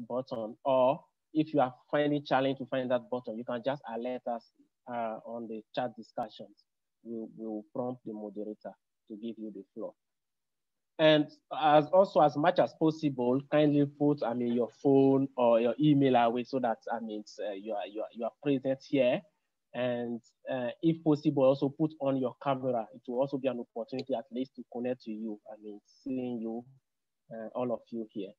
button, or if you are finding challenge to find that button, you can just alert us on the chat discussions. We will prompt the moderator to give you the floor. And as much as possible, kindly put your phone or your email away so that you are present here. And if possible, also put on your camera. It will also be an opportunity at least to connect to you. Seeing you, all of you here.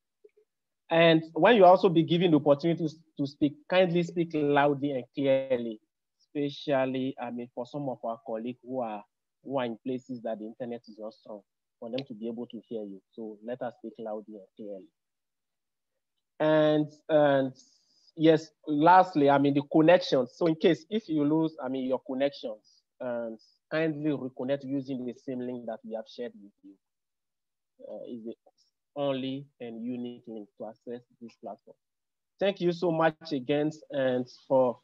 And when you also be given the opportunity to speak, kindly speak loudly and clearly, especially for some of our colleagues who are in places that the internet is not strong, for them to be able to hear you. So let us speak loudly and clearly. And yes, lastly, the connections. So in case if you lose, your connections, kindly reconnect using the same link that we have shared with you. Is the only and unique link to access this platform. Thank you so much again and for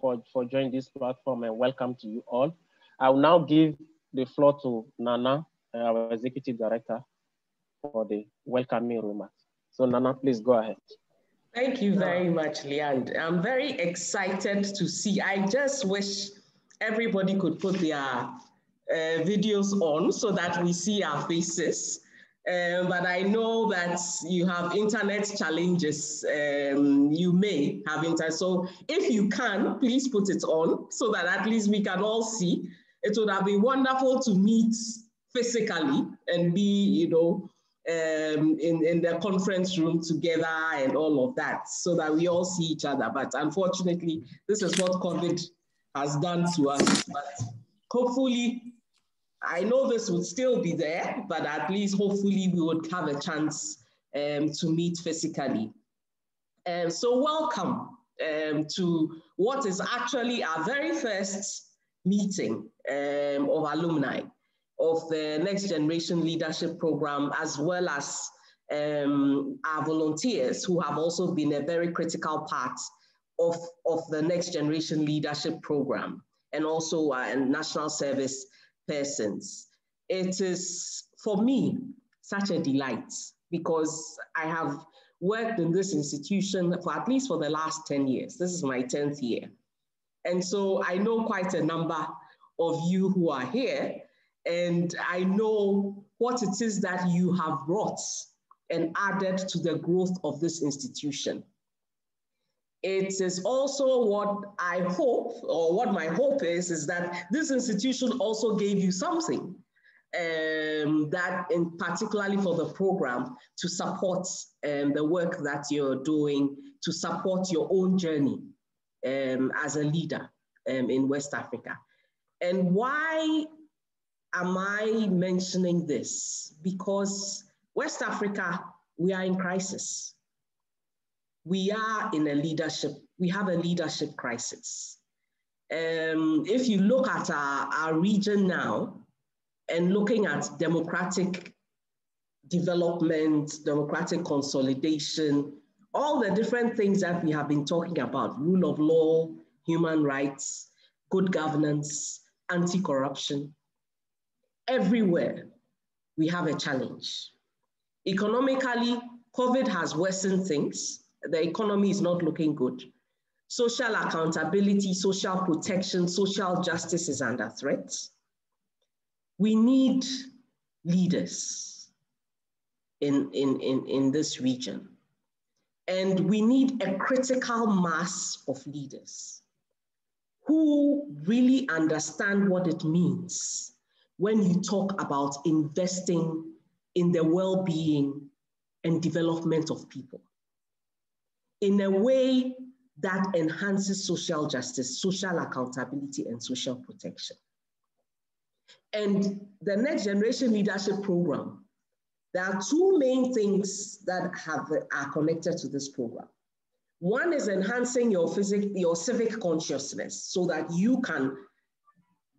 joining this platform, and welcome to you all. I will now give the floor to Nana, our Executive Director, for the welcoming remarks. So Nana, please go ahead. Thank you very much, Leand. I'm very excited to see. I just wish everybody could put their videos on so that we see our faces. But I know that you have internet challenges. You may have internet. So if you can, please put it on so that at least we can all see. It would have been wonderful to meet physically and be, in the conference room together and all of that so that we all see each other. But unfortunately, this is what COVID has done to us. But hopefully, I know this would still be there, but at least hopefully we would have a chance to meet physically. So welcome to what is actually our very first meeting of alumni of the Next Generation Leadership Program, as well as our volunteers who have also been a very critical part of the Next Generation Leadership Program, and also national service persons. It is, for me, such a delight because I have worked in this institution for at least for the last 10 years. This is my 10th year. And so I know quite a number of you who are here, and I know what it is that you have brought and added to the growth of this institution. It is also what I hope, or what my hope is that this institution also gave you something that, in particularly for the program, to support the work that you're doing, to support your own journey as a leader in West Africa. And why am I mentioning this? Because West Africa, we are in crisis. We are in a leadership, we have a leadership crisis. If you look at our region now and looking at democratic development, democratic consolidation, all the different things that we have been talking about, rule of law, human rights, good governance, anti-corruption, everywhere we have a challenge. Economically, COVID has worsened things. The economy is not looking good. Social accountability, social protection, social justice is under threat. We need leaders in this region. And we need a critical mass of leaders who really understand what it means when you talk about investing in the well-being and development of people in a way that enhances social justice, social accountability, and social protection. And the Next Generation Leadership Program, there are two main things that are connected to this program. One is enhancing your civic consciousness so that you can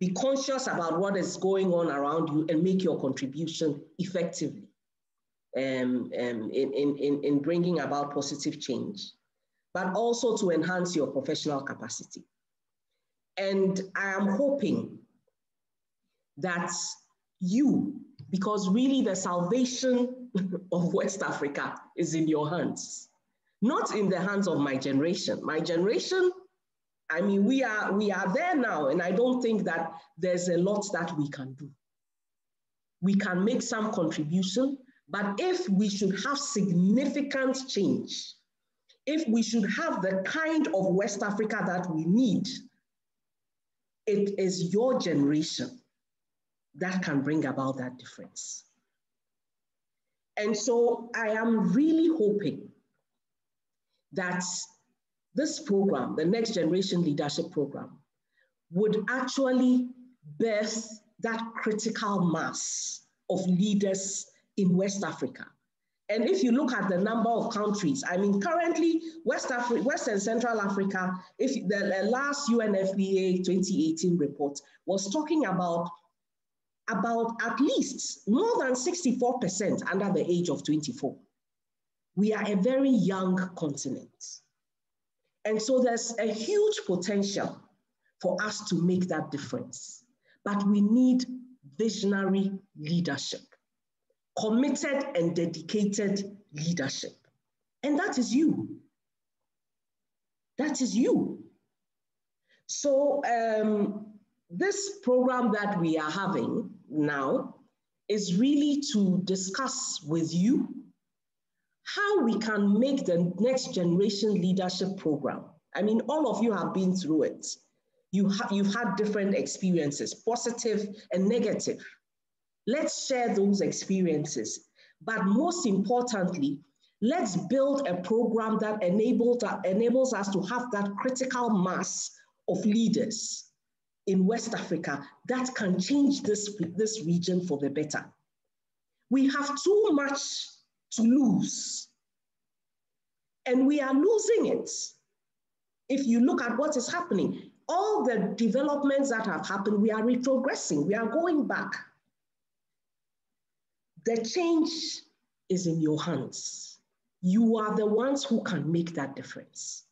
be conscious about what is going on around you and make your contribution effectively in bringing about positive change, but also to enhance your professional capacity. And I am hoping that you, because really the salvation of West Africa is in your hands. Not in the hands of my generation. My generation, I mean, we are there now, and I don't think that there's a lot that we can do. We can make some contribution, but if we should have significant change, if we should have the kind of West Africa that we need, it is your generation that can bring about that difference. And so I am really hoping that this program, the Next Generation Leadership Program, would actually birth that critical mass of leaders in West Africa. And if you look at the number of countries, I mean, currently, West and Central Africa, if the last UNFPA 2018 report was talking about at least more than 64% under the age of 24. We are a very young continent. And so there's a huge potential for us to make that difference. But we need visionary leadership, committed and dedicated leadership. And that is you. That is you. So this program that we are having now is really to discuss with you how we can make the Next Generation Leadership Program. I mean, all of you have been through it. You've had different experiences, positive and negative. Let's share those experiences. But most importantly, let's build a program that enables us to have that critical mass of leaders in West Africa that can change this region for the better. We have too much to lose, and we are losing it. If you look at what is happening, all the developments that have happened, we are retrogressing, we are going back. The change is in your hands. You are the ones who can make that difference.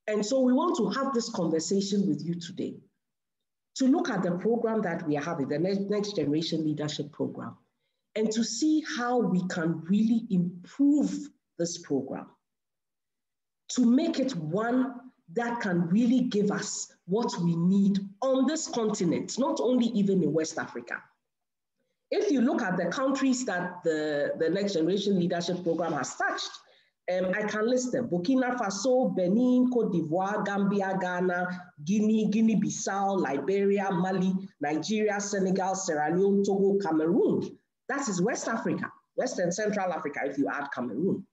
And so we want to have this conversation with you today to look at the program that we are having, the Next Generation Leadership Program, and to see how we can really improve this program to make it one that can really give us what we need on this continent, not only even in West Africa. If you look at the countries that the Next Generation Leadership Program has touched, I can list them: Burkina Faso, Benin, Cote d'Ivoire, Gambia, Ghana, Guinea-Bissau, Liberia, Mali, Nigeria, Senegal, Sierra Leone, Togo, Cameroon. That is West Africa, West and Central Africa, if you add Cameroon.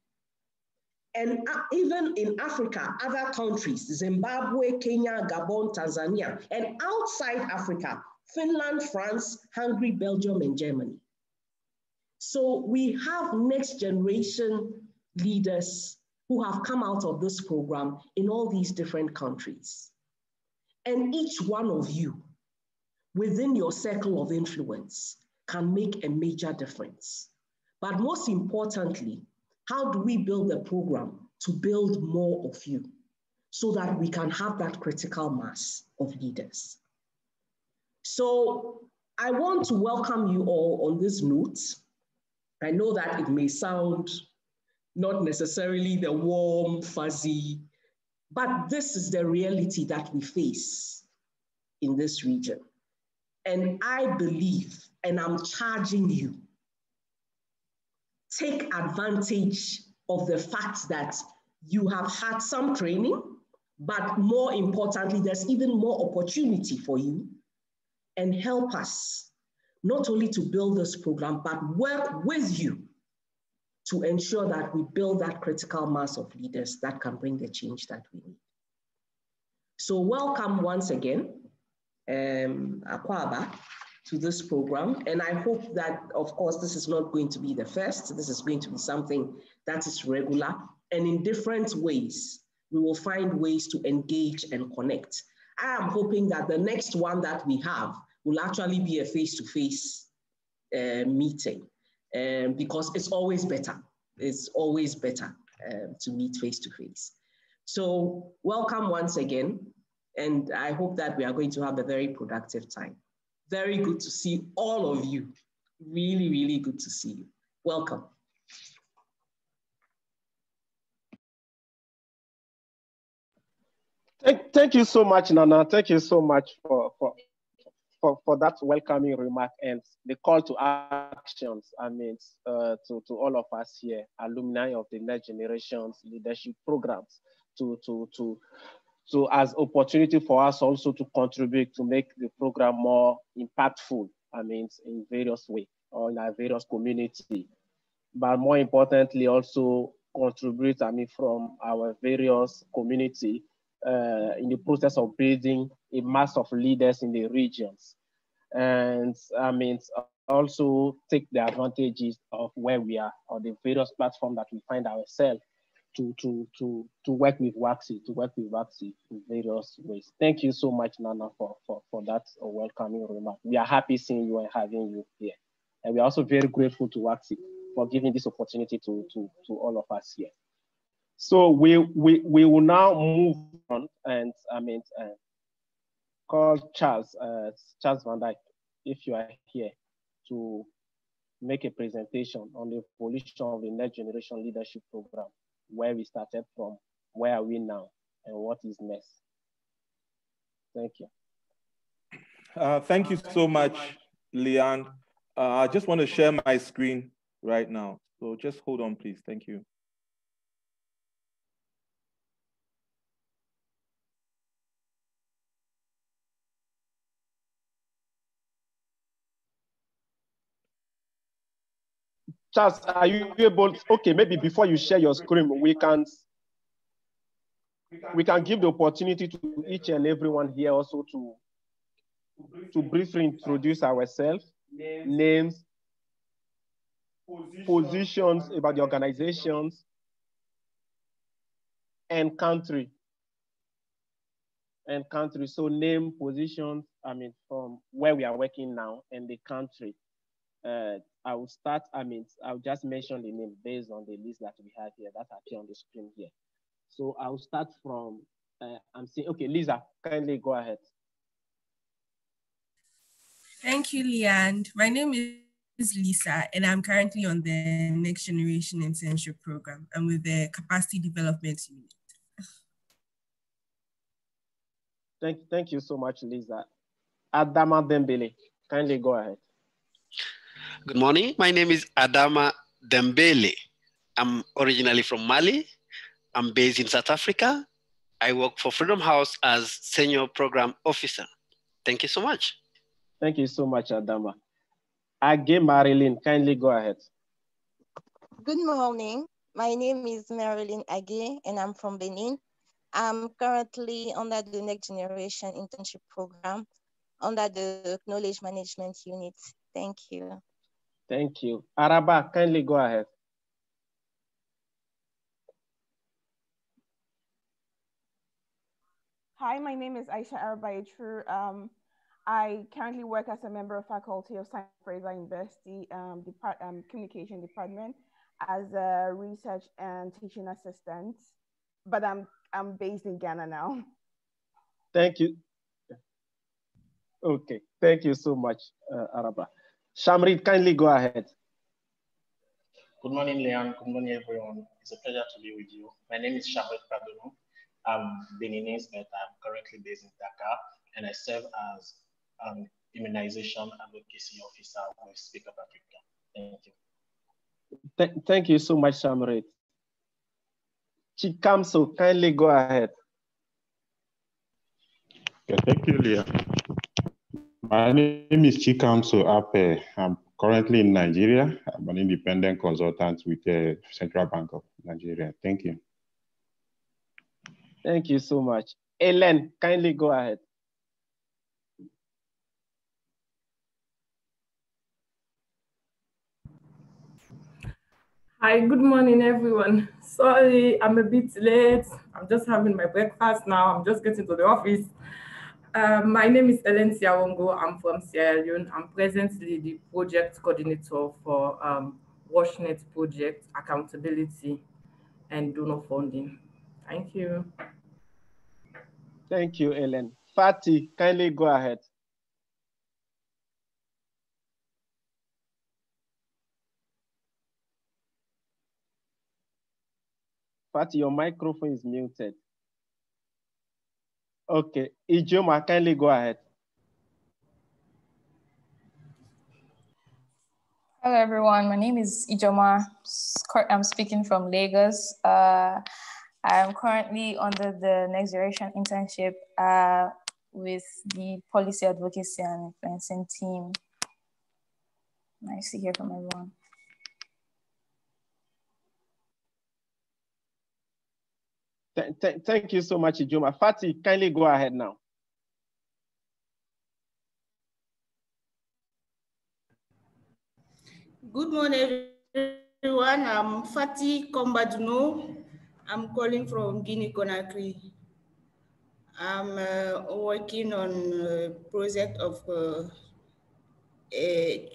And even in Africa, other countries, Zimbabwe, Kenya, Gabon, Tanzania, and outside Africa, Finland, France, Hungary, Belgium, and Germany. So we have next generation leaders who have come out of this program in all these different countries. And each one of you within your circle of influence can make a major difference. But most importantly, how do we build a program to build more of you so that we can have that critical mass of leaders? So I want to welcome you all on this note. I know that it may sound not necessarily the warm, fuzzy, but this is the reality that we face in this region. And I believe, and I'm charging you, take advantage of the fact that you have had some training, but more importantly, there's even more opportunity for you, and help us not only to build this program, but work with you to ensure that we build that critical mass of leaders that can bring the change that we need. So welcome once again, Akwaba, to this program. And I hope that, of course, this is not going to be the first. This is going to be something that is regular. And in different ways, we will find ways to engage and connect. I am hoping that the next one that we have will actually be a face-to-face meeting, because it's always better. It's always better to meet face-to-face. So welcome once again. And I hope that we are going to have a very productive time. Very good to see all of you. Really, really good to see you. Welcome. Thank you so much, Nana. Thank you so much for that welcoming remark and the call to actions. I mean, to all of us here, alumni of the Next Generation's leadership programs, to as opportunity for us also to contribute to make the program more impactful. I mean, in various ways or in our various community, but more importantly, also contribute. I mean, from our various community in the process of building a mass of leaders in the regions, and I mean, also take the advantages of where we are or the various platforms that we find ourselves to work with Waxy in various ways. Thank you so much, Nana, for that welcoming remark. We are happy seeing you and having you here. And we are also very grateful to Waxy for giving this opportunity to all of us here. So we will now move on and I mean call Charles Van Dyke, if you are here, to make a presentation on the evolution of the Next Generation Leadership Program, where we started from, where are we now, and what is next. Thank you. Thank you so much, Leon. I just want to share my screen right now. So just hold on, please. Thank you. Charles, are you able to, okay, maybe before you share your screen, we can give the opportunity to each and everyone here also to briefly introduce ourselves, names, positions about the organizations, and country. So name, positions, I mean, from where we are working now and the country. I will start, I'll just mention the name based on the list that we have here that appear on the screen here. So I'll start from, I'm saying, okay, Lisa, kindly go ahead. Thank you, Leand. My name is Lisa, and I'm currently on the Next Generation Internship Program. I'm with the Capacity Development Unit. Thank you so much, Lisa. Adama Dembele, kindly go ahead. Good morning. My name is Adama Dembele. I'm originally from Mali. I'm based in South Africa. I work for Freedom House as Senior Program Officer. Thank you so much. Thank you so much, Adama. Age Marilyn, kindly go ahead. Good morning. My name is Marilyn Age, and I'm from Benin. I'm currently under the Next Generation Internship Program under the Knowledge Management Unit. Thank you. Thank you. Araba, kindly go ahead. Hi, my name is Aisha Arabayatru. I currently work as a member of faculty of Science Fraser University Communication Department as a research and teaching assistant, but I'm based in Ghana now. Thank you. Okay, thank you so much, Araba. Shamrit, kindly go ahead. Good morning, Leon. Good morning, everyone. It's a pleasure to be with you. My name is Shamrit Pradono. I'm Beninese, but I'm currently based in Dakar, and I serve as immunization advocacy officer with Speak Up Africa. Thank you. Thank you so much, Shamrit. Chikamso, kindly go ahead. Okay, thank you, Leah. My name is Chikamso Ape. I'm currently in Nigeria. I'm an independent consultant with the Central Bank of Nigeria. Thank you. Thank you so much. Ellen, kindly go ahead. Hi, good morning, everyone. Sorry, I'm a bit late. I'm just having my breakfast now. I'm just getting to the office. My name is Ellen Siawongo. I'm from Sierra Leone. I'm presently the project coordinator for WashNet project accountability and donor funding. Thank you. Thank you, Ellen. Fatih, kindly go ahead. Fatih, your microphone is muted. Okay, Ijoma, kindly go ahead. Hello, everyone. My name is Ijoma. I'm speaking from Lagos. I'm currently under the Next Generation Internship with the Policy Advocacy and Influencing team. Nice to hear from everyone. Thank you so much, Ijoma. Fatih, kindly go ahead now. Good morning, everyone. I'm Fatih Kombaduno. I'm calling from Guinea-Conakry. I'm working on a project of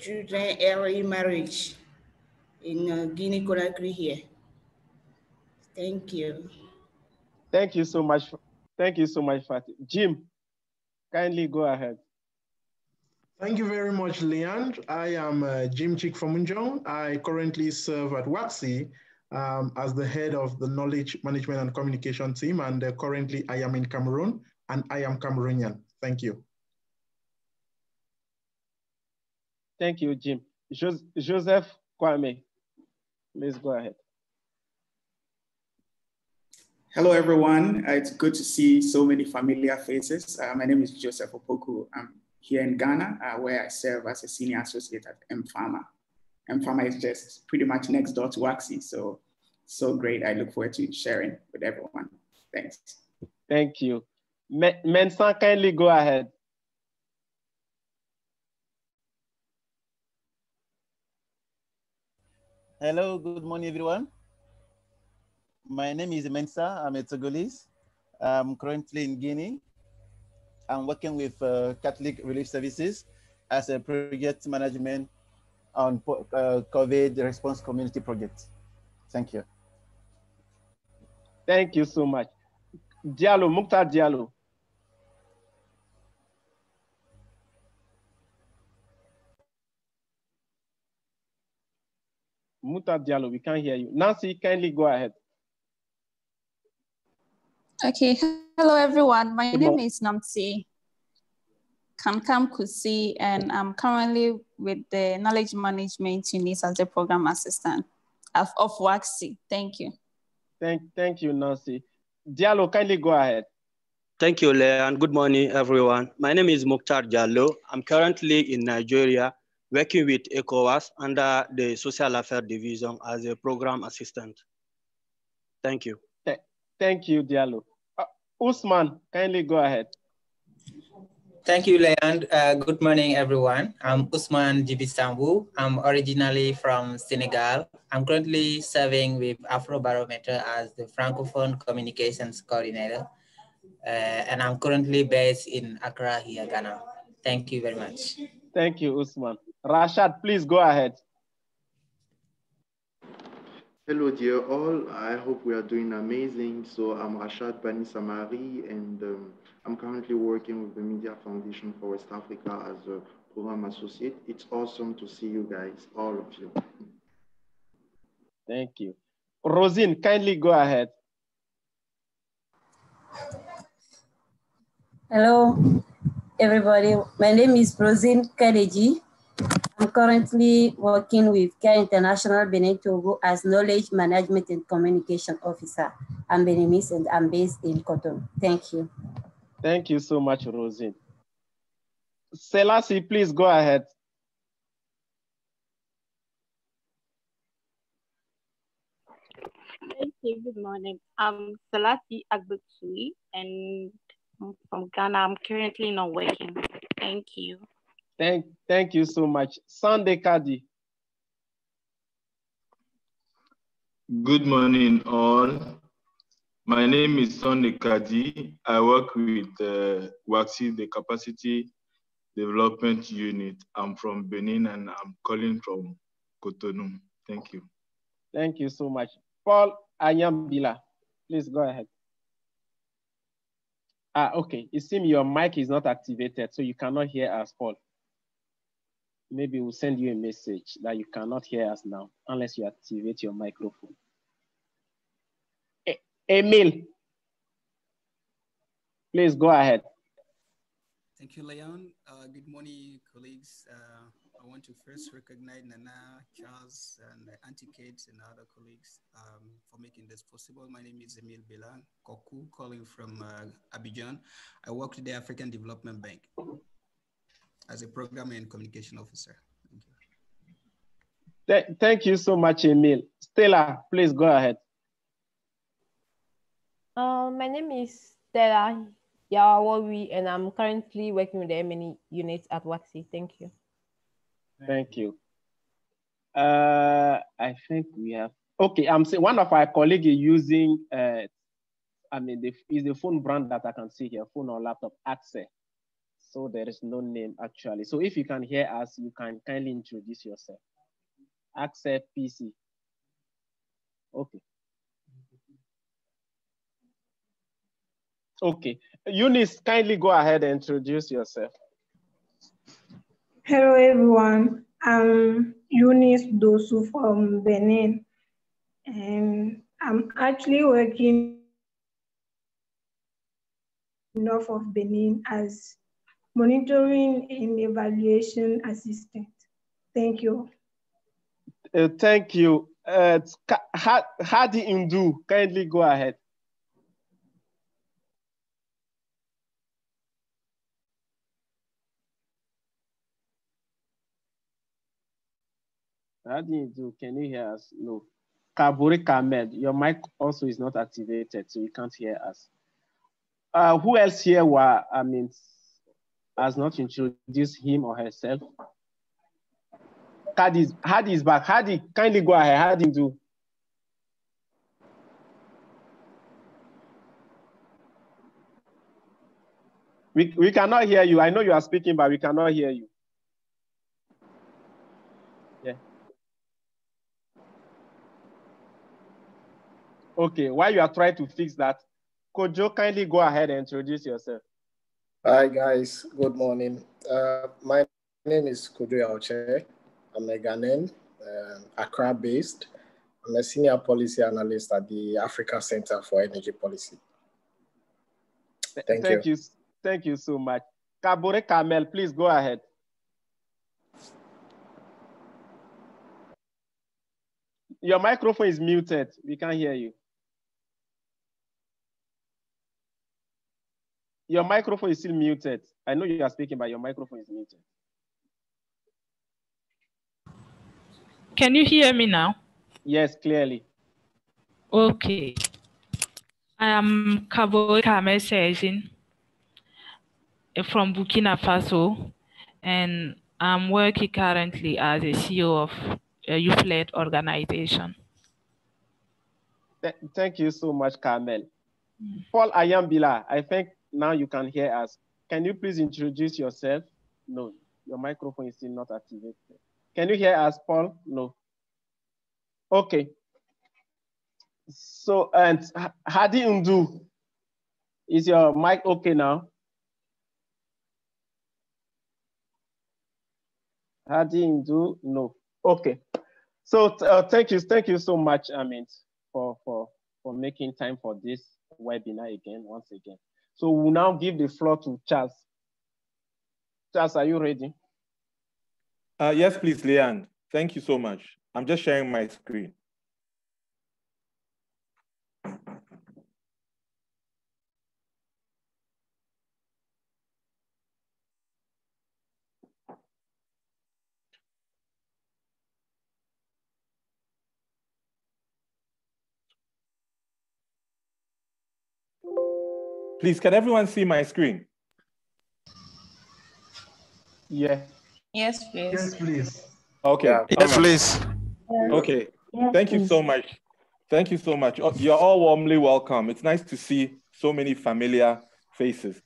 children early marriage in Guinea-Conakry here. Thank you. Thank you so much. Thank you so much, Fatih. Jim, kindly go ahead. Thank you very much, Leand. I am Jim Chikfamunjong. I currently serve at WAXI as the head of the Knowledge Management and Communication team, and currently I am in Cameroon, and I am Cameroonian. Thank you. Thank you, Jim. Joseph Kwame, please go ahead. Hello, everyone. It's good to see so many familiar faces. My name is Joseph Opoku. I'm here in Ghana, where I serve as a senior associate at M-Pharma. M-Pharma is just pretty much next door to WAXI, so great. I look forward to sharing with everyone. Thanks. Thank you. Mensa, kindly go ahead. Hello, good morning, everyone. My name is Mensa. I'm a Togolese. I'm currently in Guinea. I'm working with Catholic Relief Services as a project management on COVID response community project. Thank you. Thank you so much. Diallo, Mukhtar Diallo. Mukhtar Diallo, we can't hear you. Nancy, kindly go ahead. Okay, hello everyone. My name is Namsi Kankam Kusi, and I'm currently with the Knowledge Management Unit as a program assistant of WAXI. Thank you. Thank you, Nancy. Diallo, kindly go ahead. Thank you, Leon. Good morning, everyone. My name is Mukhtar Jallo. I'm currently in Nigeria, working with ECOWAS under the Social Affairs Division as a program assistant. Thank you. Thank you, Diallo. Usman, kindly go ahead. Thank you, Leon. Good morning, everyone. I'm Usman Jibisambu. I'm originally from Senegal. I'm currently serving with Afrobarometer as the Francophone Communications Coordinator. And I'm currently based in Accra, here, Ghana. Thank you very much. Thank you, Usman. Rashad, please go ahead. Hello, dear all. I hope we are doing amazing. So I'm Rashad Bani Samari, and I'm currently working with the Media Foundation for West Africa as a program associate. It's awesome to see you guys, all of you. Thank you. Rosine, kindly go ahead. Hello, everybody. My name is Rosine Kadeji. I'm currently working with CARE International Benin Togo as Knowledge Management and Communication Officer. I'm Beninese and I'm based in Cotonou. Thank you. Thank you so much, Rosine. Selassie, please go ahead. Thank you. Good morning. I'm Selassie Agbutsui, and I'm from Ghana. I'm currently not working. Thank you. Thank you so much. Sunday Kadi. Good morning, all. My name is Sunday Kadi. I work with WAXI, the Capacity Development Unit. I'm from Benin and I'm calling from Cotonou. Thank you. Thank you so much. Paul Anyambila, please go ahead. Okay, it seems your mic is not activated, so you cannot hear us, Paul. Maybe we'll send you a message that you cannot hear us now, unless you activate your microphone. Emil. Please go ahead. Thank you, Leon. Good morning, colleagues. I want to first recognize Nana, Charles, and Auntie Kate and other colleagues for making this possible. My name is Emile Belan Koku, calling from Abidjan. I work with the African Development Bank as a program and communication officer. Thank you. Thank you so much, Emile. Stella, please go ahead. My name is Stella Yawawi, and I'm currently working with the M&E unit at WAXI. Thank you. Thank you. I think we have, okay, I'm saying one of our colleagues is using, is the phone brand that I can see here, phone or laptop, Access. So there is no name actually. So if you can hear us, you can kindly introduce yourself. Access PC. Okay. Okay. Eunice, kindly go ahead and introduce yourself. Hello, everyone. I'm Eunice Dosu from Benin, and I'm actually working north of Benin as monitoring and evaluation assistant. Thank you. Thank you. Hadi Indu, kindly go ahead. Hadi Indu, can you hear us? No. Kaburi Kamed, your mic also is not activated, so you can't hear us. Who else here has not introduced him or herself? Hadi is back. Hadi, kindly go ahead. Hadi do. We cannot hear you. I know you are speaking, but we cannot hear you. Yeah. Okay, while you are trying to fix that, Kojo, kindly go ahead and introduce yourself. Hi guys, good morning. My name is Kojo Yauche. I'm a Ghanaian, Accra based. I'm a senior policy analyst at the Africa Center for Energy Policy. Thank you. Thank you so much. Kabore Kamel, please go ahead. Your microphone is muted. We can't hear you. Your microphone is still muted. I know you are speaking, but your microphone is muted. Can you hear me now? Yes, clearly. Okay. I am Kabore Kamel Sejin from Burkina Faso, and I'm working currently as a CEO of a youth-led organization. Thank you so much, Carmel. Paul Ayambila, I think now you can hear us. Can you please introduce yourself? No, your microphone is still not activated. Can you hear us, Paul? No. Okay. So, and Hadi Undu, is your mic okay now? Hadi Undu, no. Okay. So thank you so much, for making time for this webinar again, once again. So we'll now give the floor to Charles. Charles, are you ready? Yes, please, Leanne. Thank you so much. I'm just sharing my screen. Please, can everyone see my screen? Yeah. Yes, please. Yes, please. Okay. Yeah. Yes, please. Okay. Yes, Thank you so much. Thank you so much. You're all warmly welcome. It's nice to see so many familiar faces.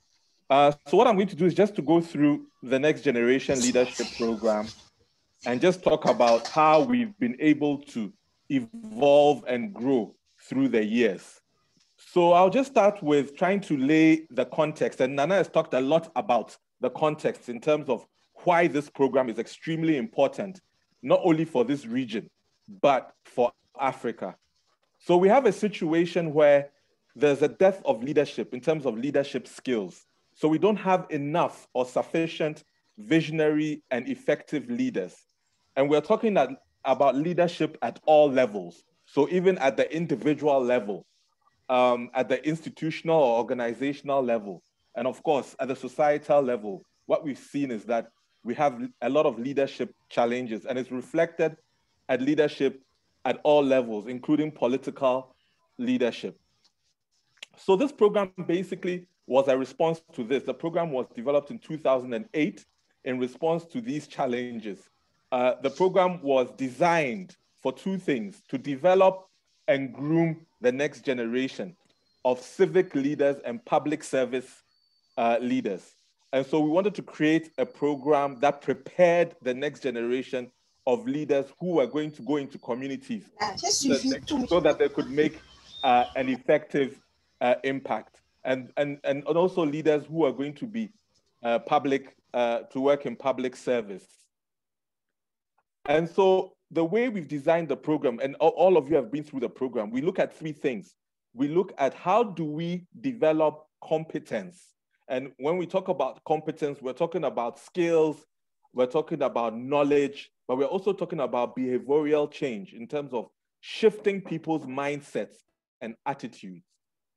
So what I'm going to do is just to go through the Next Generation Leadership Program and just talk about how we've been able to evolve and grow through the years. So I'll just start with trying to lay the context. And Nana has talked a lot about the context in terms of why this program is extremely important, not only for this region, but for Africa. So we have a situation where there's a dearth of leadership in terms of leadership skills. So we don't have enough or sufficient visionary and effective leaders. And we're talking about leadership at all levels. So even at the individual level, at the institutional or organizational level, and of course, at the societal level, what we've seen is that we have a lot of leadership challenges, and it's reflected at leadership at all levels, including political leadership. So this program basically was a response to this. The program was developed in 2008 in response to these challenges. The program was designed for two things: to develop and groom the next generation of civic leaders and public service leaders. And so we wanted to create a program that prepared the next generation of leaders who were going to go into communities so that they could make an effective impact. And also leaders who are going to be to work in public service. And so the way we've designed the program, and all of you have been through the program, we look at three things. We look at how do we develop competence. And when we talk about competence, we're talking about skills, we're talking about knowledge, but we're also talking about behavioral change in terms of shifting people's mindsets and attitudes.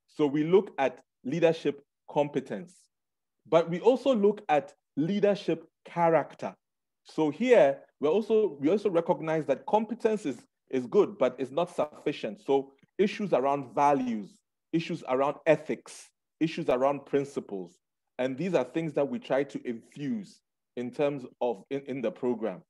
So we look at leadership competence, but we also look at leadership character. So here, we also recognize that competence is good, but it's not sufficient. So issues around values, issues around ethics, issues around principles. And these are things that we try to infuse in terms of in the program.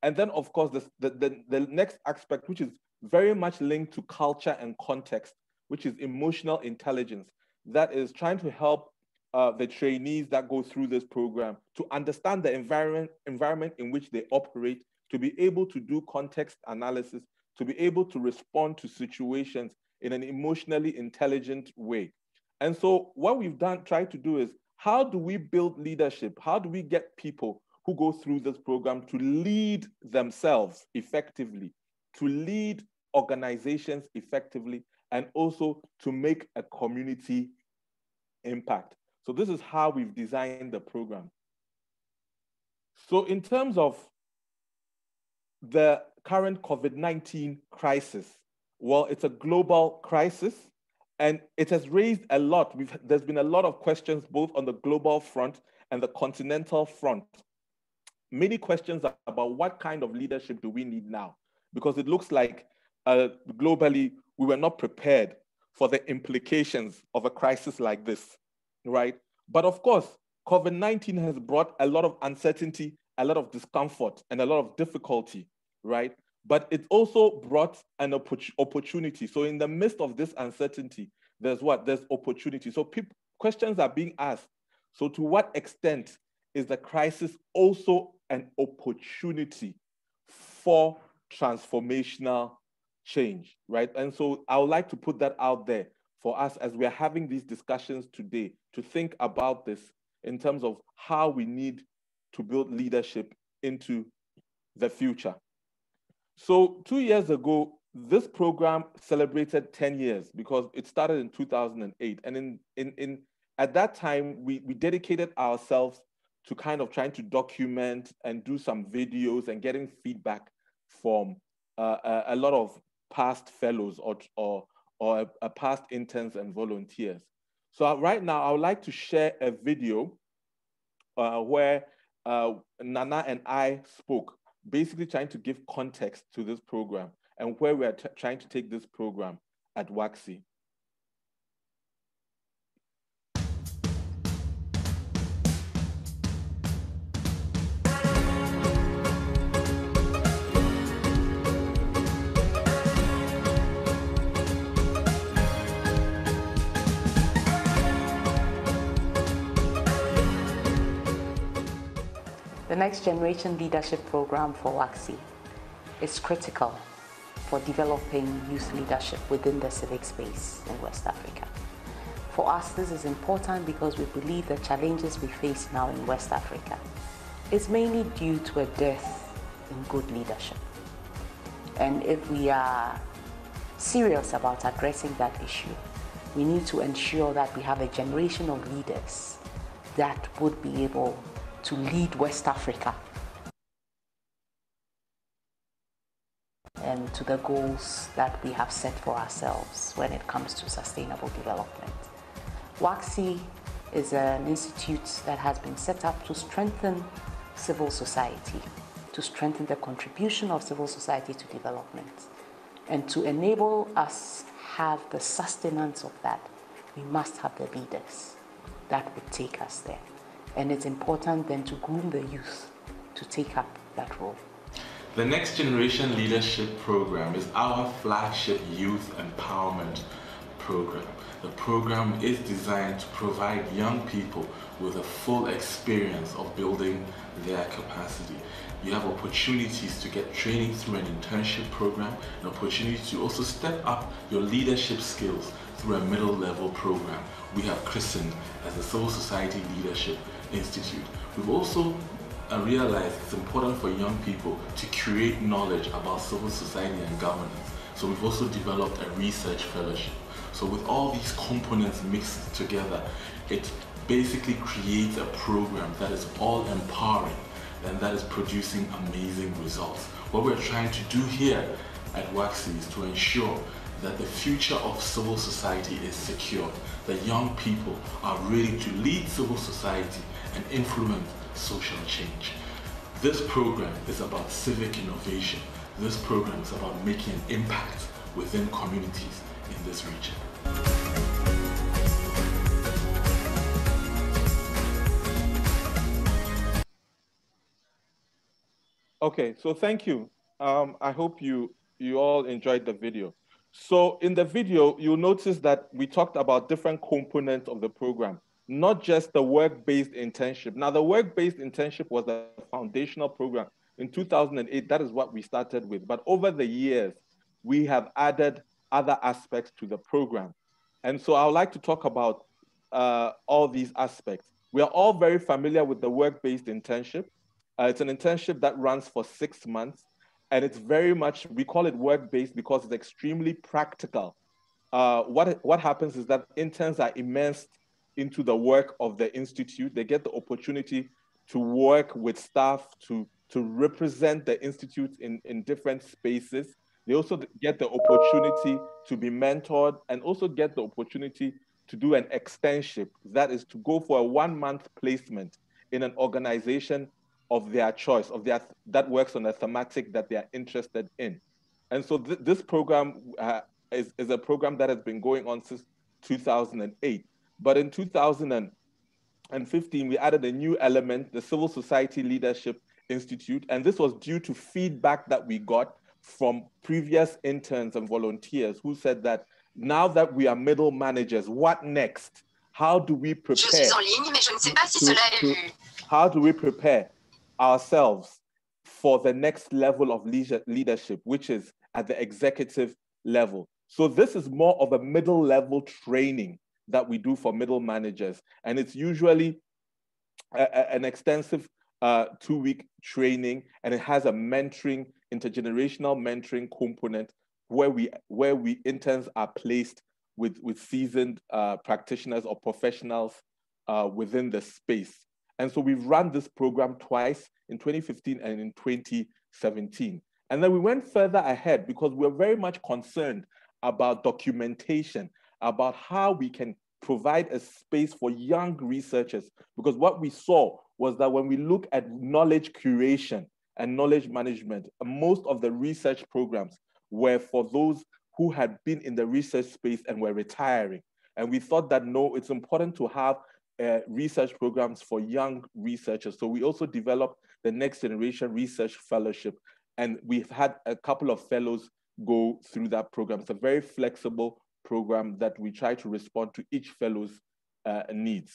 And then, of course, the next aspect, which is very much linked to culture and context, which is emotional intelligence, that is trying to help the trainees that go through this program to understand the environment in which they operate, to be able to do context analysis, to be able to respond to situations in an emotionally intelligent way. And so what we've tried to do is, how do we build leadership? How do we get people who go through this program to lead themselves effectively, to lead organizations effectively, and also to make a community impact? So this is how we've designed the program. So in terms of the current COVID-19 crisis, well, it's a global crisis, and it has raised a lot. There's been a lot of questions both on the global front and the continental front. Many questions about what kind of leadership do we need now? Because it looks like globally, we were not prepared for the implications of a crisis like this, right? But of course, COVID-19 has brought a lot of uncertainty, a lot of discomfort, and a lot of difficulty, right? But it also brought an opportunity. So in the midst of this uncertainty, there's what? There's opportunity. So questions are being asked. So to what extent is the crisis also an opportunity for transformational change, right? And so I would like to put that out there for us as we are having these discussions today, to think about this in terms of how we need to build leadership into the future. So 2 years ago, this program celebrated 10 years because it started in 2008. And at that time, we dedicated ourselves to kind of trying to document and do some videos and getting feedback from a lot of past fellows or past interns and volunteers. So right now, I would like to share a video where Nana and I spoke, basically trying to give context to this program and where we are trying to take this program at WACSI. The Next Generation Leadership Program for WACSI is critical for developing youth leadership within the civic space in West Africa. For us, this is important because we believe the challenges we face now in West Africa is mainly due to a dearth in good leadership. And if we are serious about addressing that issue, We need to ensure that we have a generation of leaders that would be able to lead West Africa and to the goals that we have set for ourselves when it comes to sustainable development. WACSI is an institute that has been set up to strengthen civil society, to strengthen the contribution of civil society to development. And to enable us have the sustenance of that, we must have the leaders that would take us there. And it's important then to groom the youth to take up that role. The Next Generation Leadership Program is our flagship youth empowerment program. The program is designed to provide young people with a full experience of building their capacity. You have opportunities to get training through an internship program, an opportunity to also step up your leadership skills through a middle level program we have christened as the Civil Society Leadership Institute. We've also realized it's important for young people to create knowledge about civil society and governance. So we've also developed a research fellowship. So with all these components mixed together, it basically creates a program that is all empowering and that is producing amazing results. What we're trying to do here at WACSI is to ensure that the future of civil society is secure, that young people are ready to lead civil society and influence social change. This program is about civic innovation. This program is about making an impact within communities in this region. Okay, so thank you. I hope you all enjoyed the video. So in the video, you'll notice that we talked about different components of the program, not just the work-based internship. Now, the work-based internship was a foundational program. In 2008, that is what we started with. But over the years, we have added other aspects to the program. And so I would like to talk about all these aspects. We are all very familiar with the work-based internship. It's an internship that runs for 6 months. And it's very much, we call it work-based because it's extremely practical. What happens is that interns are immersed into the work of the institute. They get the opportunity to work with staff, to represent the institute in different spaces. They also get the opportunity to be mentored and also get the opportunity to do an externship. That is to go for a 1-month placement in an organization of their choice, that works on a thematic that they are interested in. And so this program is a program that has been going on since 2008. But in 2015, we added a new element, the Civil Society Leadership Institute. And this was due to feedback that we got from previous interns and volunteers who said that now that we are middle managers, what next? How do we prepare? How do we prepare ourselves for the next level of leadership, which is at the executive level? So this is more of a middle level training that we do for middle managers. And it's usually an extensive 2-week training, and it has a mentoring, intergenerational mentoring component where we interns are placed with seasoned practitioners or professionals within the space. And so we've run this program twice, in 2015 and in 2017. And then we went further ahead because we're very much concerned about documentation, about how we can provide a space for young researchers. Because what we saw was that when we look at knowledge curation and knowledge management, most of the research programs were for those who had been in the research space and were retiring. And we thought that, no, it's important to have research programs for young researchers. So we also developed the Next Generation Research Fellowship, and we've had a couple of fellows go through that program. It's a very flexible program that we try to respond to each fellow's needs.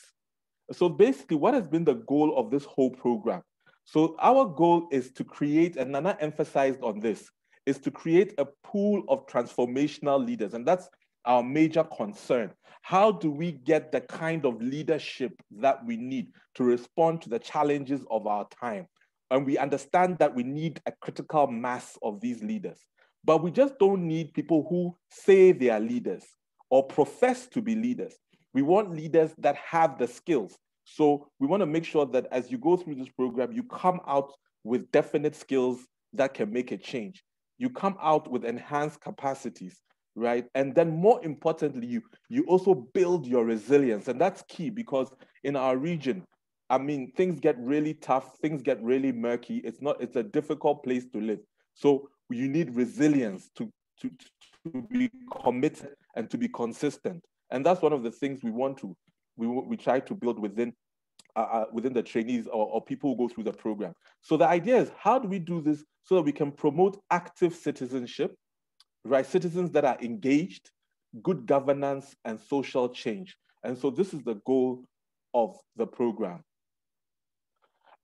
So basically, what has been the goal of this whole program? So our goal is to create, and Nana emphasized on this, is to create a pool of transformational leaders. And that's our major concern. How do we get the kind of leadership that we need to respond to the challenges of our time? And we understand that we need a critical mass of these leaders. But we just don't need people who say they are leaders or profess to be leaders. We want leaders that have the skills. So we want to make sure that as you go through this program, you come out with definite skills that can make a change. You come out with enhanced capacities, right? And then more importantly, you also build your resilience. And that's key because in our region, I mean, things get really tough, things get really murky. It's a difficult place to live. So you need resilience to be committed and to be consistent. And that's one of the things we try to build within the trainees or people who go through the program. So the idea is, how do we do this so that we can promote active citizenship, right? Citizens that are engaged, good governance, and social change. And so this is the goal of the program.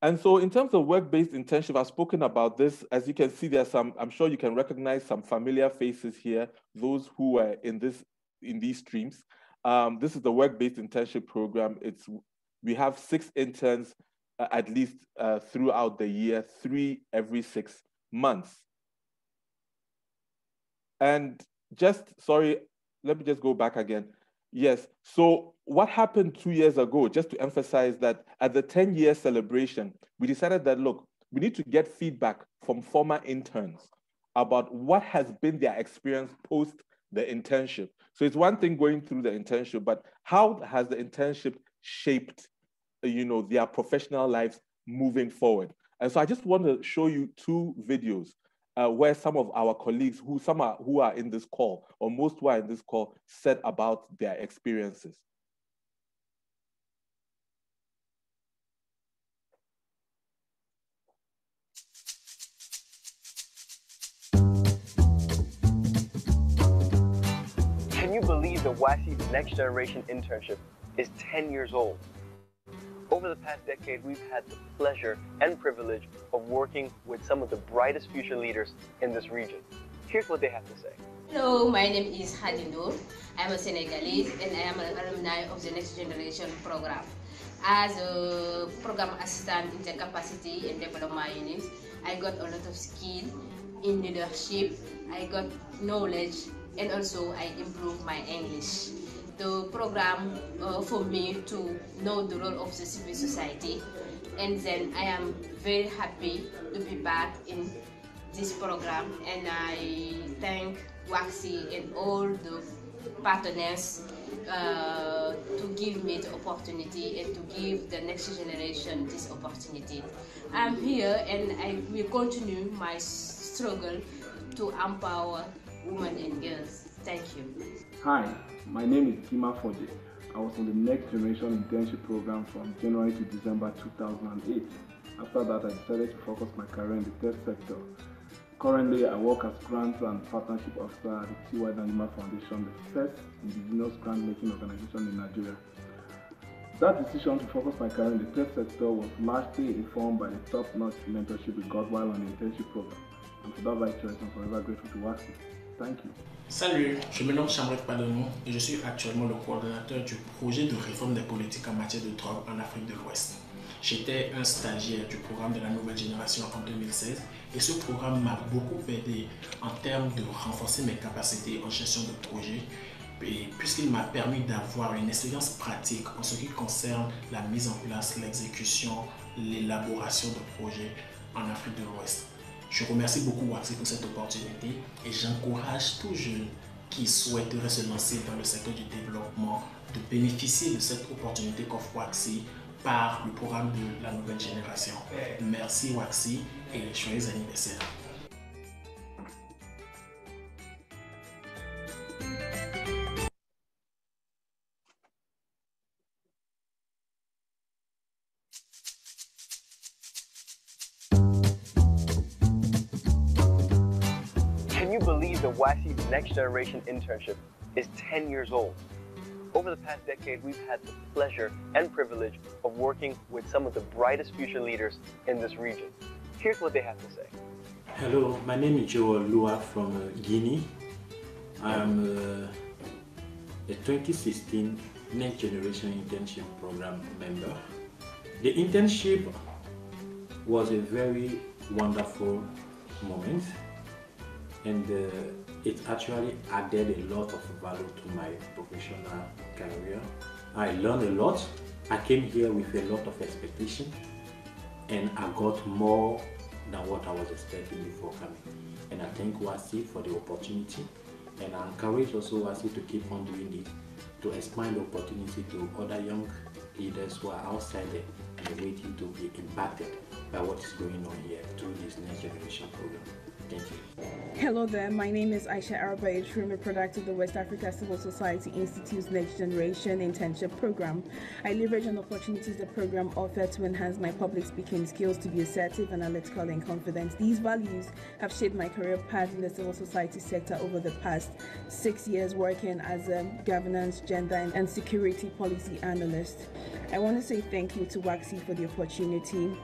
And so in terms of work-based internship, I've spoken about this. As you can see, there's some, I'm sure you can recognize some familiar faces here, those who are in these streams. This is the work-based internship program. We have 6 interns at least throughout the year, 3 every 6 months. And sorry, let me just go back again. Yes, so what happened 2 years ago, just to emphasize that at the 10-year celebration, we decided that, look, we need to get feedback from former interns about what has been their experience post the internship. So it's one thing going through the internship, but how has the internship shaped, their professional lives moving forward? And so I just want to show you 2 videos where some of our colleagues who are in this call, or most who are in this call, said about their experiences. Can you believe the WASI's Next Generation Internship is 10 years old? Over the past decade, we've had the pleasure and privilege of working with some of the brightest future leaders in this region. Here's what they have to say. Hello, my name is Hadi Noor. I'm a Senegalese and I am an alumni of the Next Generation program. As a program assistant in the capacity and development unit, I got a lot of skill in leadership, I got knowledge, and also I improved my English. The program for me to know the role of the civil society, and then I am very happy to be back in this program, and I thank WAXI and all the partners to give me the opportunity and to give the next generation this opportunity. I'm here and I will continue my struggle to empower women and girls. Thank you. Hi, my name is Kima Fode. I was on the Next Generation Internship program from January to December 2008. After that, I decided to focus my career in the third sector. Currently, I work as Grants and Partnership Officer at the T.Y. Danjuma Foundation, the first indigenous grant-making organization in Nigeria. That decision to focus my career in the third sector was largely informed by the top-notch mentorship we got while on the internship program. And for that right choice, I'm forever grateful to WAXI. Thank you. Salut, je me nomme Chambrette Padonou et je suis actuellement le coordonnateur du projet de réforme des politiques en matière de drogue en Afrique de l'Ouest. J'étais un stagiaire du programme de la nouvelle génération en 2016 et ce programme m'a beaucoup aidé en termes de renforcer mes capacités en gestion de projet puisqu'il m'a permis d'avoir une expérience pratique en ce qui concerne la mise en place, l'exécution, l'élaboration de projets en Afrique de l'Ouest. Je remercie beaucoup WAXI pour cette opportunité et j'encourage tout jeune qui souhaiterait se lancer dans le secteur du développement de bénéficier de cette opportunité qu'offre WAXI par le programme de la nouvelle génération. Merci WAXI et joyeux anniversaire. Can you believe the WASI's Next Generation Internship is 10 years old? Over the past decade, we've had the pleasure and privilege of working with some of the brightest future leaders in this region. Here's what they have to say. Hello, my name is Joel Lua from Guinea. I'm a 2016 Next Generation Internship Program member. The internship was a very wonderful moment. and it actually added a lot of value to my professional career. I learned a lot. I came here with a lot of expectation, and I got more than what I was expecting before coming. And I thank WASI for the opportunity, and I encourage also WASI to keep on doing it, to expand the opportunity to other young leaders who are outside there and waiting to be impacted by what is going on here through this Next Generation program. Thank you. Hello there, my name is Aisha Arba, a product of the West Africa Civil Society Institute's Next Generation Internship Program. I leverage on opportunities the program offered to enhance my public speaking skills, to be assertive, analytical, and confident. These values have shaped my career path in the civil society sector over the past 6 years, working as a governance, gender, and security policy analyst. I want to say thank you to WAXI for the opportunity,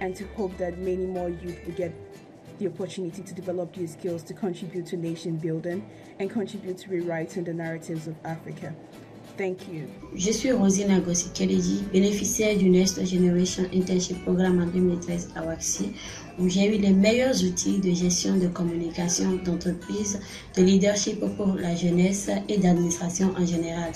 and to hope that many more youth will get the opportunity to develop these skills to contribute to nation building and contribute to rewriting the narratives of Africa. Thank you. Je suis Rosine Agosi-Keledi, bénéficiaire du Next Generation Internship Programme en 2013 à WAXI, où j'ai eu les meilleurs outils de gestion de communication d'entreprise, de leadership pour la jeunesse et d'administration en général.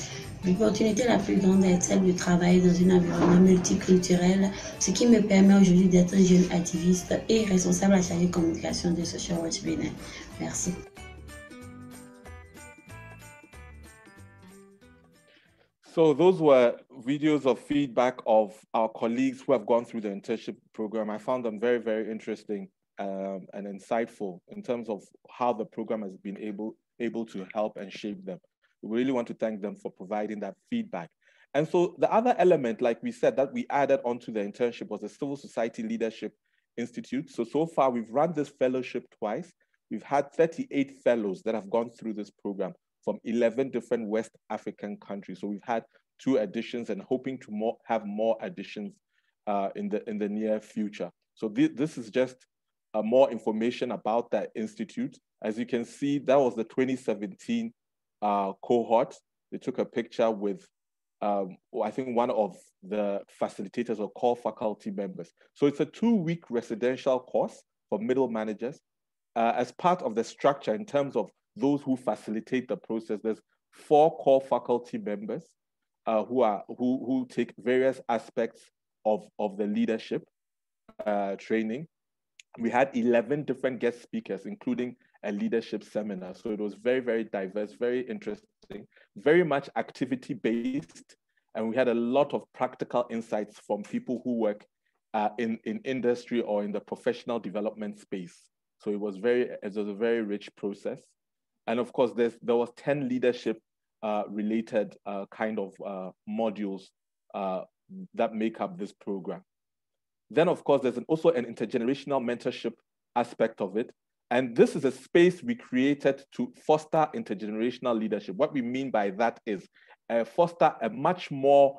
L'opportunité la plus grande est celle de travailler dans un environnement multiculturel, ce qui me permet aujourd'hui d'être jeune activiste et responsable à chargé de communication de Social Watch Benin. Merci. So those were videos of feedback of our colleagues who have gone through the internship program. I found them very, very interesting and insightful in terms of how the program has been able to help and shape them. We really want to thank them for providing that feedback. And so the other element, like we said, that we added onto the internship was the Civil Society Leadership Institute. So far we've run this fellowship twice. We've had 38 fellows that have gone through this program from 11 different West African countries. So we've had 2 editions and hoping to have more editions in the near future. So this is just more information about that institute. As you can see, that was the 2017 cohort. They took a picture with, I think, one of the facilitators or core faculty members. So it's a 2-week residential course for middle managers. As part of the structure in terms of those who facilitate the process, there's 4 core faculty members who take various aspects of the leadership training. We had 11 different guest speakers, including a leadership seminar. So it was very, very diverse, very interesting, very much activity-based. And we had a lot of practical insights from people who work in industry or in the professional development space. So it was a very rich process. And of course, there was 10 leadership related kind of modules that make up this program. Then, of course, there's also an intergenerational mentorship aspect of it. And this is a space we created to foster intergenerational leadership. What we mean by that is foster a much more,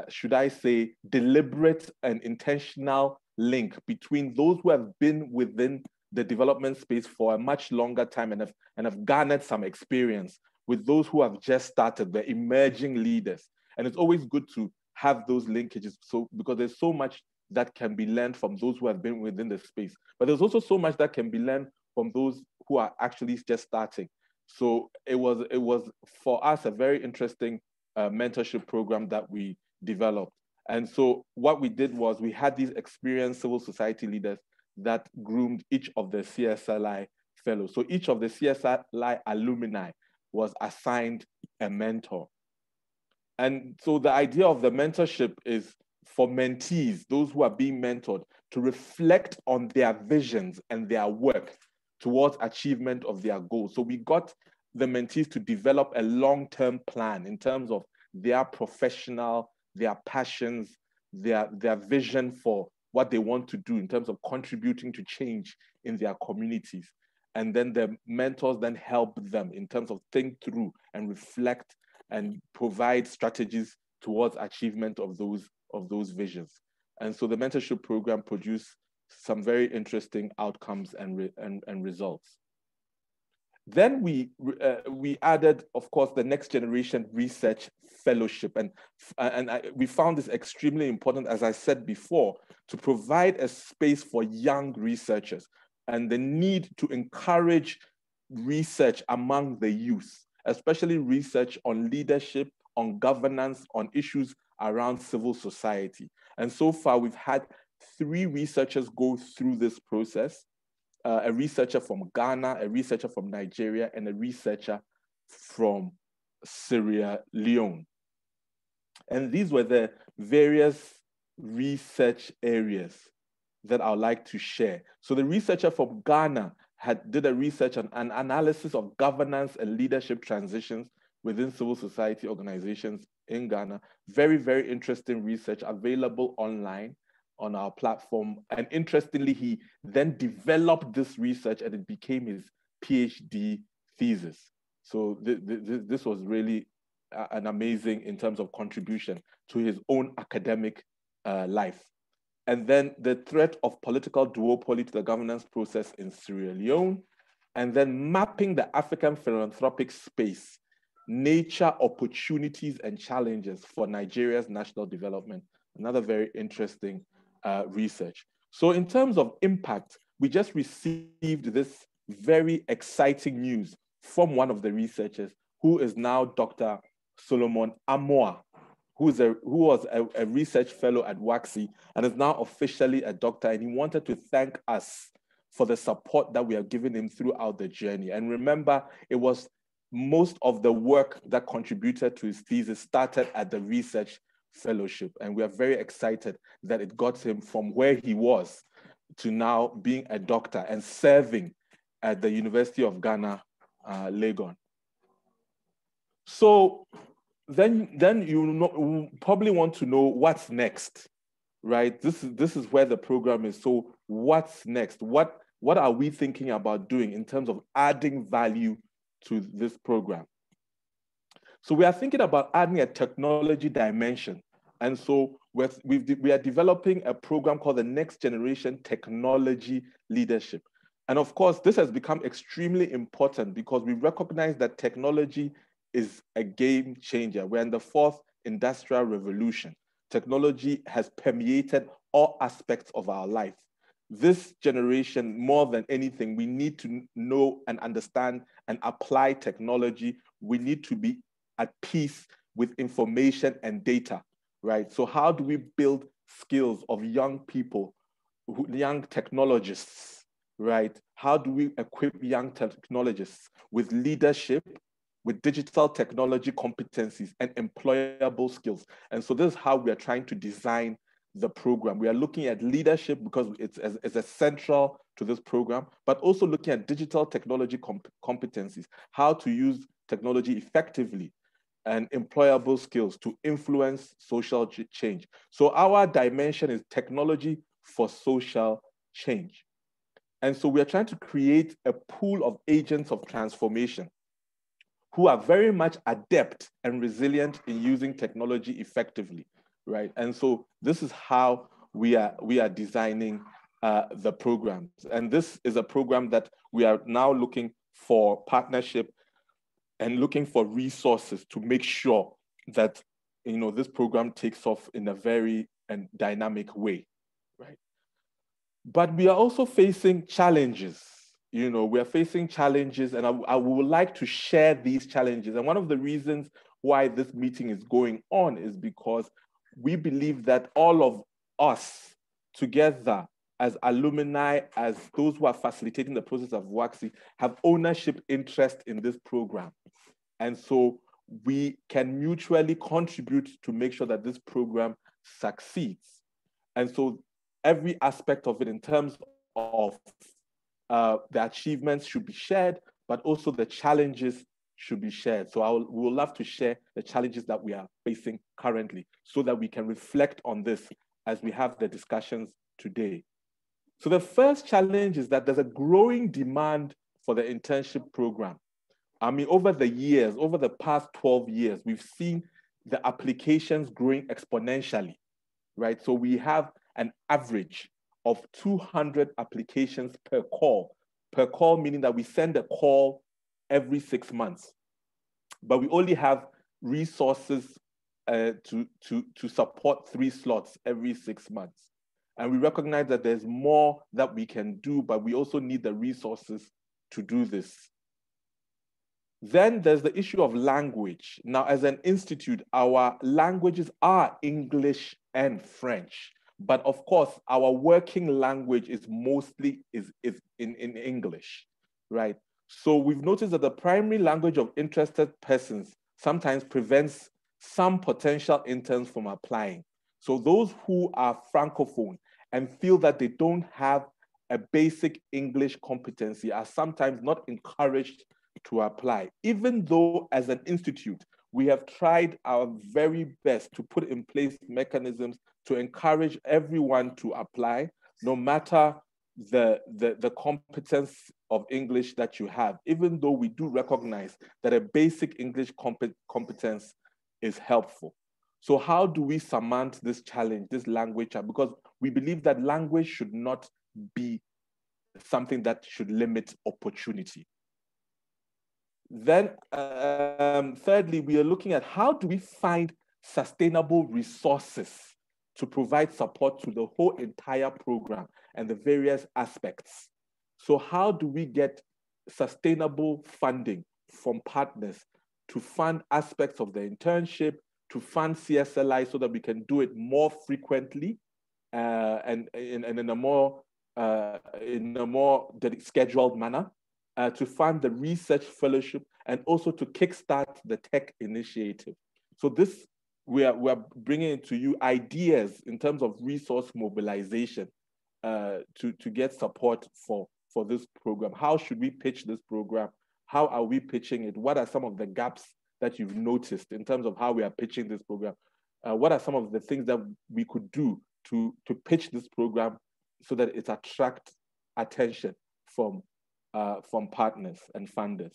should I say, deliberate and intentional link between those who have been within the development space for a much longer time and have garnered some experience with those who have just started, the emerging leaders. And it's always good to have those linkages, because there's so much that can be learned from those who have been within the space. But there's also so much that can be learned from those who are actually just starting. So it was for us a very interesting mentorship program that we developed. And so what we did was we had these experienced civil society leaders that groomed each of the CSLI fellows. So each of the CSLI alumni was assigned a mentor. And so the idea of the mentorship is for mentees, those who are being mentored, to reflect on their visions and their work towards achievement of their goals. So we got the mentees to develop a long-term plan in terms of their professional, their passions, their vision for what they want to do in terms of contributing to change in their communities. And then the mentors then help them in terms of think through and reflect and provide strategies towards achievement of those visions. And so the mentorship program produced some very interesting outcomes and results. Then we added, of course, the Next Generation Research Fellowship. And we found this extremely important, as I said before, to provide a space for young researchers. and the need to encourage research among the youth, especially research on leadership, on governance, on issues around civil society. And so far, we've had 3 researchers go through this process, a researcher from Ghana, a researcher from Nigeria, and a researcher from Sierra Leone. And these were the various research areas that I'd like to share. So the researcher from Ghana did a research on an analysis of governance and leadership transitions within civil society organizations in Ghana. Very, very interesting research available online on our platform. And interestingly, he then developed this research and it became his PhD thesis. So this was really an amazing in terms of contribution to his own academic life. And then the threat of political duopoly to the governance process in Sierra Leone, and then mapping the African philanthropic space, nature, opportunities, and challenges for Nigeria's national development. Another very interesting research. So in terms of impact, we just received this very exciting news from one of the researchers, who is now Dr. Solomon Amoah, who was a research fellow at WAXI and is now officially a doctor. And he wanted to thank us for the support that we have given him throughout the journey. And remember, it was most of the work that contributed to his thesis started at the research fellowship. And we are very excited that it got him from where he was to now being a doctor and serving at the University of Ghana, Legon. So then you probably want to know what's next, right? This is where the program is. So what's next? What are we thinking about doing in terms of adding value to this program? So we are thinking about adding a technology dimension. And so we are developing a program called the Next Generation Technology Leadership. And of course, this has become extremely important because we recognize that technology is a game changer. We're in the 4th industrial revolution. Technology has permeated all aspects of our life. This generation, more than anything, we need to know and understand and apply technology. We need to be at peace with information and data, right? So how do we build skills of young people, young technologists, right? How do we equip young technologists with leadership, with digital technology competencies and employable skills? And so this is how we are trying to design the program. We are looking at leadership because it's essential to this program, but also looking at digital technology competencies, how to use technology effectively, and employable skills to influence social change. So our dimension is technology for social change. And so we are trying to create a pool of agents of transformation who are very much adept and resilient in using technology effectively, right? And so this is how we are designing the programs. And this is a program that we are now looking for partnership and looking for resources to make sure that this program takes off in a very dynamic way, right? But we are also facing challenges. We are facing challenges, and I would like to share these challenges. And one of the reasons why this meeting is going on is because we believe that all of us together as alumni, as those who are facilitating the process of WAXI, have ownership interest in this program. And so we can mutually contribute to make sure that this program succeeds. And so every aspect of it in terms of the achievements should be shared, but also the challenges should be shared. So we would love to share the challenges that we are facing currently so that we can reflect on this as we have the discussions today. So the first challenge is that there's a growing demand for the internship program. I mean, over the years, over the past 12 years, we've seen the applications growing exponentially, right? So we have an average of 200 applications per call meaning that we send a call every 6 months, but we only have resources to support 3 slots every 6 months. And we recognize that there's more that we can do, but we also need the resources to do this. Then there's the issue of language. Now, as an institute, our languages are English and French. But of course, our working language is mostly in English, right? So we've noticed that the primary language of interested persons sometimes prevents some potential interns from applying. So those who are Francophone and feel that they don't have a basic English competency are sometimes not encouraged to apply, even though as an institute, we have tried our very best to put in place mechanisms to encourage everyone to apply, no matter the competence of English that you have, even though we do recognize that a basic English competence is helpful. So how do we surmount this challenge, this language challenge? Because we believe that language should not be something that should limit opportunity. Then thirdly, we are looking at how do we find sustainable resources to provide support to the whole entire program and the various aspects. So how do we get sustainable funding from partners to fund aspects of the internship, to fund CSLI so that we can do it more frequently and in a more scheduled manner, to fund the research fellowship, and also to kickstart the tech initiative. So this, we are bringing to you ideas in terms of resource mobilization to get support for this program. How should we pitch this program? How are we pitching it? What are some of the gaps that you've noticed in terms of how we are pitching this program? What are some of the things that we could do to pitch this program so that it attracts attention from partners and funders?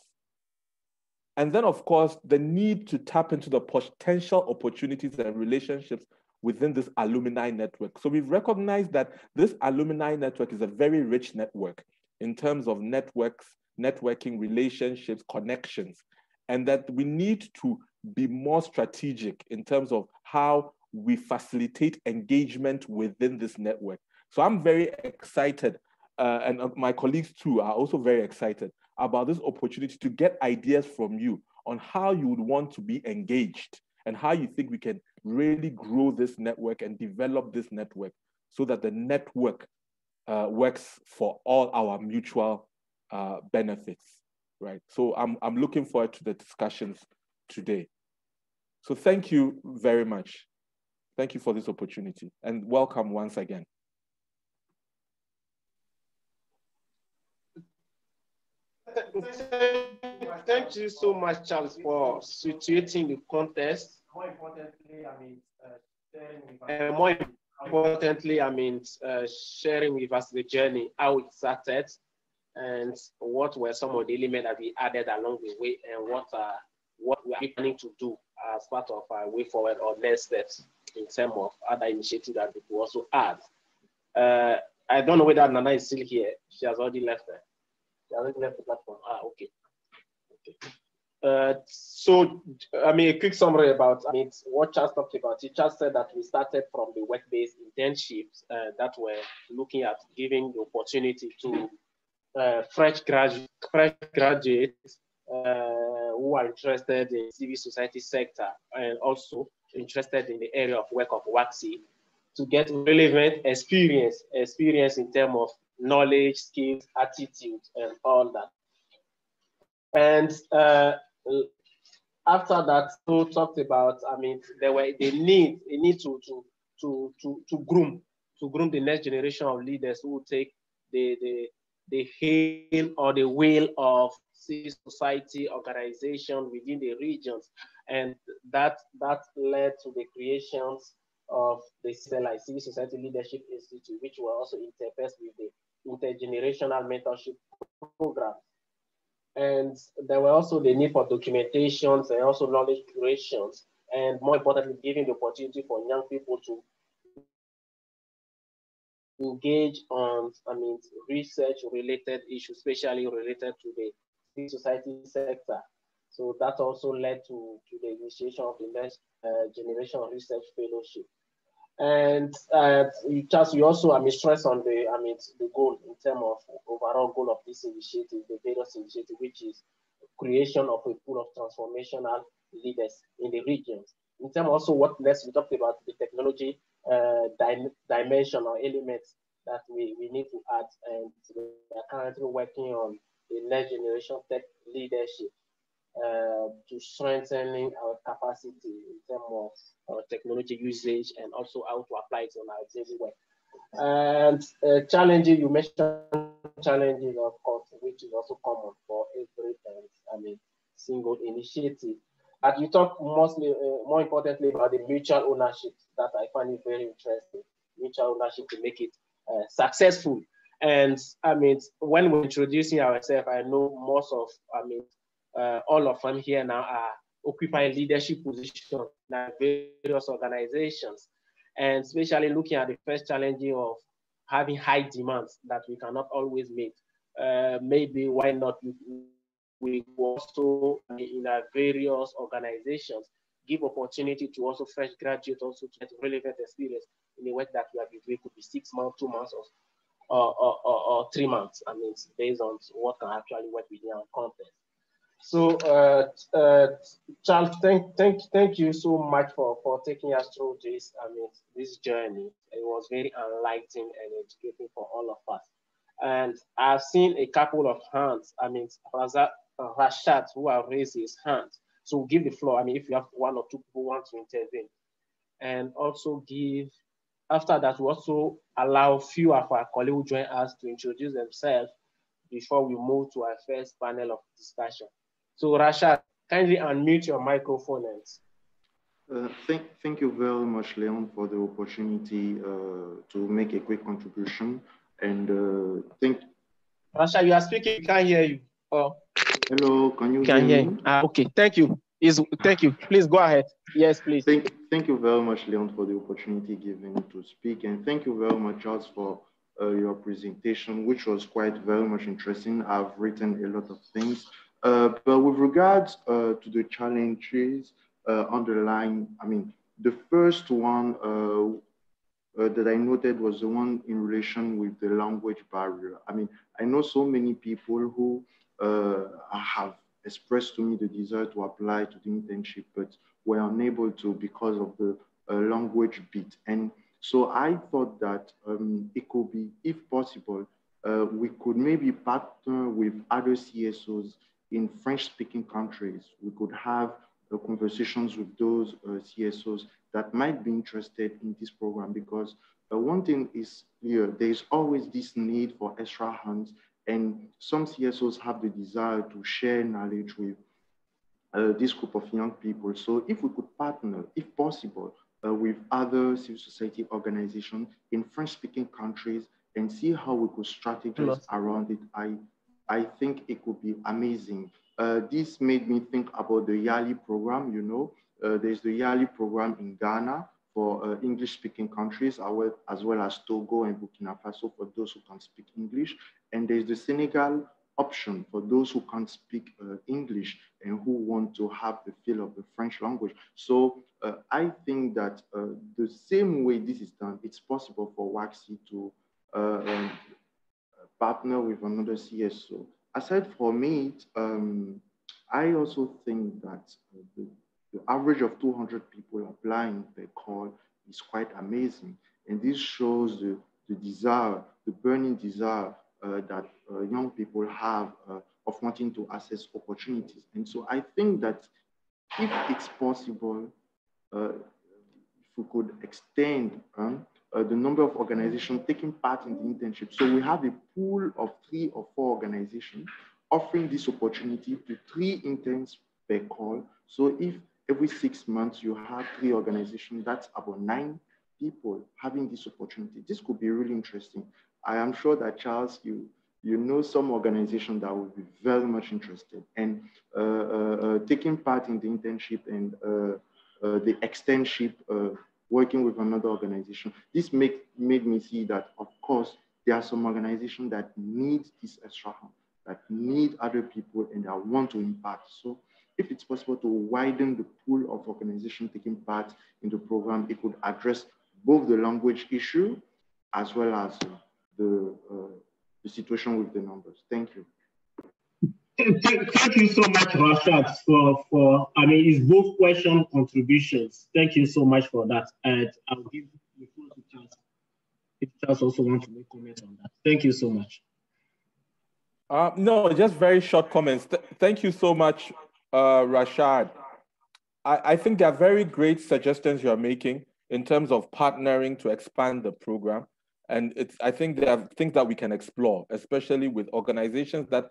And then, of course, the need to tap into the potential opportunities and relationships within this alumni network. So we've recognized that this alumni network is a very rich network in terms of networking, relationships, connections, and that we need to be more strategic in terms of how we facilitate engagement within this network. So I'm very excited, and my colleagues too are also very excited about this opportunity to get ideas from you on how you would want to be engaged and how you think we can really grow this network and develop this network so that the network works for all our mutual benefits, right? So I'm looking forward to the discussions today. So thank you very much. Thank you for this opportunity and welcome once again. Thank you so much, Charles, for situating the context. More importantly, sharing with us the journey, how it started, and what were some of the elements that we added along the way, and what we are planning to do as part of our way forward or next steps in terms of other initiatives that we will also add. I don't know whether Nana is still here. She has already left there. She has already left the platform. Okay. So, a quick summary about what Charles talked about. He just said that we started from the work-based internships that were looking at giving the opportunity to fresh graduates who are interested in civil society sector and also interested in the area of work of WACSI to get relevant experience in terms of knowledge, skills, attitude, and all that. And after that, we talked about, they need to groom the next generation of leaders who will take the hail or the will of civil society organization within the regions, and that led to the creations of the CSLI, Civil Society Leadership Institute, which were also interfaced with the intergenerational mentorship program. And there were also the need for documentations and also knowledge creations, and more importantly, giving the opportunity for young people to engage on, research-related issues, especially related to the civil society sector. So that also led to the initiation of the Next Generation Research Fellowship. And you also, stress on the goal in terms of overall goal of this initiative, the various initiative, which is creation of a pool of transformational leaders in the regions. In terms also what next we talked about the technology dimension or elements that we need to add, and we are currently working on the next generation tech leadership to strengthening our capacity in terms of technology usage and also how to apply it on our daily work. And challenges, you mentioned challenges, of course, which is also common for every single initiative. But you talk mostly, more importantly, about the mutual ownership that I find it very interesting. Mutual ownership to make it successful. And when we're introducing ourselves, I know most of, all of them here now are occupying leadership positions in various organizations, and especially looking at the first challenge of having high demands that we cannot always meet. Maybe why not we also in our various organizations give opportunity to also fresh graduates also to get relevant experience in the work that we have been doing. Could be 6 months, 2 months, or 3 months. Based on what can actually work within our context. So, Charles, thank you so much for taking us through this. This journey. It was very enlightening and educating for all of us. And I've seen a couple of hands. Rashad, who have raised his hand. So we'll give the floor. If you have 1 or 2 people who want to intervene, and also give. After that, we also allow few of our colleagues who join us to introduce themselves before we move to our first panel of discussion. So Rashad, kindly unmute your microphone. Thank you very much, Leon, for the opportunity to make a quick contribution. And Rashad, you are speaking, we can't hear you. Oh. Hello, can you hear me? Okay, thank you. Thank you. Please go ahead. Yes, please. Thank you very much, Leon, for the opportunity given to speak. And thank you very much, Charles, for your presentation, which was quite very much interesting. I've written a lot of things. But with regards to the challenges underlying, the first one that I noted was the one in relation with the language barrier. I know so many people who have expressed to me the desire to apply to the internship, but were unable to because of the language bit. And so I thought that it could be, if possible, we could maybe partner with other CSOs in French-speaking countries. We could have conversations with those CSOs that might be interested in this program, because one thing is clear, there's always this need for extra hands, and some CSOs have the desire to share knowledge with this group of young people. So if we could partner, if possible, with other civil society organizations in French-speaking countries and see how we could strategize around it, I think it could be amazing. This made me think about the YALI program. There's the YALI program in Ghana for English-speaking countries, as well as Togo and Burkina Faso for those who can speak English. And there's the Senegal option for those who can't speak English and who want to have the feel of the French language. So I think that the same way this is done, it's possible for WACSI to partner with another CSO. Aside from it, I also think that the average of 200 people applying per call is quite amazing. And this shows the desire, the burning desire that young people have of wanting to access opportunities. And so I think that if it's possible, if we could extend the number of organizations taking part in the internship. So we have a pool of 3 or 4 organizations offering this opportunity to 3 interns per call. So if every 6 months you have 3 organizations, that's about 9 people having this opportunity. This could be really interesting. I am sure that, Charles, you know some organization that would be very much interested, and taking part in the internship and the externship, working with another organization. This made me see that, of course, there are some organizations that need this extra help, that need other people and that want to impact. So if it's possible to widen the pool of organizations taking part in the program, it could address both the language issue as well as the situation with the numbers. Thank you. Thank you so much, Rashad, for I mean, it's both question contributions. Thank you so much for that. And I'll give the floor to Charles if Charles also wants to make comment on that. Thank you so much. No, just very short comments. Thank you so much, Rashad. I think there are very great suggestions you're making in terms of partnering to expand the program. And I think there are things that we can explore, especially with organizations that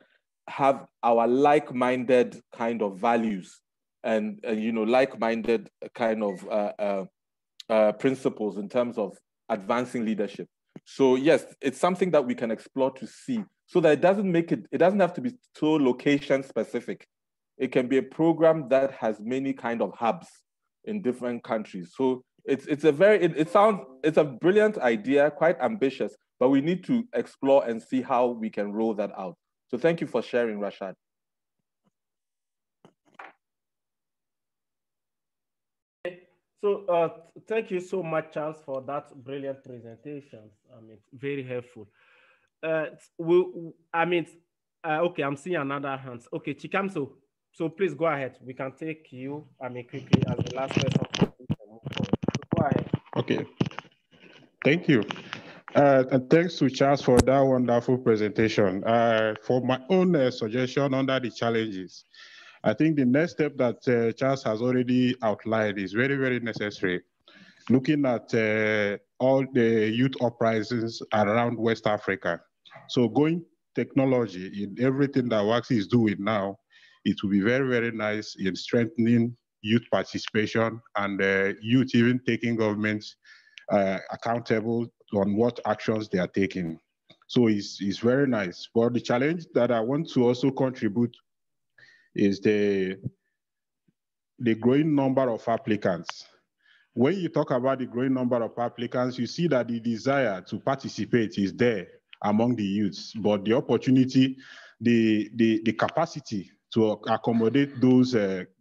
have our like-minded kind of values and like-minded kind of principles in terms of advancing leadership. So yes, it's something that we can explore to see so that it doesn't have to be so location specific. It can be a program that has many kind of hubs in different countries. So it's a brilliant idea, quite ambitious, but we need to explore and see how we can roll that out. So thank you for sharing, Rashad. So thank you so much, Charles, for that brilliant presentation. I mean, very helpful. Okay, I'm seeing another hand. Okay, Chikamso, so please go ahead. We can take you, quickly as the last person. Go ahead. Okay, thank you. And thanks to Charles for that wonderful presentation. For my own suggestion under the challenges, I think the next step that Charles has already outlined is very, very necessary. Looking at all the youth uprisings around West Africa. So going technology in everything that WAXI is doing now, it will be very, very nice in strengthening youth participation and youth even taking governments accountable on what actions they are taking. So it's very nice. But the challenge that I want to also contribute is the growing number of applicants. When you talk about the growing number of applicants, you see that the desire to participate is there among the youths, but the opportunity, the capacity to accommodate those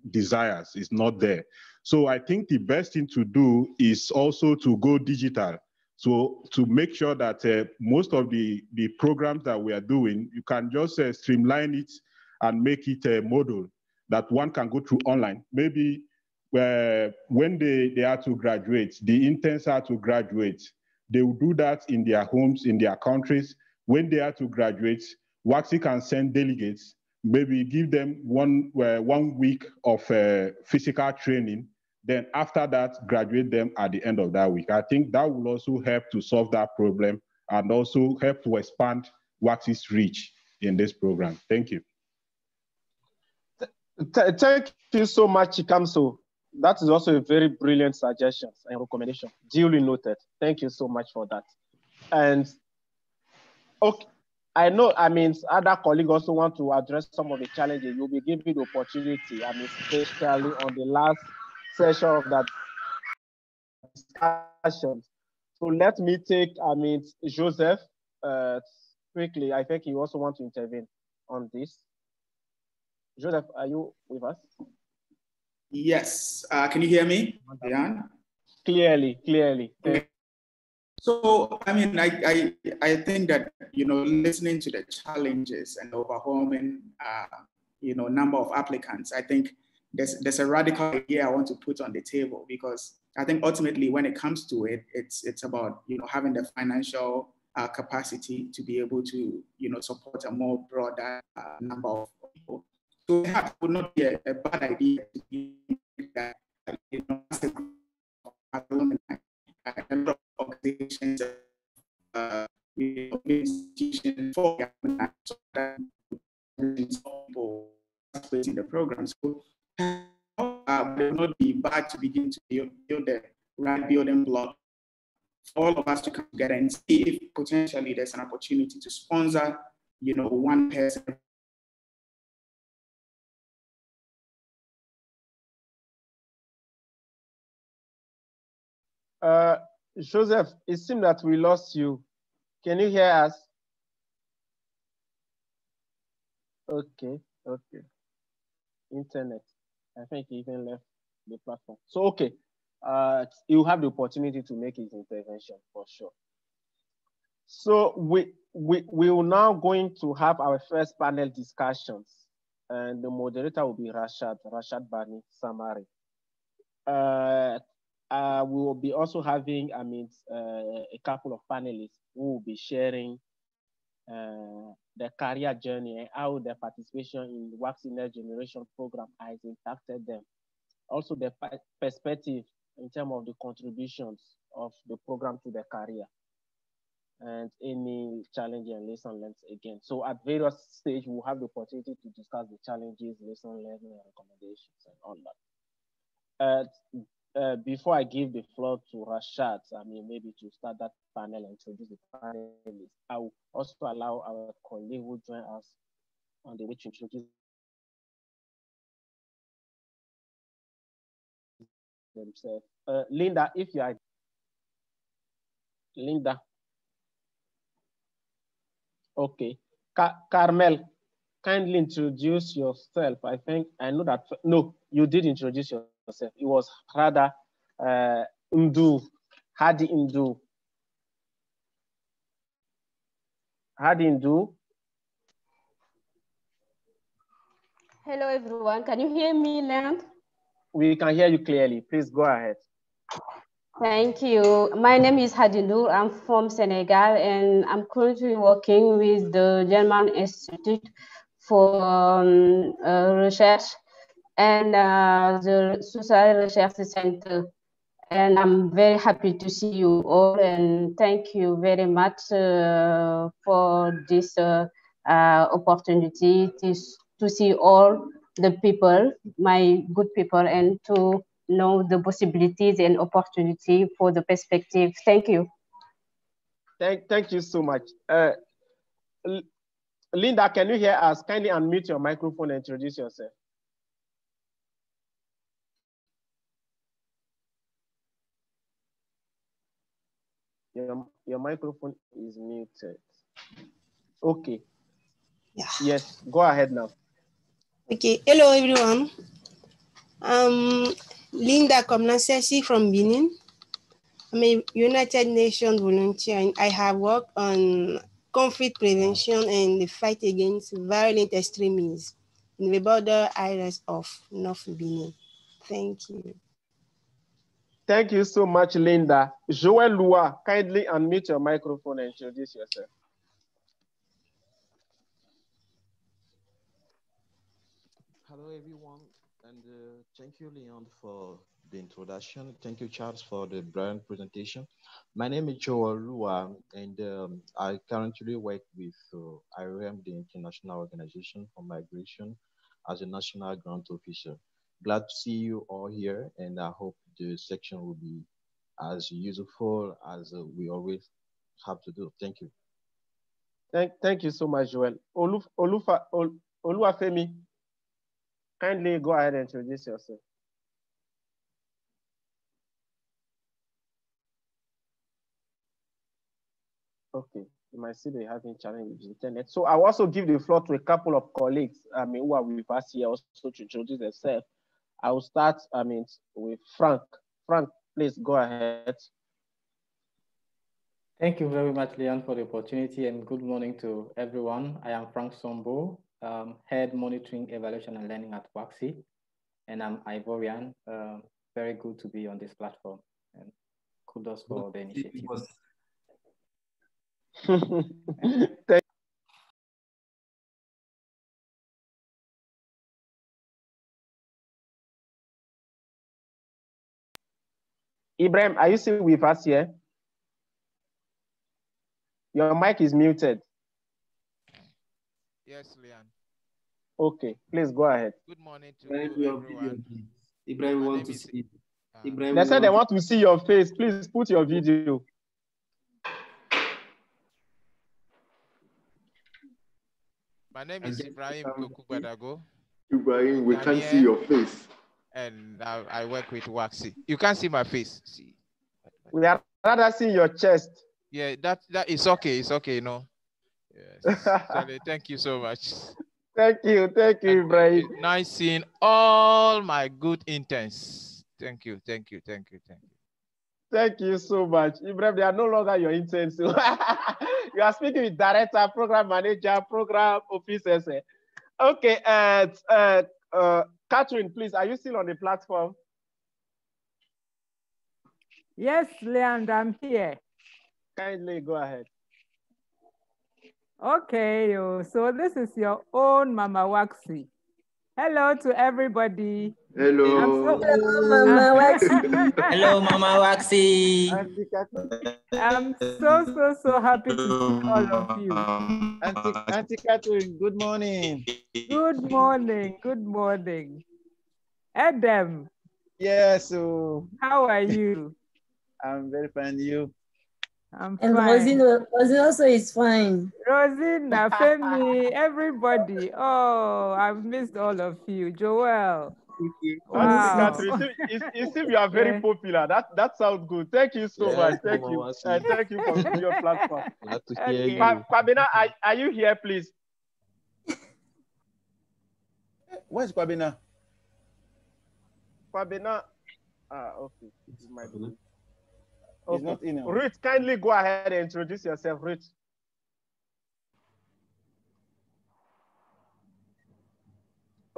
desires is not there. So I think the best thing to do is also to go digital. So to make sure that most of the programs that we are doing, you can just streamline it and make it a model that one can go through online. Maybe when they are to graduate, the interns are to graduate, they will do that in their homes, in their countries. When they are to graduate, WAXI can send delegates, maybe give them 1 week of physical training. Then after that, graduate them at the end of that week. I think that will also help to solve that problem and also help to expand WAXI's reach in this program. Thank you. Thank you so much, Chikamso. That is also a very brilliant suggestion and recommendation. Duly noted. Thank you so much for that. And okay, I know, other colleagues also want to address some of the challenges. You'll be given the opportunity, especially on the last session of that discussion. So let me take, Joseph, quickly. I think you also want to intervene on this. Joseph, are you with us? Yes. Can you hear me, Jan? Clearly. Okay. So, I think that, listening to the challenges and overwhelming, number of applicants, I think there's a radical idea I want to put on the table, because I think ultimately when it comes to it, it's about, having the financial capacity to be able to, support a more broader number of people. So that would not be a bad idea to be that, as a group of alumni, a lot of organizations, institutions for alumni, so that people participate in the program. So it would not be bad to begin to build the right building block for all of us to come together and see if potentially there's an opportunity to sponsor, one person. Joseph, it seems that we lost you. Can you hear us? Okay. Internet. I think he even left the platform. So, okay. he will have the opportunity to make his intervention for sure. So we will now going to have our first panel discussions, and the moderator will be Rashad Bani Samari. We will be also having, a couple of panelists who will be sharing their career journey and how their participation in the Waxy Next Generation program has impacted them. Also, their perspective in terms of the contributions of the program to their career and any challenge and lesson learned again. So at various stages, we'll have the opportunity to discuss the challenges, lesson learning, and recommendations and all that. Before I give the floor to Rashad, maybe to start that panel and introduce the panelists, I will also allow our colleague who join us on the way to introduce themselves. Linda, if you are Linda. Okay. Carmel, kindly introduce yourself. I think I know that. No, you did introduce yourself. It was rather Ndu, Hadi Ndu. Hadi Ndu. Hello, everyone. Can you hear me, Leon? We can hear you clearly. Please go ahead. Thank you. My name is Hadi Ndour. I'm from Senegal, and I'm currently working with the German Institute for Research and the Social Research Center. And I'm very happy to see you all, and thank you very much for this opportunity to see all the people, my good people, and to know the possibilities and opportunity for the perspective. Thank you. Thank you so much. Linda, can you hear us? Kindly unmute your microphone and introduce yourself. Your microphone is muted. Okay. Yeah. Yes, go ahead now. Okay. Hello, everyone. I'm Linda Komnasesi from Benin. I'm a United Nations volunteer, and I have worked on conflict prevention and the fight against violent extremism in the border areas of North Benin. Thank you. Thank you so much, Linda. Joel Lua, kindly unmute your microphone and introduce yourself. Hello, everyone, and thank you, Leon, for the introduction. Thank you, Charles, for the brilliant presentation. My name is Joel Lua, and I currently work with IOM, the International Organization for Migration, as a national grant officer. Glad to see you all here, and I hope the section will be as useful as we always have to do. Thank you. Thank you so much, Joel. Oluwafemi, kindly go ahead and introduce yourself. Okay, you might see they're having challenge with the internet. So I'll also give the floor to a couple of colleagues, who are with us here also to introduce themselves. I will start, with Frank. Frank, please go ahead. Thank you very much, Leon, for the opportunity, and good morning to everyone. I am Frank Sombo, Head Monitoring, Evaluation, and Learning at Waxy, and I'm Ivorian. Very good to be on this platform, and kudos for the initiative. Ibrahim, are you still with us here? Your mic is muted. Yes, Leon. Okay, please go ahead. Good morning to everyone. Ibrahim want to see. They said they want to see your face. Please put your video. My name is Ibrahim Kokubadago. Ibrahim, we can't see your face. And I work with Waxy. You can't see my face. See. We are rather seeing your chest. Yeah, that is okay. It's okay, no. Yes. Sorry, thank you so much. Thank you, Ibrahim. Nice seeing all my good interns. Thank you. Thank you. Thank you. Thank you. Thank you so much. Ibrahim, they are no longer your interns. So you are speaking with director, program manager, program officers. Okay, Catherine, please, are you still on the platform? Yes, Leand, I'm here. Kindly go ahead. Okay, so this is your own Mama Waxy. Hello to everybody. Hello. Hello, Mama Waxy. Hello, Mama Waxy. I'm so happy to see all of you. Auntie Catherine, good morning. Good morning. Good morning. Adam. Yes. So how are you? I'm very fine. You? I'm and fine. Rosine also is fine. Rosina, Femi, everybody. Oh, I've missed all of you. Joel. Wow. Catherine, it seems you are very popular. That sounds good. Thank you so much. Thank you. Thank you for your platform. Glad to hear you. Kwabena, are you here, please? Where's Kwabena? Kwabena. Okay. It might be. He's not in. Ruth, kindly go ahead and introduce yourself, Ruth.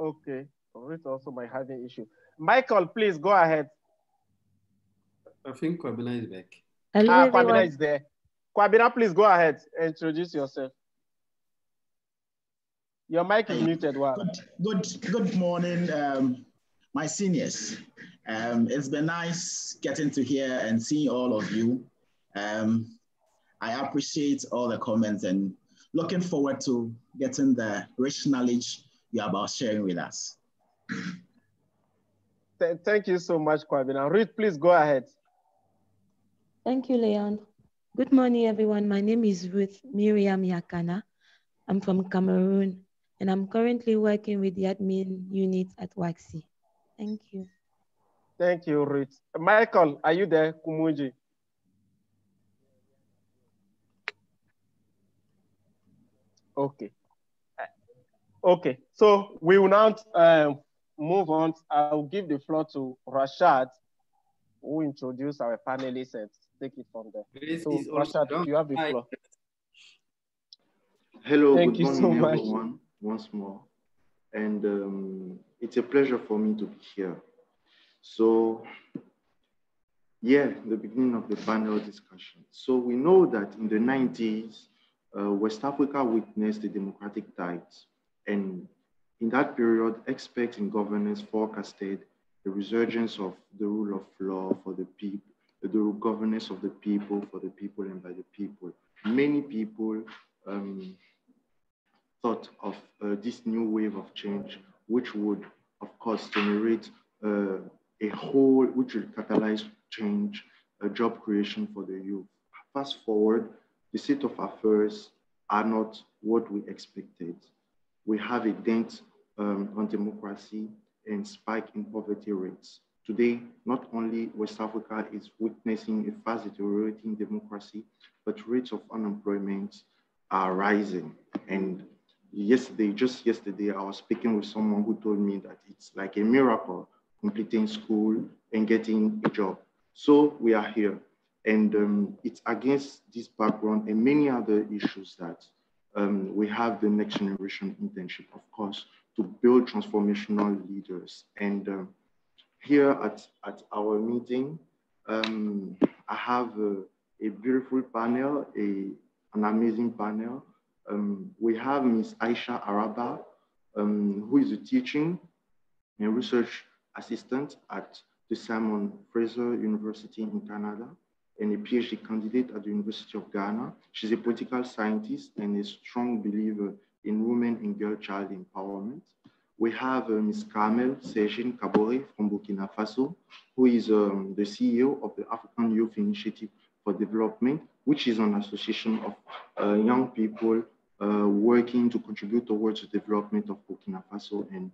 Okay. Ruth also might have an issue. Michael, please go ahead. I think Kwabena is back. Hello, Kwabena is there. Kwabena, please go ahead and introduce yourself. Your mic is muted. Wow. Good morning, my seniors. It's been nice getting to hear and seeing all of you. I appreciate all the comments and looking forward to getting the rich knowledge you're about sharing with us. Thank you so much, Kwabena. Ruth, please go ahead. Thank you, Leon. Good morning, everyone. My name is Ruth Miriam Yakana. I'm from Cameroon, and I'm currently working with the admin unit at WAXI. Thank you. Thank you, Ruth. Michael, are you there, Kumuji? Okay. Okay, so we will now move on. I'll give the floor to Rashad, who will introduce our panelists and take it from there. So, Rashad, you have the floor. Hello, Thank good you so morning, much. everyone, once more. And it's a pleasure for me to be here. So, yeah, the beginning of the panel discussion. So we know that in the 90s, West Africa witnessed the democratic tides. And in that period, experts in governance forecasted the resurgence of the rule of law for the people, the governance of the people, for the people and by the people. Many people thought of this new wave of change, which would, of course, generate a whole, which will catalyze change, job creation for the youth. Fast forward, the state of affairs are not what we expected. We have a dent on democracy and spike in poverty rates. Today, not only West Africa is witnessing a fast deteriorating democracy, but rates of unemployment are rising. And just yesterday, I was speaking with someone who told me that it's like a miracle completing school and getting a job. So we are here. And it's against this background and many other issues that we have the Next Generation Internship, of course, to build transformational leaders. And here at our meeting, I have a beautiful panel, an amazing panel. We have Ms. Aisha Araba, who is a teaching and research assistant at the Simon Fraser University in Canada and a PhD candidate at the University of Ghana. She's a political scientist and a strong believer in women and girl child empowerment. We have Ms. Carmel Sejin Kabore from Burkina Faso, who is the CEO of the African Youth Initiative for Development, which is an association of young people working to contribute towards the development of Burkina Faso and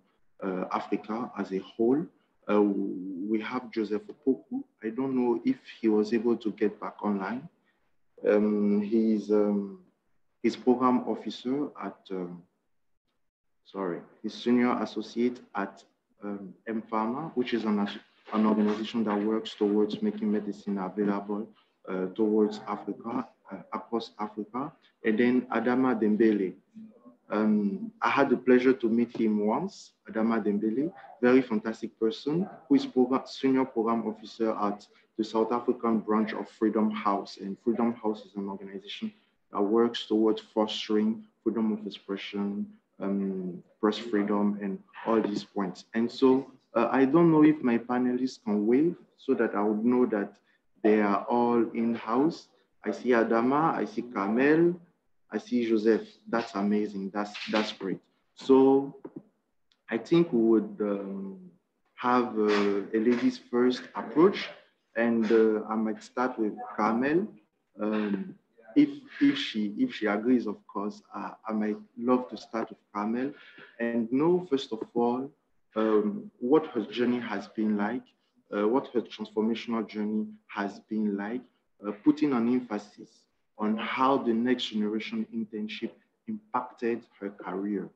Africa as a whole. We have Joseph Opoku. I don't know if he was able to get back online. He's program officer at, he's senior associate at M-Pharma, which is an an organization that works towards making medicine available towards Africa, across Africa. And then Adama Dembele. I had the pleasure to meet him once, Adama Dembele, very fantastic person, who is senior program officer at the South African branch of Freedom House. And Freedom House is an organization that works towards fostering freedom of expression, press freedom, and all these points. And so I don't know if my panelists can wave so that I would know that they are all in-house. I see Adama, I see Kamel, I see Joseph. That's amazing. That's great. So I think we would have a ladies first approach, and I might start with Carmel. If she agrees, of course, I might love to start with Carmel and know first of all what her journey has been like, what her transformational journey has been like, putting an emphasis on how the Next Generation Internship impacted her career.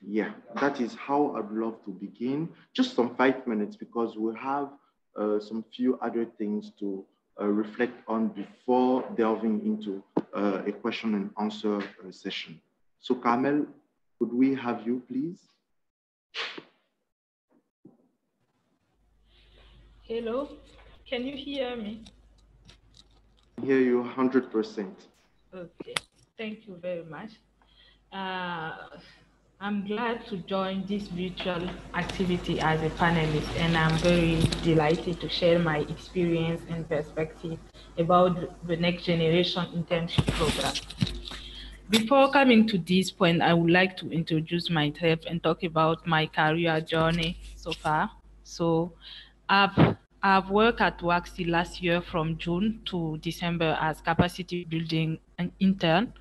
Yeah, that is how I'd love to begin. Just some 5 minutes because we have some few other things to reflect on before delving into a question and answer session. So Carmel, could we have you please? Hello, can you hear me? I hear you 100%. Okay, thank you very much. I'm glad to join this virtual activity as a panelist, and I'm very delighted to share my experience and perspective about the Next Generation Internship Program. Before coming to this point, I would like to introduce myself and talk about my career journey so far. So I've worked at WAXI last year from June to December as capacity building an intern.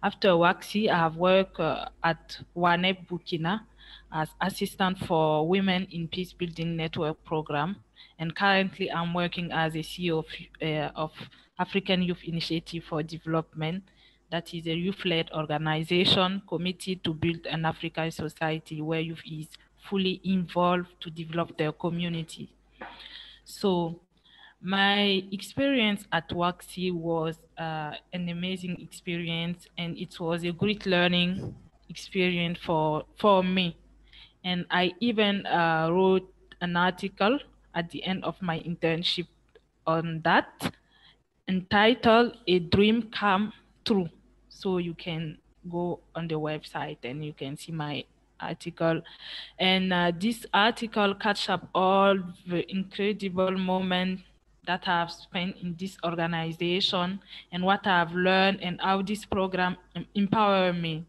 After WAXI, I have worked at WANEP Burkina as assistant for Women in Peace Building Network program. And currently I'm working as a CEO of African Youth Initiative for Development. That is a youth-led organization committed to build an African society where youth is fully involved to develop their community. So my experience at WAXI was an amazing experience, and it was a great learning experience for me. And I even wrote an article at the end of my internship on that, entitled "A Dream Come True." So you can go on the website and you can see my article. And this article catch up all the incredible moments that I've spent in this organization and what I've learned and how this program empower me.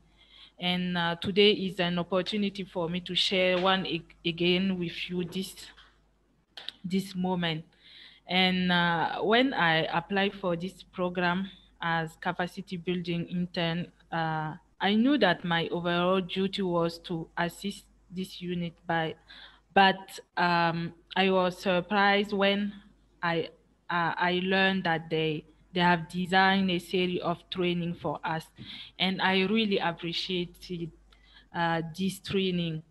And today is an opportunity for me to share again with you this moment. And when I applied for this program as capacity building intern, I knew that my overall duty was to assist this unit but I was surprised when I learned that they have designed a series of training for us, and I really appreciated this training.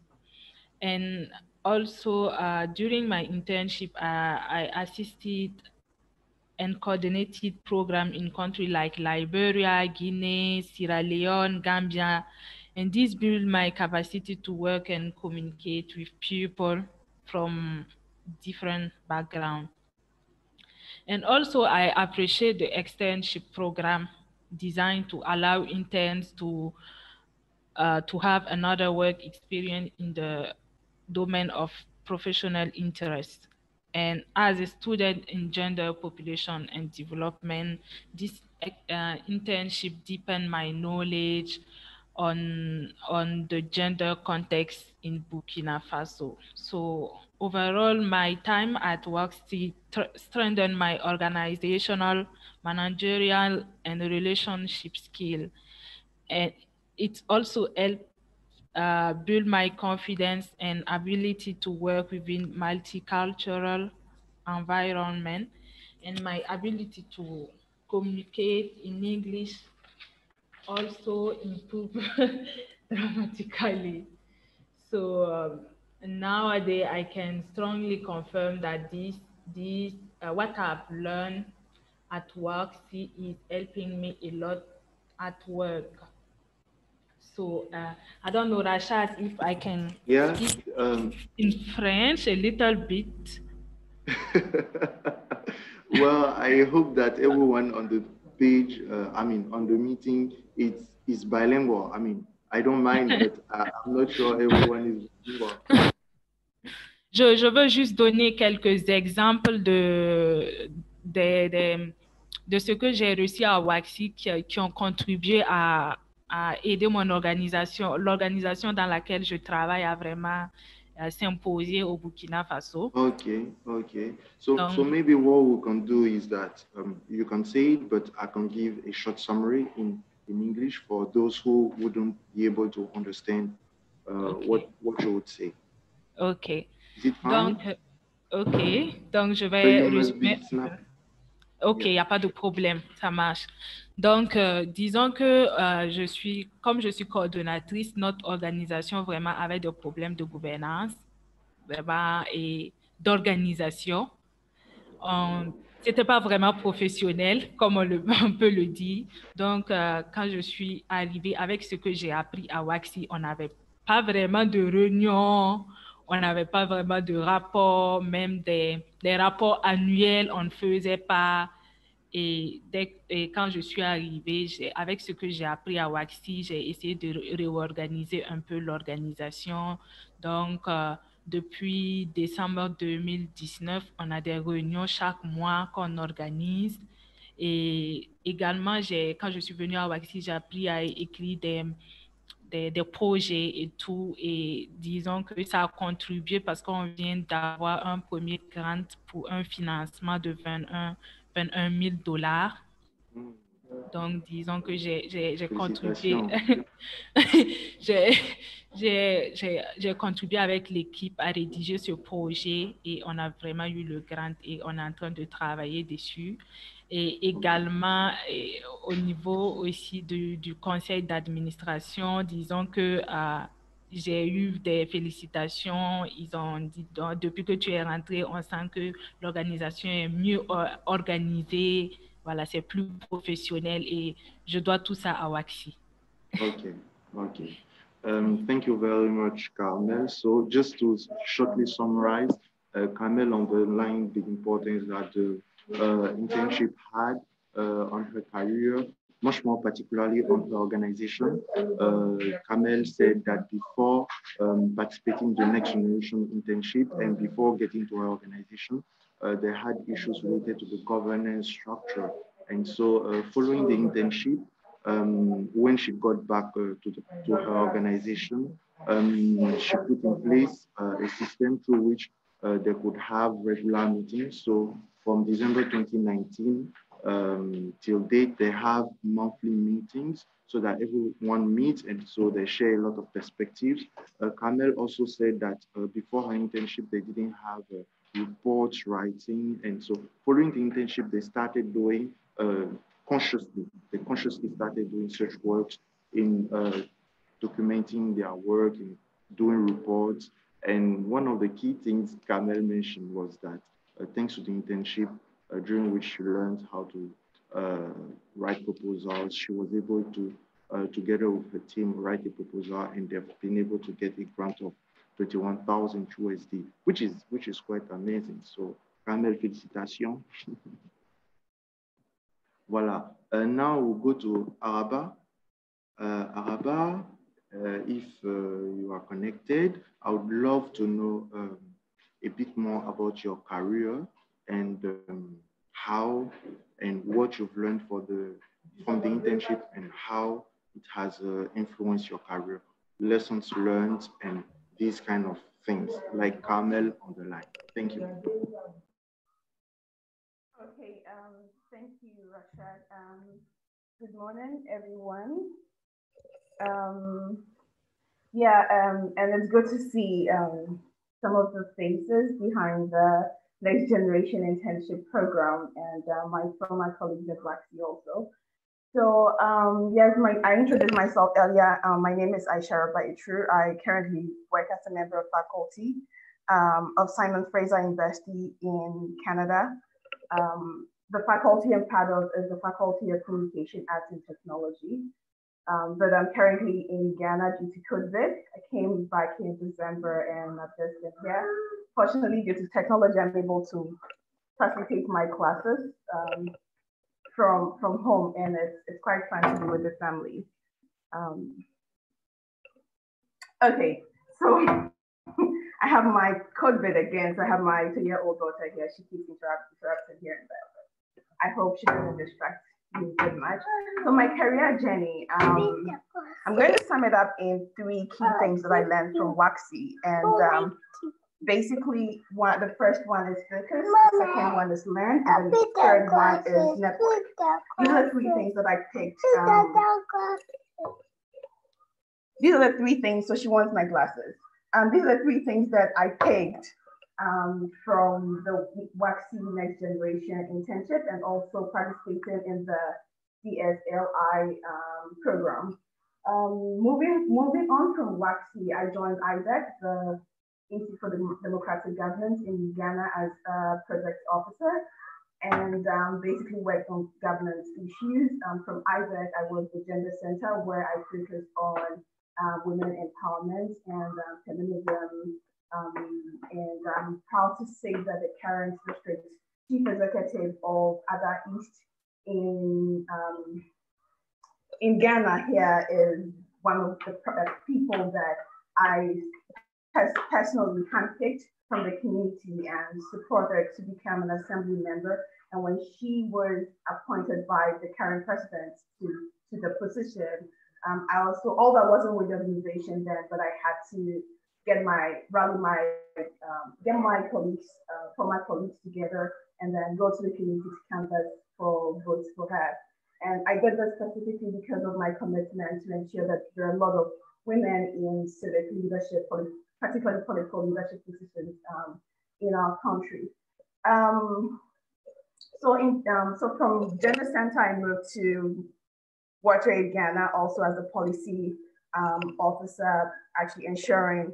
And also during my internship, I assisted and coordinated program in countries like Liberia, Guinea, Sierra Leone, Gambia, and this built my capacity to work and communicate with people from different backgrounds. And also I appreciate the externship program designed to allow interns to have another work experience in the domain of professional interest. And as a student in gender, population, and development, this internship deepened my knowledge on the gender context in Burkina Faso. So overall, my time at work strengthened my organizational, managerial, and relationship skill. And it also helped build my confidence and ability to work within multicultural environment, and my ability to communicate in English also improved dramatically. So Nowadays, I can strongly confirm that what I've learned at work is helping me a lot at work. So I don't know, Rashad, if I can Yeah. speak in French a little bit. Well, I hope that everyone on the page, on the meeting, is bilingual. I mean, I don't mind, but I'm not sure everyone is bilingual. Je veux juste donner quelques exemples de ce que j'ai réussi à Waxi qui ont contribué à aider mon organisation, l'organisation dans laquelle je travaille à vraiment s'imposer au Burkina Faso. Okay. So maybe what we can do is that you can say it, but I can give a short summary in English for those who wouldn't be able to understand Okay. what you would say. Ok. Is it fine? Donc, ok. Donc, je So vais you must be résumer. snap. Ok, il n'y a pas de problème, ça marche. Donc, disons que comme je suis coordonnatrice, notre organisation vraiment avait des problèmes de gouvernance vraiment, et d'organisation. C'était pas vraiment professionnel, comme on peut le dire. Donc, quand je suis arrivée avec ce que j'ai appris à Waxi, on n'avait pas vraiment de réunion, on n'avait pas vraiment de rapport, même des rapports annuels, on ne faisait pas. Et quand je suis arrivée, avec ce que j'ai appris à Waxi, j'ai essayé de réorganiser un peu l'organisation. Donc, depuis décembre 2019, on a des réunions chaque mois qu'on organise. Et également, quand je suis venue à Waxi, j'ai appris à écrire des projets et tout. Et disons que ça a contribué parce qu'on vient d'avoir un premier grant pour un financement de 21 000 dollars. Donc, disons que j'ai contribué. J'ai contribué avec l'équipe à rédiger ce projet et on a vraiment eu le grant et on est en train de travailler dessus. Et également, au niveau aussi du conseil d'administration, disons que j'ai eu des félicitations. Ils ont dit, depuis que tu es rentré, on sent que l'organisation est mieux organisée. Voilà, c'est plus professionnel et je dois tout ça à Waxi. Okay. Thank you very much, Carmel. So just to shortly summarize, Carmel underlined the importance that the internship had on her career, much more particularly on her organization. Carmel said that before participating in the Next Generation Internship and before getting to her organization, they had issues related to the governance structure. And so following the internship, when she got back to her organization, she put in place a system through which they could have regular meetings. So from December 2019 till date, they have monthly meetings so that everyone meets and so they share a lot of perspectives. Carmel also said that before her internship, they didn't have reports writing. And so following the internship, they started doing they consciously started doing such works in documenting their work and doing reports. And one of the key things Kamel mentioned was that thanks to the internship, during which she learned how to write proposals, she was able to, together with her team, write a proposal, and they've been able to get a grant of 21,000 USD, which is quite amazing. So, Kamel, félicitations. Voilà. Now we'll go to Araba. Araba, if you are connected, I would love to know a bit more about your career and how and what you've learned from the internship and how it has influenced your career, lessons learned, and these kind of things, like Carmel on the line. Thank you. Okay, thank you, Rashad. Good morning, everyone. And it's good to see some of the faces behind the Next Generation Internship Program and my former colleagues at Waxi also. So yes, I introduced myself earlier. My name is Aisha Rabaitru. I currently work as a member of faculty of Simon Fraser University in Canada. The faculty I'm part of is the Faculty of Communication Arts and Technology. But I'm currently in Ghana due to COVID. I came back in December and I've just been here. Fortunately, due to technology, I'm able to facilitate my classes from home, and it's quite fun to be with the family. Okay, so I have my COVID again. So I have my 2-year-old daughter here. She keeps interrupting here and there. I hope she doesn't distract me too much. So my career journey, I'm going to sum it up in 3 key things that I learned from WAXI. And basically, the first one is focus, the second one is learn, and the third one is network. These are the 3 things that I picked. These are the 3 things, so she wants my glasses. These are the 3 things that I picked from the WAXI Next Generation Internship and also participated in the DSLI program. Moving on from WAXI, I joined IDEC, the Institute for Democratic Governance in Ghana as a project officer, and basically worked on governance issues. From IDEC, I was the Gender Center, where I focused on women empowerment and feminism. And I'm proud to say that the current district chief executive of Ada East in Ghana here is one of the people that I personally handpicked from the community and supported to become an assembly member. And when she was appointed by the current president to the position, I also, although I wasn't with the organization then, but I had to get my colleagues, former colleagues together, and then go to the community campus for votes for her. And I did this specifically because of my commitment to ensure that there are a lot of women in civic leadership, particularly political leadership positions in our country. So from Gender Center, I moved to Water Aid Ghana, also as a policy officer, actually ensuring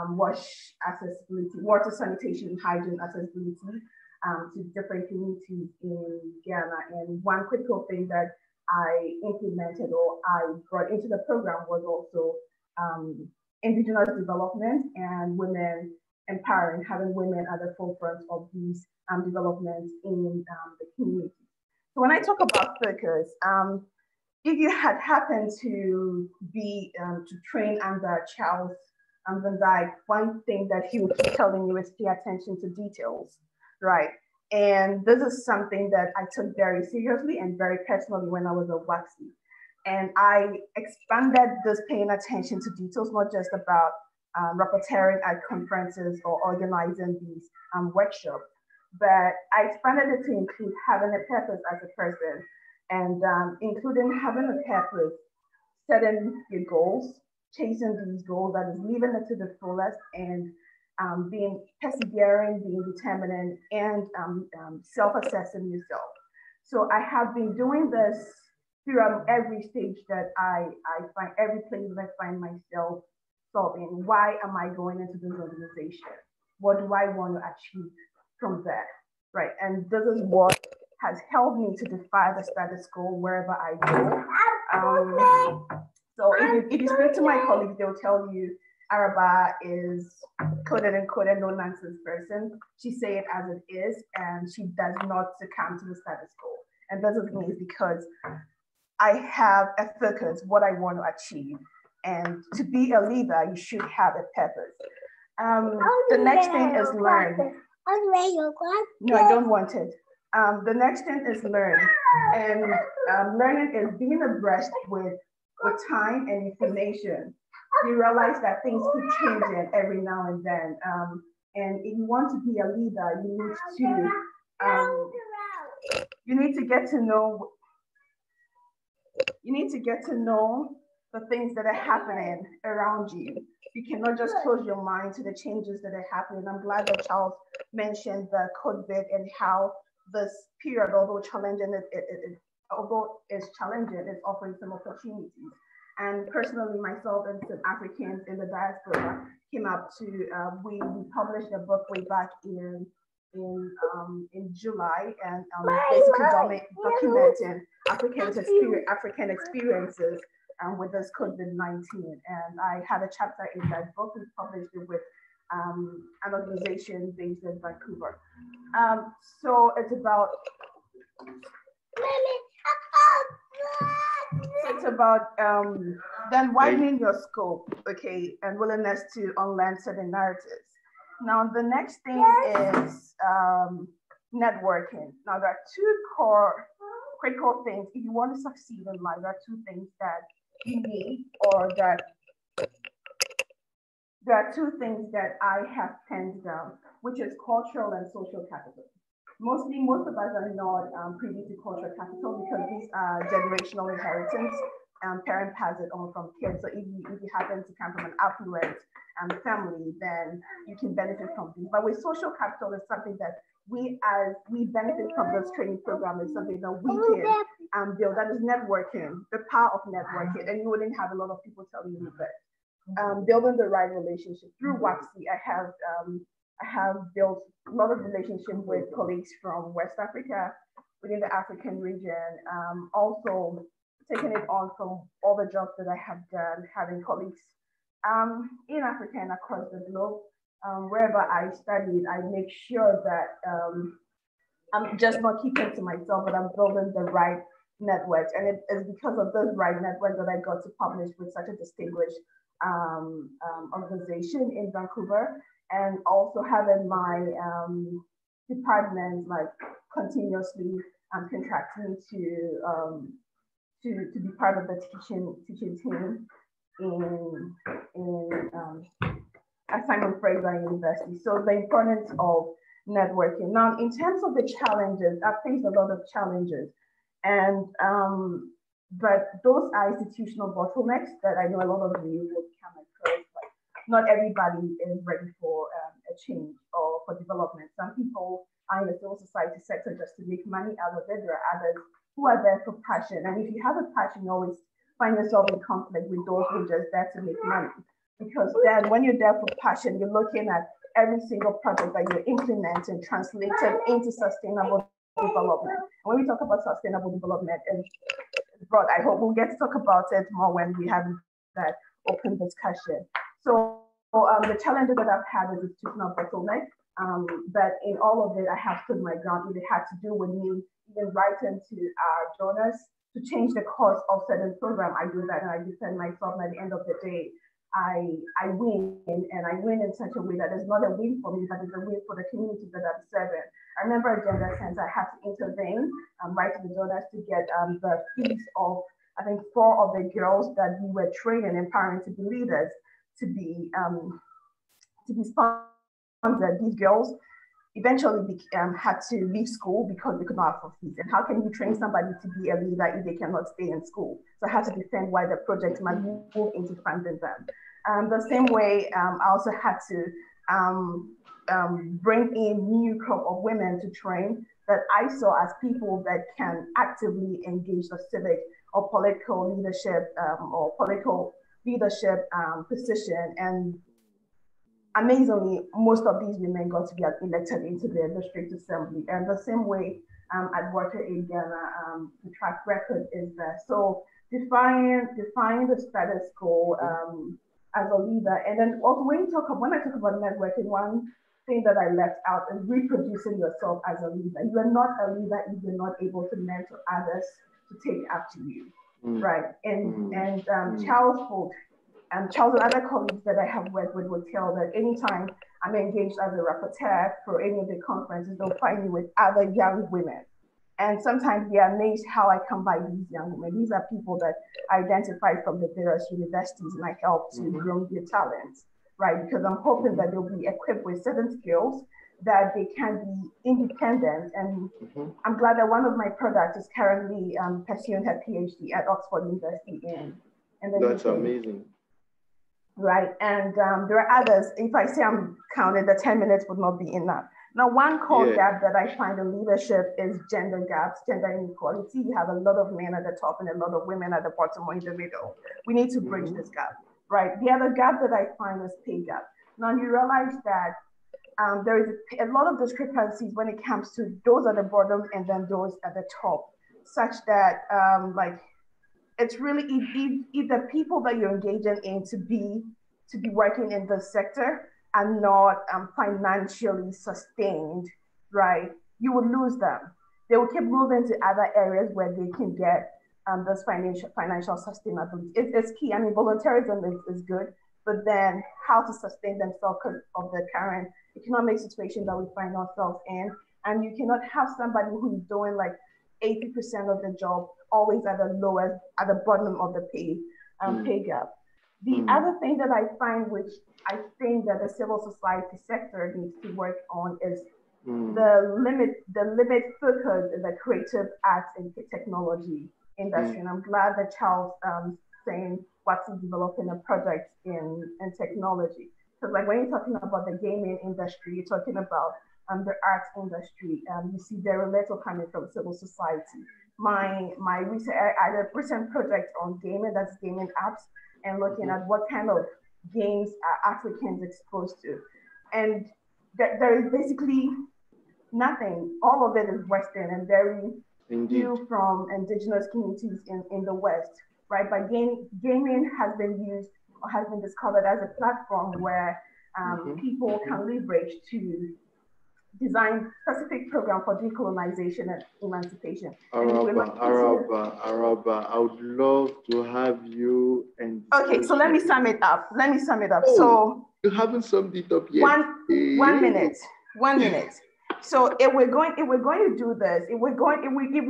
wash accessibility, water sanitation, hygiene accessibility to different communities in Ghana. And one critical thing that I implemented or I brought into the program was also indigenous development and women empowering, having women at the forefront of these developments in the community. So when I talk about focus, if you had happened to be to train under Charles Van Dyke, one thing that he would keep telling you is pay attention to details, right? And this is something that I took very seriously and very personally when I was at WAXI. And I expanded this paying attention to details, not just about rapporteuring at conferences or organizing these workshops, but I expanded it to include having a purpose as a person, and including having a purpose, setting your goals, chasing these goals, that is living it to the fullest, and being persevering, being determined, and self-assessing yourself. So I have been doing this throughout every stage that I find, every place that I find myself solving. Why am I going into this organization? What do I want to achieve from that, right? And this is what has helped me to defy the status quo wherever I go. So if you speak to my colleagues, they'll tell you Araba is quoted unquote no nonsense person. She say it as it is, and she does not succumb to the status quo. And this is me because I have a focus, what I want to achieve. And to be a leader, you should have a purpose. The next thing is learn. No, I don't want it. The next thing is learn. And learning is being abreast with time and information. You realize that things keep changing every now and then. And if you want to be a leader, you need to get to know. You need to get to know the things that are happening around you. You cannot just close your mind to the changes that are happening. I'm glad that Charles mentioned the COVID and how this period, although challenging, although it's challenging, it's offering some opportunities. And personally, myself and some Africans in the diaspora came up to, we published a book way back in July, and basically documenting African experiences with this COVID-19. And I had a chapter in that book. We published it with an organization based in Vancouver. So it's about then widening your scope, okay, and willingness to unlearn certain narratives. Now, the next thing is networking. Now, there are two core critical things. If you want to succeed in life, there are two things that you need, or that there are two things that I have penned down, which is cultural and social capital. Most of us are not privy to cultural capital because these are generational inheritance. Parent passes it on from kids. So if you happen to come from an affluent family, then you can benefit from these. But with social capital, is something that we benefit from this training program, is something that we can build. That is networking, the power of networking, and you wouldn't have a lot of people telling you that. Building the right relationship through WAXI, I have built a lot of relationships with colleagues from West Africa, within the African region. Also taking it on from all the jobs that I have done, having colleagues in Africa and across the globe. Wherever I studied, I make sure that I'm just not keeping to myself, but I'm building the right network. And it is because of this right network that I got to publish with such a distinguished organization in Vancouver, and also having my department like continuously contracting to be part of the teaching team at Simon Fraser University. So the importance of networking. Now, in terms of the challenges, I've faced a lot of challenges, and but those are institutional bottlenecks that I know a lot of you will come across. Like, not everybody is ready for a change or for development. Some people are in the civil society sector just to make money out of it. There are others who are there for passion. And if you have a passion, you always find yourself in conflict with those who are just there to make money. Because then when you're there for passion, you're looking at every single project that you're implementing translated into sustainable development. And when we talk about sustainable development, and broad, I hope we'll get to talk about it more when we have that open discussion. So the challenges that I've had is institutional bottleneck, but in all of it, I have stood my ground. If it had to do with me even writing to our donors to change the course of certain program, I do that and I defend myself. And at the end of the day, I win, and I win in such a way that it's not a win for me, but it's a win for the community that I'm serving. I remember at Gender Center, I had to intervene, write to the donors to get the fees of, I think, 4 of the girls that we were training, empowering to be leaders, to be sponsored. These girls eventually had to leave school because they could not afford fees. And how can you train somebody to be a leader if they cannot stay in school? So I had to defend why the project must move into funding them. The same way, I also had to bring in new crop of women to train that I saw as people that can actively engage the civic or political leadership position. And amazingly, most of these women got to be elected into the district assembly. And the same way at Water in Ghana, the track record is there. So define the status quo as a leader. And then also when I talk about networking, one thing that I left out is reproducing yourself as a leader. You are not a leader if you're not able to mentor others to take after you, right? And Charles Holt, Charles and other colleagues that I have worked with will tell that anytime I'm engaged as a rapporteur for any of the conferences, they'll find me with other young women. And sometimes they are amazed how I come by these young women. These are people that I identified from the various universities, and I help to grow their talents, right? Because I'm hoping that they'll be equipped with certain skills that they can be independent. And I'm glad that one of my products is currently pursuing her PhD at Oxford University in the That's UK. Amazing. Right, and there are others. If I say I'm counted, the 10 minutes would not be enough. Now, one core gap that I find in leadership is gender gaps, gender inequality. You have a lot of men at the top and a lot of women at the bottom or in the middle. We need to bridge this gap, right? The other gap that I find is pay gap. Now, you realize that there is a lot of discrepancies when it comes to those at the bottom and then those at the top, such that it's really if the people that you're engaging in to be working in the sector are not financially sustained, right? You would lose them. They will keep moving to other areas where they can get this financial sustainability. It's key. I mean, volunteerism is good, but then how to sustain themselves because of the current economic situation that we find ourselves in. And you cannot have somebody who's doing like 80% of the job always at the bottom of the pay gap. The other thing that I find, which I think that the civil society sector needs to work on, is the limit focus in the creative arts and technology industry. And I'm glad that Charles saying what's developing a project in technology. Because like when you're talking about the gaming industry, you're talking about the arts industry. You see very little coming from civil society. My recent I did a recent project on gaming, that's gaming apps, and looking at what kind of games are Africans exposed to. And there is basically nothing. All of it is Western and very few from indigenous communities in the West, right? But gaming has been used or has been discovered as a platform where people can leverage to design specific program for decolonization and emancipation. Araba, I would love to have you and. Okay, so let me sum it up. Oh, so you haven't summed it up yet. 1 minute. 1 minute. So if we're going to do this, if we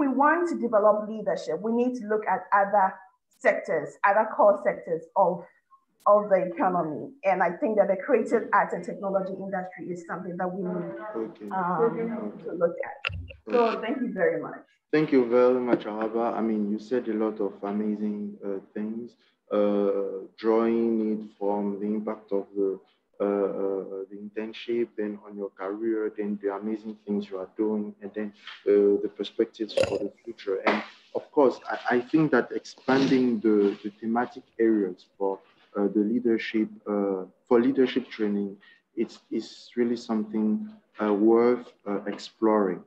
want to develop leadership, we need to look at other sectors, other core sectors of the economy. And I think that the creative arts and technology industry is something that we need to look at. So thank you very much. Thank you very much, Araba. I mean, you said a lot of amazing things, drawing it from the impact of the internship, then on your career, then the amazing things you are doing, and then the perspectives for the future. And of course, I think that expanding the thematic areas for the leadership, for leadership training, it's really something worth exploring.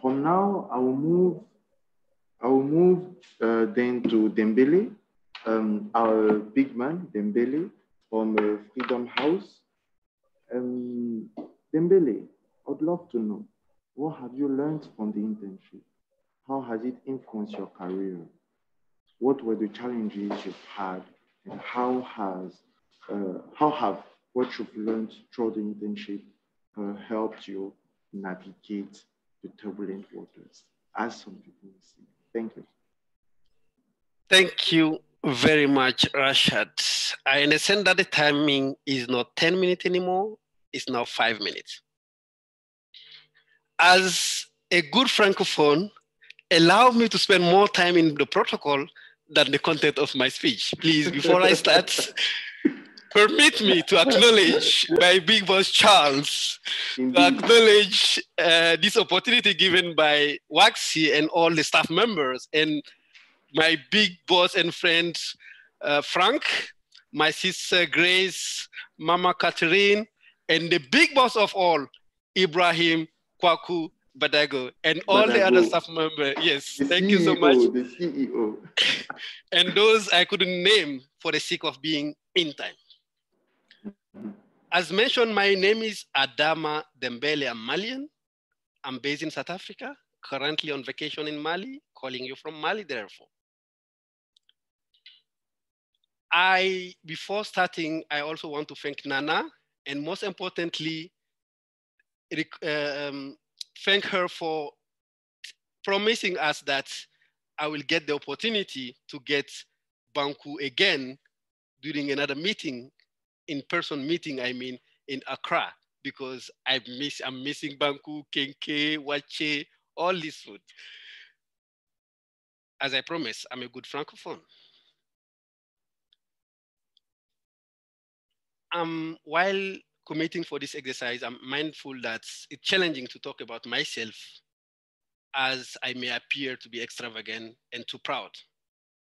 From now, I will move then to Dembele, our big man, Dembele, from Freedom House. Dembele, I'd love to know, what have you learned from the internship? How has it influenced your career? What were the challenges you've had, and how have what you've learned through the internship helped you navigate the turbulent waters, as some people say? Thank you. Thank you very much, Rashad. I understand that the timing is not 10 minutes anymore, it's now 5 minutes. As a good Francophone, allow me to spend more time in the protocol than the content of my speech. Please, before I start, permit me to acknowledge my big boss, Charles, to acknowledge this opportunity given by Waxy and all the staff members, and my big boss and friend, Frank, my sister Grace, Mama Catherine, and the big boss of all, Ibrahim Kwaku Badago, and all the other staff members. Yes, thank you so much. The CEO. And those I couldn't name for the sake of being in time. As mentioned, my name is Adama Dembele. I'm Malian. I'm based in South Africa, currently on vacation in Mali, calling you from Mali, therefore. Before starting, I also want to thank Nana, and most importantly, thank her for promising us that I will get the opportunity to get Banku again during another meeting, in-person meeting, I mean, in Accra, because I'm missing Banku, Kenke, Wache, all this food. As I promised, I'm a good Francophone. While committing for this exercise, I'm mindful that it's challenging to talk about myself as I may appear to be extravagant and too proud.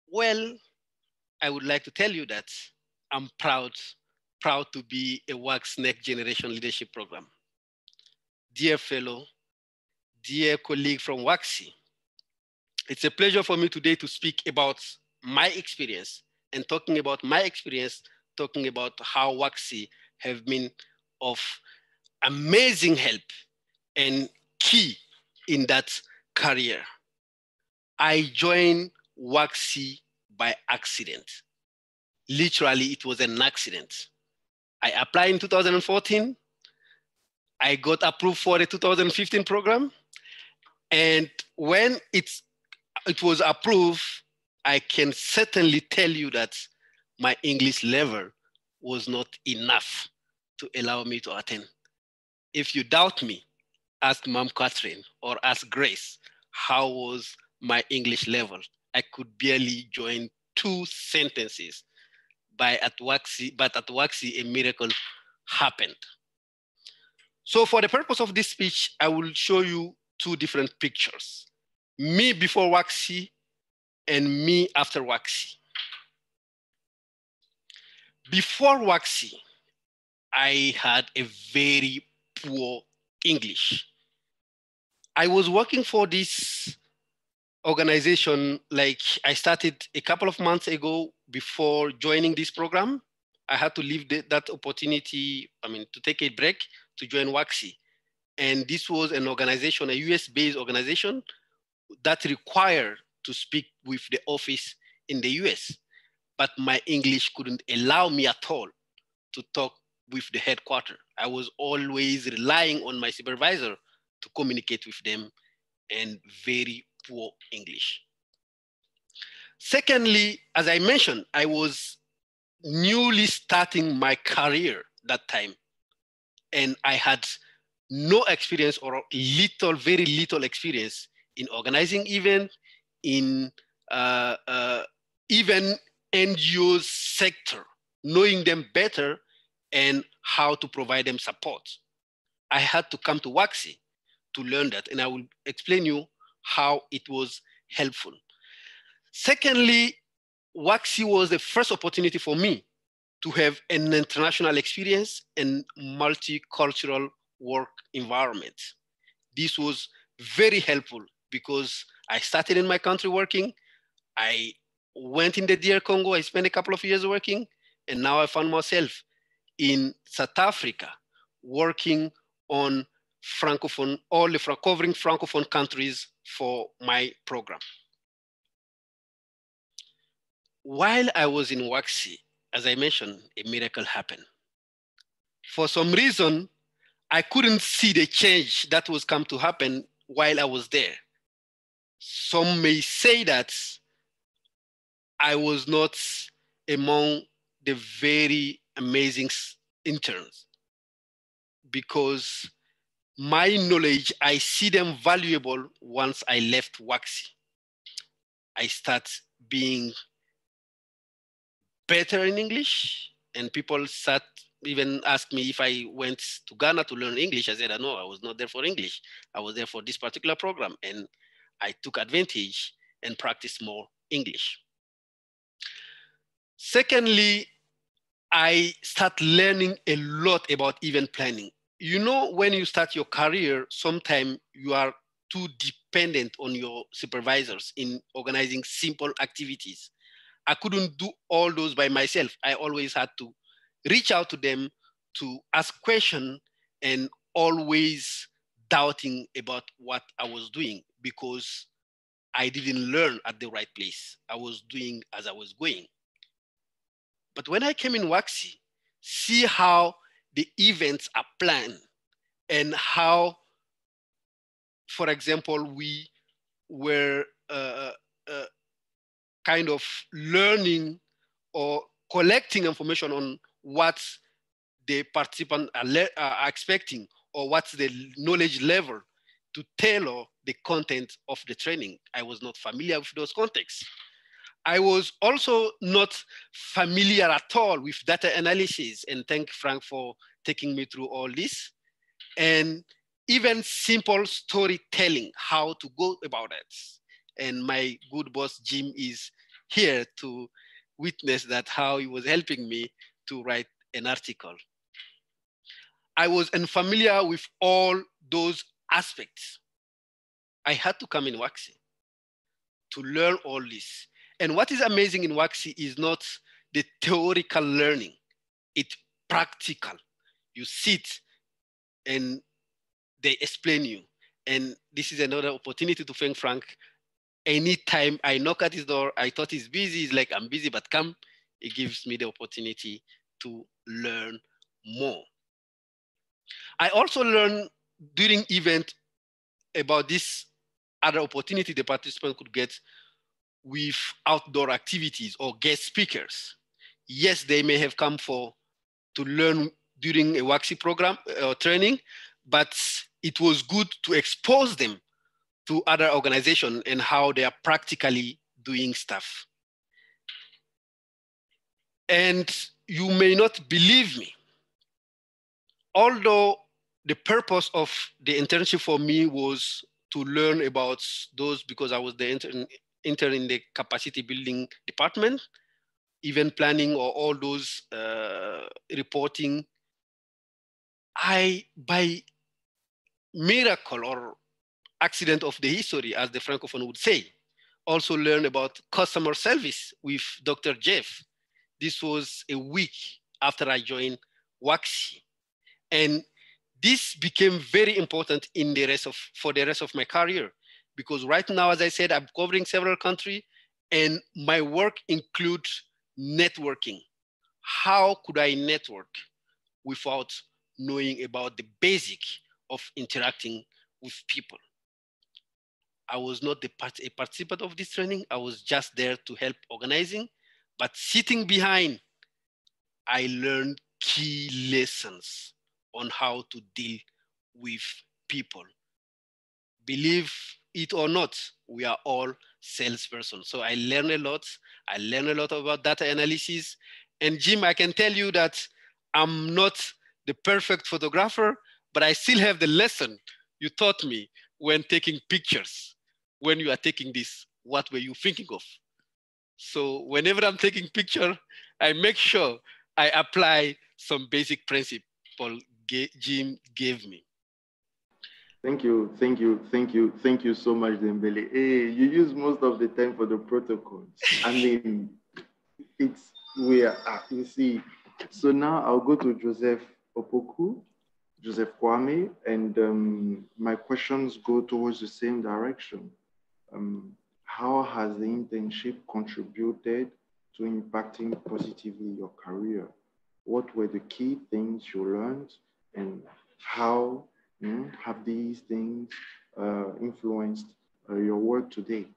Well, I would like to tell you that I'm proud to be a WAC's Next Generation Leadership Program. Dear fellow, dear colleague from WACSI, it's a pleasure for me today to speak about my experience and talking about my experience, talking about how WACSI have been of amazing help and key in that career. I joined WACSI by accident. Literally, it was an accident. I applied in 2014. I got approved for the 2015 program. And when it was approved, I can certainly tell you that my English level was not enough to allow me to attend. If you doubt me, ask Mom Catherine or ask Grace, how was my English level? I could barely join 2 sentences. But at WACSI, a miracle happened. So for the purpose of this speech, I will show you 2 different pictures. Me before WACSI and me after WACSI. Before WACSI, I had a very poor English. I was working for this organization, like I started a couple of months ago before joining this program. I had to leave that opportunity, to take a break to join WACSI. And this was an organization, a US-based organization that required to speak with the office in the US. But my English couldn't allow me at all to talk with the headquarters. I was always relying on my supervisor to communicate with them, and very poor English. Secondly, as I mentioned, I was newly starting my career that time, and I had no experience or very little experience in organizing events, in even NGO sector, knowing them better and how to provide them support. I had to come to WACSI to learn that, and I will explain you how it was helpful. Secondly, WACSI was the first opportunity for me to have an international experience and multicultural work environment. This was very helpful because I started in my country working. I went in the DR Congo. I spent a couple of years working, and now I found myself in South Africa working on Francophone, covering Francophone countries for my program. While I was in WACSI, as I mentioned, a miracle happened. For some reason, I couldn't see the change that was come to happen while I was there. Some may say that I was not among the very amazing interns because my knowledge, I see them valuable once I left WACSI. I start being better in English, and people even asked me if I went to Ghana to learn English. I said, no, I was not there for English. I was there for this particular program, and I took advantage and practiced more English. Secondly, I start learning a lot about event planning. You know, when you start your career, sometimes you are too dependent on your supervisors in organizing simple activities. I couldn't do all those by myself. I always had to reach out to them to ask questions and always doubting about what I was doing because I didn't learn at the right place. I was doing as I was going. But when I came in WACSI, see how the events are planned and how, for example, we were kind of learning or collecting information on what the participants are expecting or what's the knowledge level to tailor the content of the training. I was not familiar with those contexts. I was also not familiar at all with data analysis, and thank Frank for taking me through all this. And even simple storytelling, how to go about it. And my good boss, Jim, is here to witness that, how he was helping me to write an article. I was unfamiliar with all those aspects. I had to come in Waxy to learn all this. And what is amazing in Waxy is not the theoretical learning, it's practical. You sit and they explain you. And this is another opportunity to thank Frank. Anytime I knock at his door, I thought he's busy. He's like, I'm busy, but come. It gives me the opportunity to learn more. I also learned during event about this other opportunity the participant could get with outdoor activities or guest speakers. Yes, they may have come to learn during a Waxy program or training, but it was good to expose them to other organizations and how they are practically doing stuff. And you may not believe me, although the purpose of the internship for me was to learn about those, because I was the intern in the capacity building department, event planning, or all those reporting. I, by miracle or accident of the history, as the Francophone would say, also learned about customer service with Dr. Jeff. This was a week after I joined Waxy. And this became very important for the rest of my career, because right now, as I said, I'm covering several countries, and my work includes networking. How could I network without knowing about the basic of interacting with people? I was not a participant of this training. I was just there to help organizing, but sitting behind, I learned key lessons on how to deal with people. Believe it or not, we are all salespersons. So I learned a lot. I learned a lot about data analysis. And Jim, I can tell you that I'm not the perfect photographer, but I still have the lesson you taught me when taking pictures. When you are taking this, what were you thinking of? So whenever I'm taking picture, I make sure I apply some basic principle Jim gave me. Thank you so much, Dembele. Hey, you use most of the time for the protocols. I mean, you see. So now I'll go to Joseph Opoku, Joseph Kwame, and my questions go towards the same direction. How has the internship contributed to impacting positively your career? What were the key things you learned, and how have these things influenced your work today?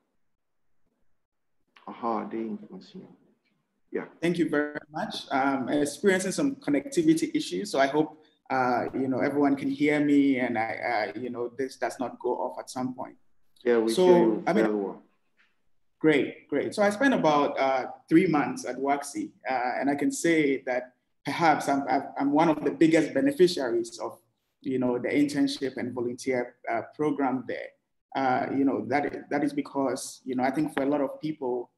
How are they influencing you? Yeah. Thank you very much. Experiencing some connectivity issues, so I hope everyone can hear me, and this does not go off at some point. Yeah, we hear you very well. Great. So I spent about 3 months at Waxy, and I can say that perhaps I'm one of the biggest beneficiaries of the internship and volunteer program there. That is because I think for a lot of people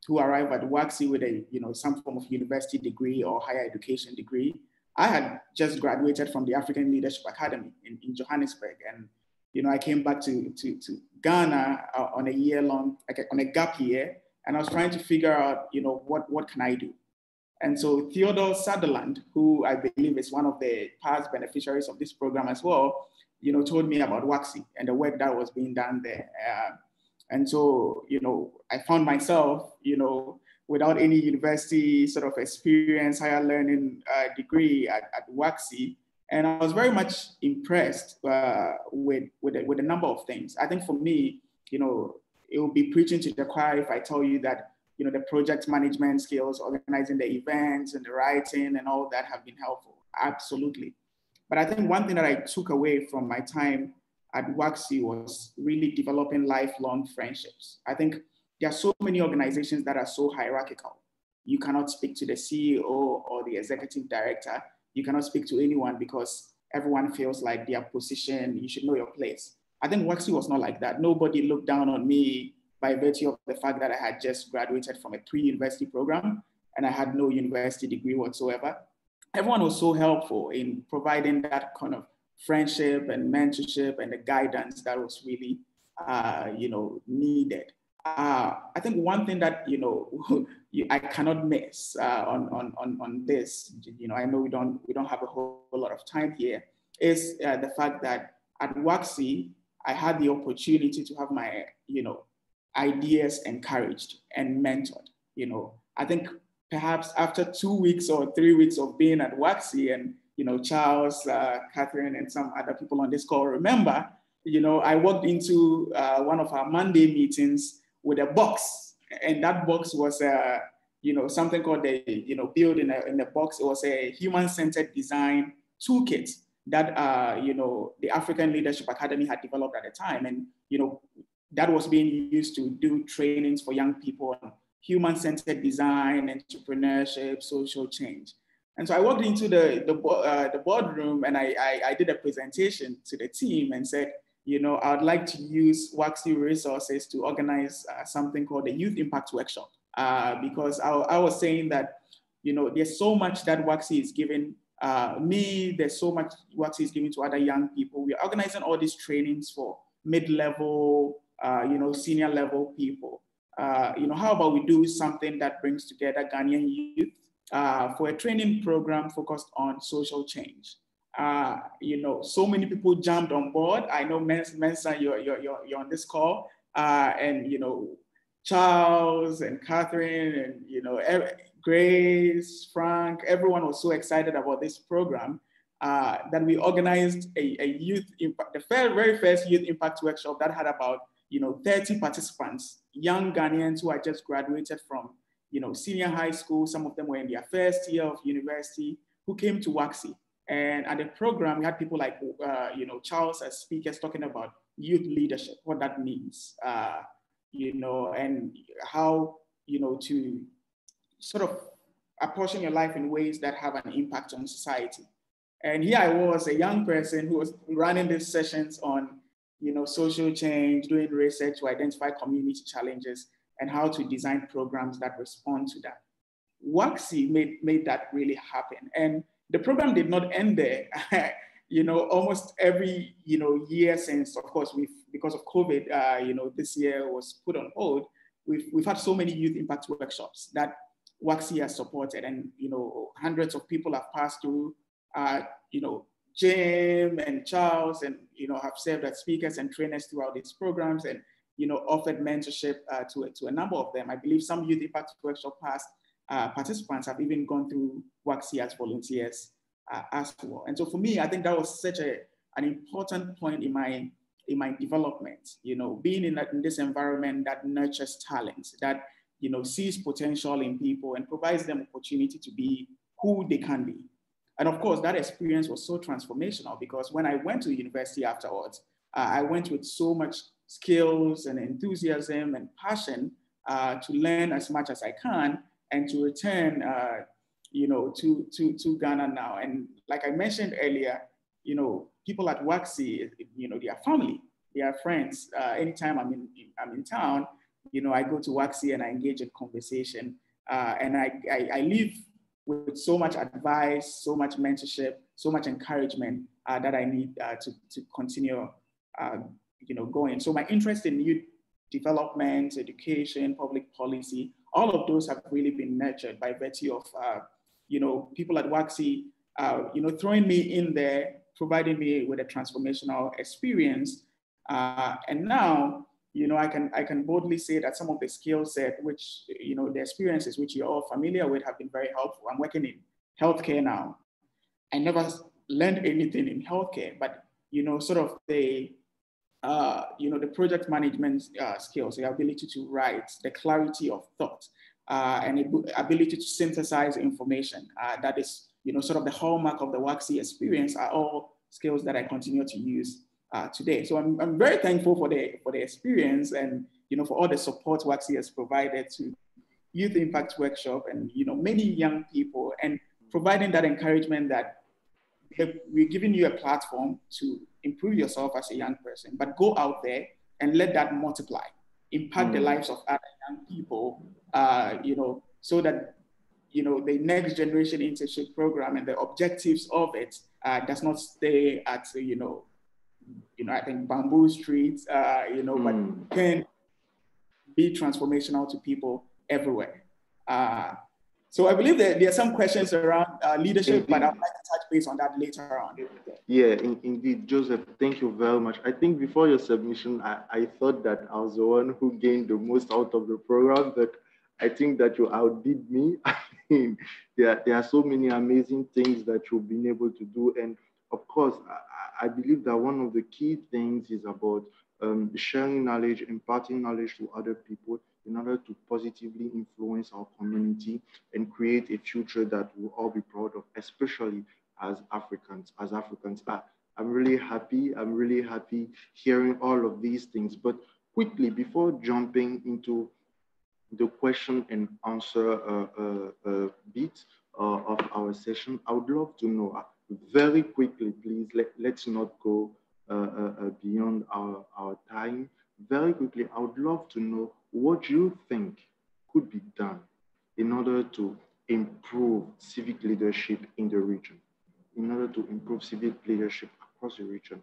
who arrive at Waxy with a some form of university degree or higher education degree, I had just graduated from the African Leadership Academy in Johannesburg, and I came back to Ghana on a year-long, on a gap year, and I was trying to figure out, what can I do? And so Theodore Sutherland, who I believe is one of the past beneficiaries of this program as well, told me about Waxy and the work that was being done there. And so, I found myself, without any university sort of experience, higher learning degree at Waxy. And I was very much impressed with a number of things. I think for me, it will be preaching to the choir if I tell you that, the project management skills, organizing the events and the writing and all that have been helpful. Absolutely. But I think one thing that I took away from my time at Waxy was really developing lifelong friendships. I think there are so many organizations that are so hierarchical. You cannot speak to the CEO or the executive director. You cannot speak to anyone because everyone feels like their position, you should know your place. I think WAXI was not like that. Nobody looked down on me by virtue of the fact that I had just graduated from a pre-university program and I had no university degree whatsoever. Everyone was so helpful in providing that kind of friendship and mentorship and the guidance that was really, needed. I think one thing that, I cannot miss on this, I know we don't have a whole lot of time here, is the fact that at WAXI, I had the opportunity to have my, ideas encouraged and mentored. I think perhaps after 2 weeks or 3 weeks of being at WAXI, and Charles, Catherine, and some other people on this call remember, I walked into one of our Monday meetings with a box, and that box was something called the build in the box. It was a human-centered design toolkit that the African Leadership Academy had developed at the time, and that was being used to do trainings for young people on human-centered design, entrepreneurship, social change. And so I walked into the boardroom and I did a presentation to the team and said, I would like to use WAXI resources to organize something called the Youth Impact Workshop, because I was saying that, there's so much that WAXI is giving me, there's so much WAXI is giving to other young people. We're organizing all these trainings for mid-level, senior level people. How about we do something that brings together Ghanaian youth for a training program focused on social change? So many people jumped on board. I know Mensa, you're on this call, and Charles and Catherine and Grace, Frank, everyone was so excited about this program that we organized a youth impact, the very first youth impact workshop that had about 30 participants, young Ghanaians who had just graduated from senior high school. Some of them were in their first year of university, who came to WAXI. And at the program, we had people like Charles as speakers talking about youth leadership, what that means, and how to sort of apportion your life in ways that have an impact on society. And here I was, a young person who was running these sessions on social change, doing research to identify community challenges and how to design programs that respond to that. WAXI made that really happen. And the program did not end there. Almost every year since, of course, because of COVID, this year was put on hold. We've had so many youth impact workshops that WAXI has supported, and hundreds of people have passed through. Jim and Charles, and have served as speakers and trainers throughout these programs, and offered mentorship to a number of them. I believe some youth impact workshop past participants have even gone through WAXI as volunteers as well. And so for me, I think that was such an important point in my development. Being in this environment that nurtures talent, that sees potential in people and provides them opportunity to be who they can be. And of course, that experience was so transformational, because when I went to university afterwards, I went with so much skills and enthusiasm and passion to learn as much as I can and to return, to Ghana now. And like I mentioned earlier, people at WAXI, they are family, they are friends. Anytime I'm in town, I go to WAXI and I engage in conversation, and I leave with so much advice, so much mentorship, so much encouragement that I need to continue, going. So my interest in youth development, education, public policy, all of those have really been nurtured by virtue of, people at WAXI, throwing me in there, providing me with a transformational experience. And now, I can boldly say that some of the skill set, which, the experiences which you're all familiar with, have been very helpful. I'm working in healthcare now. I never learned anything in healthcare, but, sort of the project management skills, the ability to write, the clarity of thought, and the ability to synthesize information. That is, sort of the hallmark of the WAXI experience, are all skills that I continue to use today. So I'm very thankful for the experience, and for all the support WAXI has provided to Youth Impact Workshop and, many young people, and providing that encouragement that we're giving you a platform to improve yourself as a young person, but go out there and let that multiply, impact the lives of other young people, so that, the Next Generation Internship Program and the objectives of it does not stay at, I think bamboo streets, but can be transformational to people everywhere. So I believe that there are some questions around leadership, but I'd like to touch base on that later on. Yeah, indeed, Joseph, thank you very much. I think before your submission, I thought that I was the one who gained the most out of the program, but I think that you outdid me. I mean, there are so many amazing things that you've been able to do. And of course, I believe that one of the key things is about sharing knowledge, imparting knowledge to other people in order to positively influence our community and create a future that we'll all be proud of, especially as Africans. I'm really happy hearing all of these things. But quickly, before jumping into the question and answer bit of our session, I would love to know very quickly, please, let's not go beyond our time. Very quickly, I would love to know what you think could be done in order to improve civic leadership in the region, in order to improve civic leadership across the region.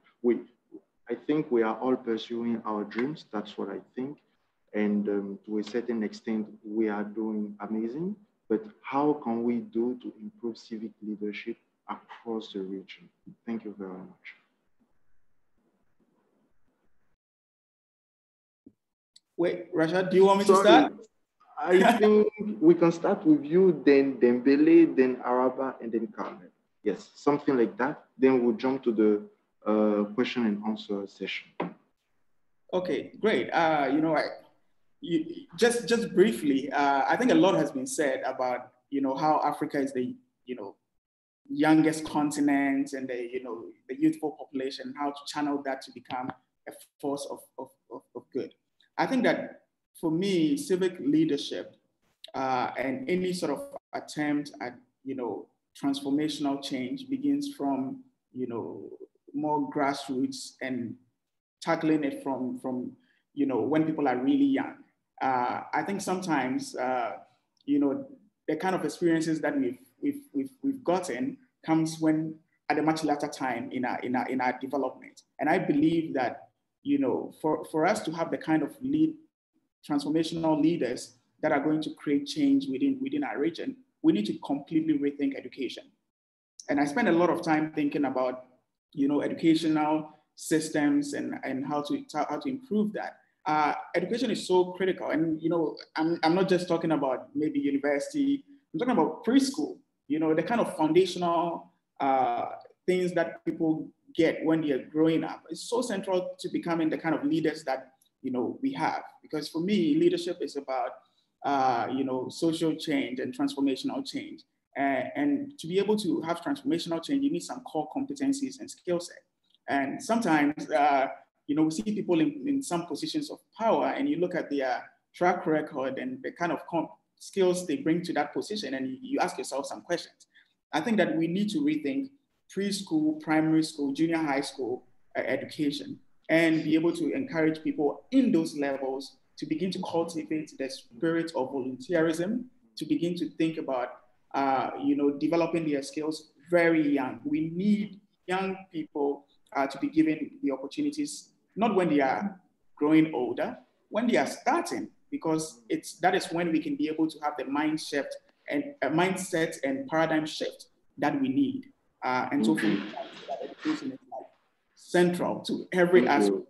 I think we are all pursuing our dreams. That's what I think. And to a certain extent, we are doing amazing. But how can we do to improve civic leadership across the region? Thank you very much. Wait, Rashad, do you want me to start? I think we can start with you, then Dembele, then Araba, and then Carmen. Yes, something like that. Then we'll jump to the question and answer session. Okay, great. Just briefly, I think a lot has been said about, how Africa is the, youngest continent and the, the youthful population, how to channel that to become a force of good. I think that for me, civic leadership and any sort of attempt at, transformational change begins from, more grassroots and tackling it from when people are really young. I think sometimes, the kind of experiences that we've gotten comes when at a much later time in our development. And I believe that, for us to have the kind of transformational leaders that are going to create change within our region, we need to completely rethink education. And I spend a lot of time thinking about, educational systems and how to improve that. Education is so critical. And, I'm not just talking about maybe university, I'm talking about preschool, the kind of foundational things that people get when they're growing up. It's so central to becoming the kind of leaders that, we have. Because for me, leadership is about, social change and transformational change. And to be able to have transformational change, you need some core competencies and skill set. And sometimes, we see people in some positions of power and you look at their track record and the kind of skills they bring to that position and you ask yourself some questions. I think that we need to rethink preschool, primary school, junior high school education and be able to encourage people in those levels to begin to cultivate the spirit of volunteerism, to begin to think about, developing their skills very young. We need young people to be given the opportunities, not when they are growing older, when they are starting, because that is when we can be able to have the mindset and paradigm shift that we need. And so for me, education is like central to every aspect.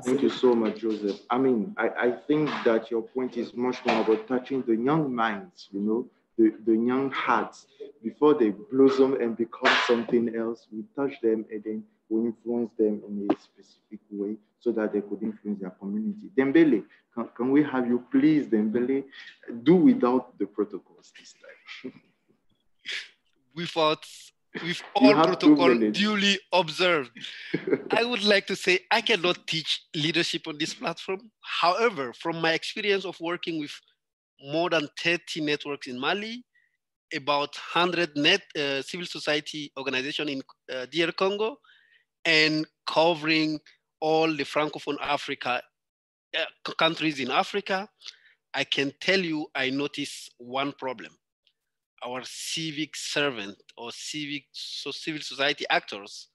Thank you so much, Joseph. I mean, I think that your point is much more about touching the young minds, the young hearts. Before they blossom and become something else, we touch them and then we influence them in a specific way so that they could influence their community. Dembele, can we have you please, Dembele, do without the protocols this time? Without with You all have 2 protocol minutes. duly observed. I would like to say I cannot teach leadership on this platform. However, from my experience of working with more than 30 networks in Mali, about 100 civil society organizations in DR Congo, and covering all the Francophone Africa countries in Africa, I can tell you I notice one problem. Our civic servant or civil society actors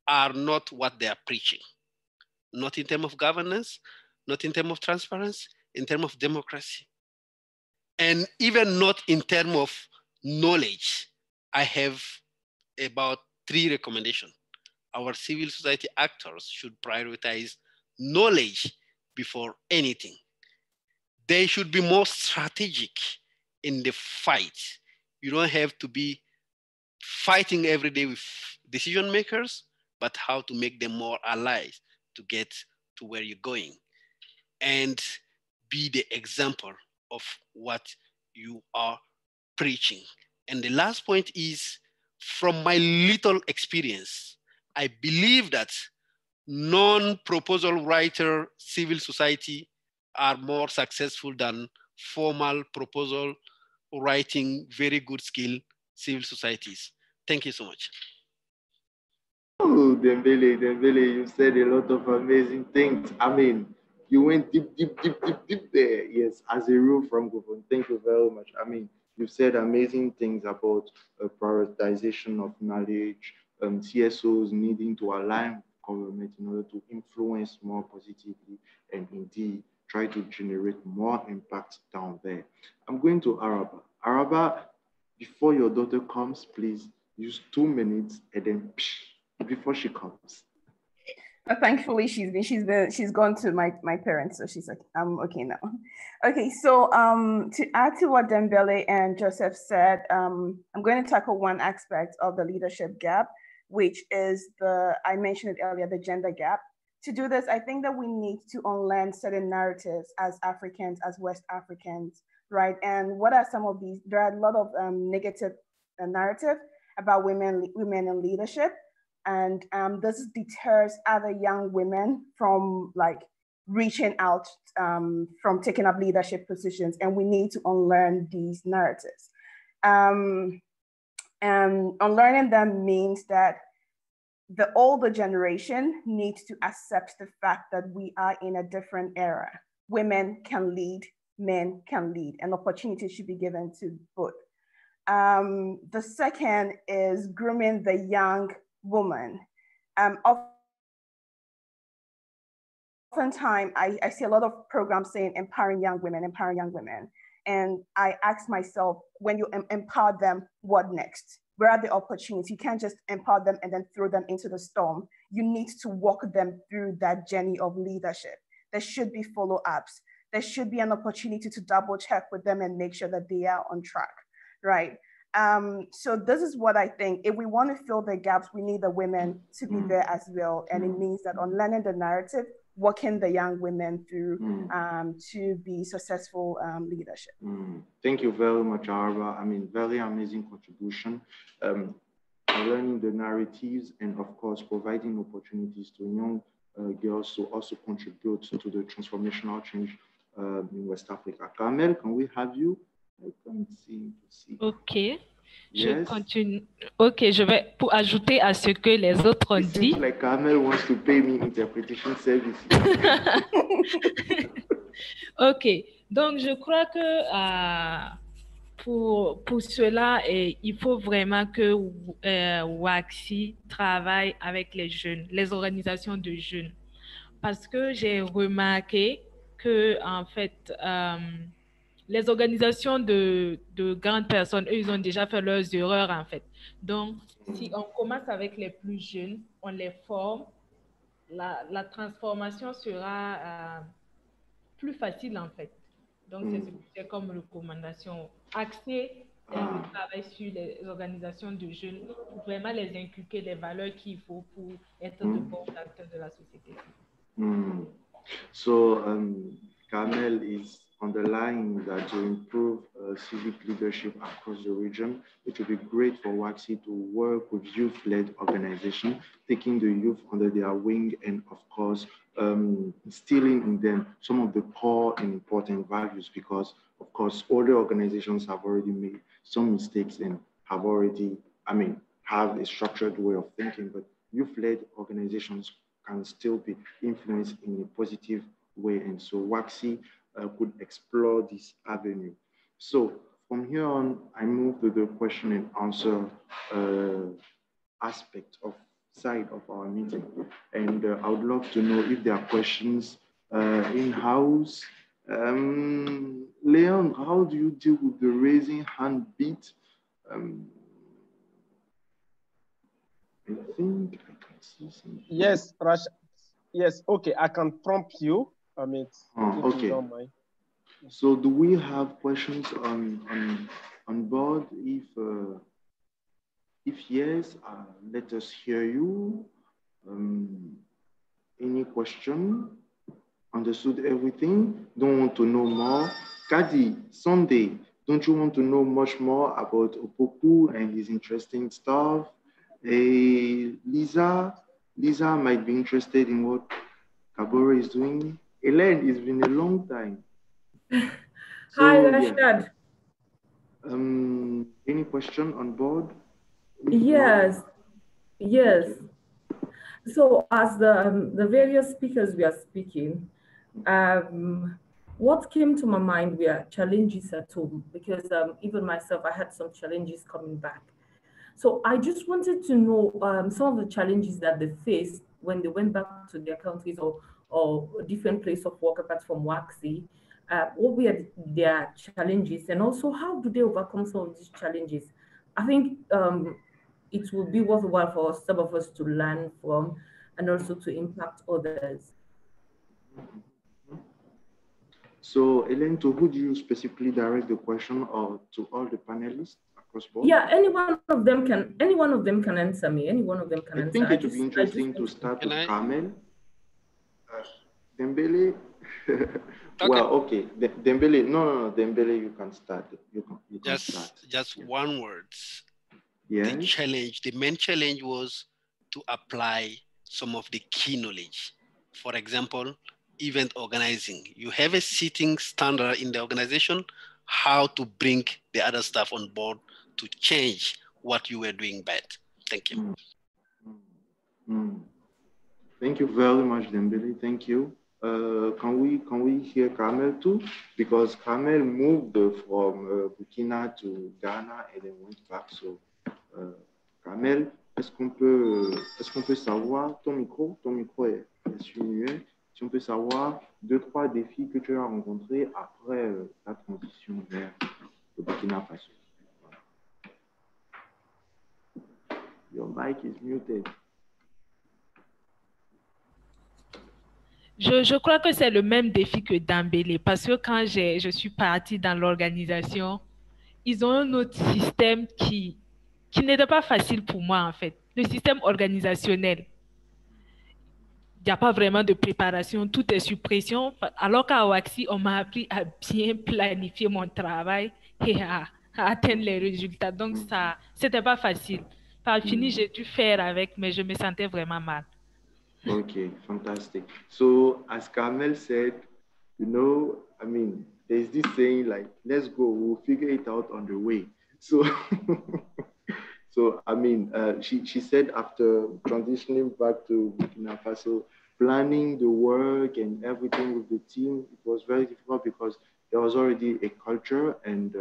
are not what they are preaching. Not in terms of governance, not in terms of transparency, in terms of democracy. And even not in terms of knowledge. I have about 3 recommendations. Our civil society actors should prioritize knowledge before anything. They should be more strategic in the fight. You don't have to be fighting every day with decision makers, but how to make them more allies to get to where you're going and be the example of what you are preaching. And the last point is, from my little experience, I believe that non-proposal writer civil society are more successful than formal proposal writing, very good skill civil societies. Thank you so much. Oh, Dembele, you said a lot of amazing things. I mean, you went deep there. Yes, as a real Francophone, thank you very much. I mean, you said amazing things about prioritization of knowledge, CSOs needing to align with government in order to influence more positively and indeed try to generate more impact down there. I'm going to Araba. Araba, before your daughter comes, please use 2 minutes and then before she comes. Thankfully, she's gone to my parents, so she's like, I'm okay now. Okay, so to add to what Dembele and Joseph said, I'm going to tackle one aspect of the leadership gap, which is I mentioned it earlier, the gender gap. To do this, I think that we need to unlearn certain narratives as Africans, as West Africans, right? And what are some of these? There are a lot of negative narrative about women in leadership. And this deters other young women from reaching out, from taking up leadership positions. And we need to unlearn these narratives. And unlearning them means that the older generation needs to accept the fact that we are in a different era. Women can lead, men can lead, and opportunities should be given to both. The second is grooming the young woman. Oftentimes, I see a lot of programs saying empowering young women. And I ask myself, when you empower them, what next? Where are the opportunities? You can't just empower them and then throw them into the storm. You need to walk them through that journey of leadership. There should be follow-ups. There should be an opportunity to double check with them and make sure that they are on track, right? So this is what I think. If we want to fill the gaps, we need the women to be there as well. And it means that on learning the narrative, walking the young women through to be successful leadership. Thank you very much, Arba. I mean, very amazing contribution. Learning the narratives and of course, providing opportunities to young girls to also contribute to the transformational change in West Africa. Carmel, can we have you? I can't seem to see. Ok. Je Yes. continue. Ok, je vais pour ajouter à ce que les autres ont dit. Seems like Carmel wants to pay me interpretation services. Ok, donc je crois que pour cela, il faut vraiment que WAXI travaille avec les jeunes, les organisations de jeunes. Parce que j'ai remarqué que, en fait, les organisations de grandes personnes, eux, ils ont déjà fait leurs erreurs, en fait. Donc, si on commence avec les plus jeunes, on les forme, la transformation sera plus facile, en fait. Donc, c'est ce que j'ai comme recommandation. Axer le travail sur les organisations de jeunes pour vraiment les inculquer les valeurs qu'il faut pour être de bons acteurs de la société. So, Carmel is underlying that to improve civic leadership across the region. It would be great for WAXI to work with youth-led organizations, taking the youth under their wing and, of course, instilling in them some of the core and important values, because, of course, older organizations have already made some mistakes and have already, have a structured way of thinking, but youth-led organizations can still be influenced in a positive way. And so WAXI could explore this avenue. So from here on, I move to the question and answer aspect of side of our meeting. And I would love to know if there are questions in-house. Leon, how do you deal with the raising hand bit? I think I can see something. Yes, Rash. Yes, okay, I can prompt you. If okay. you don't mind. So do we have questions on board? If yes, let us hear you. Any question? Understood everything? Don't want to know more? Kadi, Sunday, don't you want to know much more about Opoku and his interesting stuff? Lisa might be interested in what Kabore is doing. Elaine, it's been a long time. So, hi, Rashad. Yeah. Any question on board? Yes. So as the various speakers we are speaking, what came to my mind were challenges at home, because even myself, I had some challenges coming back. So I just wanted to know some of the challenges that they faced when they went back to their countries or a different place of work apart from WAXI. What were their challenges, and also how do they overcome some of these challenges? I think it will be worthwhile for some of us to learn from and also to impact others. So, Elaine, to who do you specifically direct the question, or to all the panelists across board? Yeah, any one of them can answer me. Any one of them can answer. I think it would be interesting to start with Carmel. Dembele. Well, okay. Dembele. No. Dembele, you can start. You can start. Just one word. Yes. The main challenge was to apply some of the key knowledge. For example, event organizing. You have a sitting standard in the organization, how to bring the other staff on board to change what you were doing bad. Thank you. Thank you very much, Dembele. Thank you. Can we hear Kamel too? Because Kamel moved from Burkina to Ghana and then went back. So, Kamel, est-ce qu'on peut savoir ton micro est muet. Si on peut savoir 2-3 défis que tu as rencontrés après ta transition vers le Burkina Faso. Your mic is muted. Je crois que c'est le même défi que Dembélé, parce que quand je suis partie dans l'organisation, ils ont un autre système qui n'était pas facile pour moi, en fait. Le système organisationnel. Il n'y a pas vraiment de préparation, tout est sur pression. Alors qu'à WAXI, on m'a appris à bien planifier mon travail et à atteindre les résultats. Donc, ça, c'était pas facile. Par fini, j'ai dû faire avec, mais je me sentais vraiment mal. Okay, fantastic. So, as Carmel said, there's this saying like, let's go, we'll figure it out on the way. So, she said after transitioning back to Burkina Faso, planning the work and everything with the team, it was very difficult because there was already a culture, and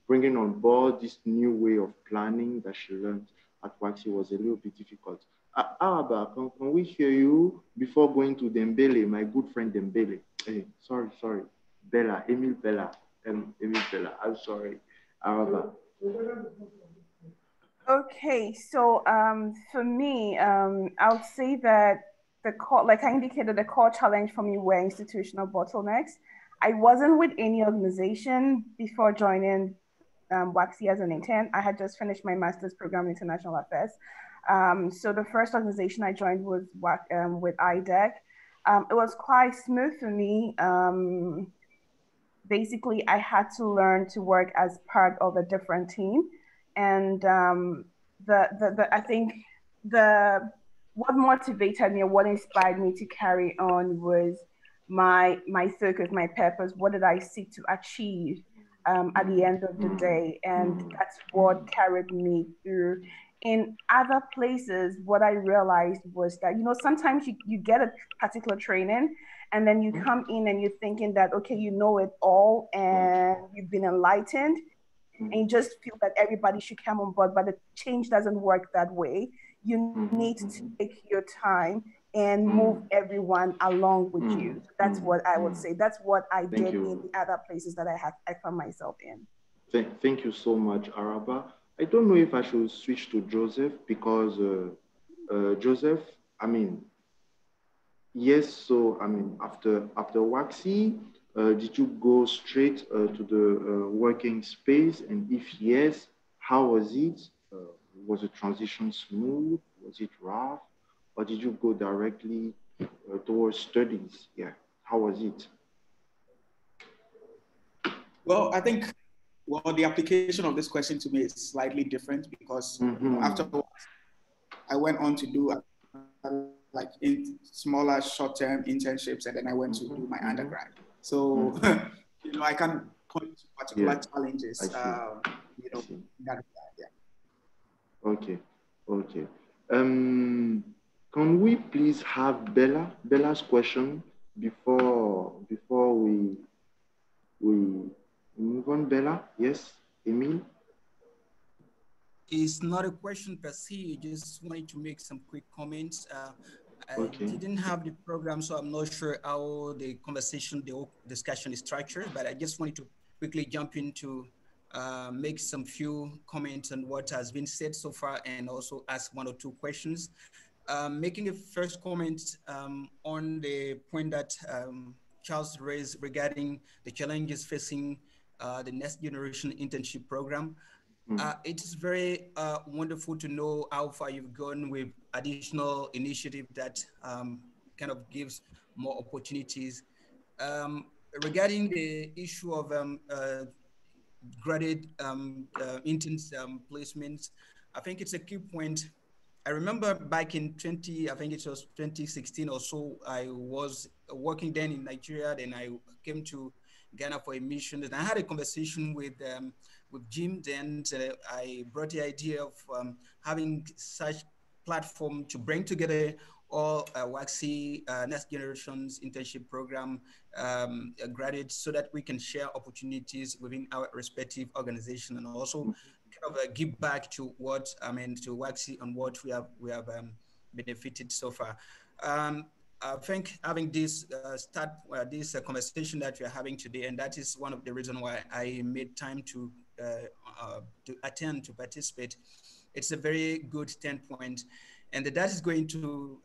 bringing on board this new way of planning that she learned at WAXI was a little bit difficult. Araba, can we hear you before going to Dembele, my good friend Dembele? Hey, sorry, Bella, Emile Bella, I'm sorry, Araba. Okay, so for me, I would say that the core, like I indicated, the core challenge for me were institutional bottlenecks. I wasn't with any organization before joining WAXI as an intern. I had just finished my master's program in international affairs. So the first organization I joined was with IDEC. It was quite smooth for me. basically I had to learn to work as part of a different team. And I think the what motivated me, or what inspired me to carry on was my focus, my purpose. What did I seek to achieve at the end of the day? And that's what carried me through. In other places, what I realized was that, sometimes you get a particular training and then you come in and you're thinking that, okay, you know it all and you've been enlightened and you just feel that everybody should come on board, but the change doesn't work that way. You need to take your time and move everyone along with you. So that's what I would say. That's what I did in the other places that I found myself in. Thank you so much, Araba. I don't know if I should switch to Joseph because Joseph, I mean, yes. So I mean, after Waxy, did you go straight to the working space? And if yes, how was it? Was the transition smooth? Was it rough? Or did you go directly towards studies? Yeah. How was it? Well, I think the application of this question to me is slightly different because afterwards I went on to do like in smaller short-term internships, and then I went to do my undergrad. So I can point to particular challenges. That, yeah. Okay, okay. Can we please have Bella's question before we move on? Bella, yes, Emile. It's not a question per se. Just wanted to make some quick comments. I didn't have the program, so I'm not sure how the conversation, the discussion is structured, but I just wanted to quickly jump into make some few comments on what has been said so far and also ask one or two questions. Making a first comment on the point that Charles raised regarding the challenges facing the Next Generation Internship Program. It is very wonderful to know how far you've gone with additional initiative that kind of gives more opportunities. Regarding the issue of graded interns placements, I think it's a key point. I remember back in I think it was 2016 or so, I was working then in Nigeria, then I came to Ghana for a mission, and I had a conversation with Jim. Then I brought the idea of having such platform to bring together all Waxy Next Generations Internship Program graduates so that we can share opportunities within our respective organization and also kind of give back to what to Waxy on what we have benefited so far. I think having this this conversation that we are having today, and that is one of the reasons why I made time to attend, to participate. It's a very good standpoint, and that is going to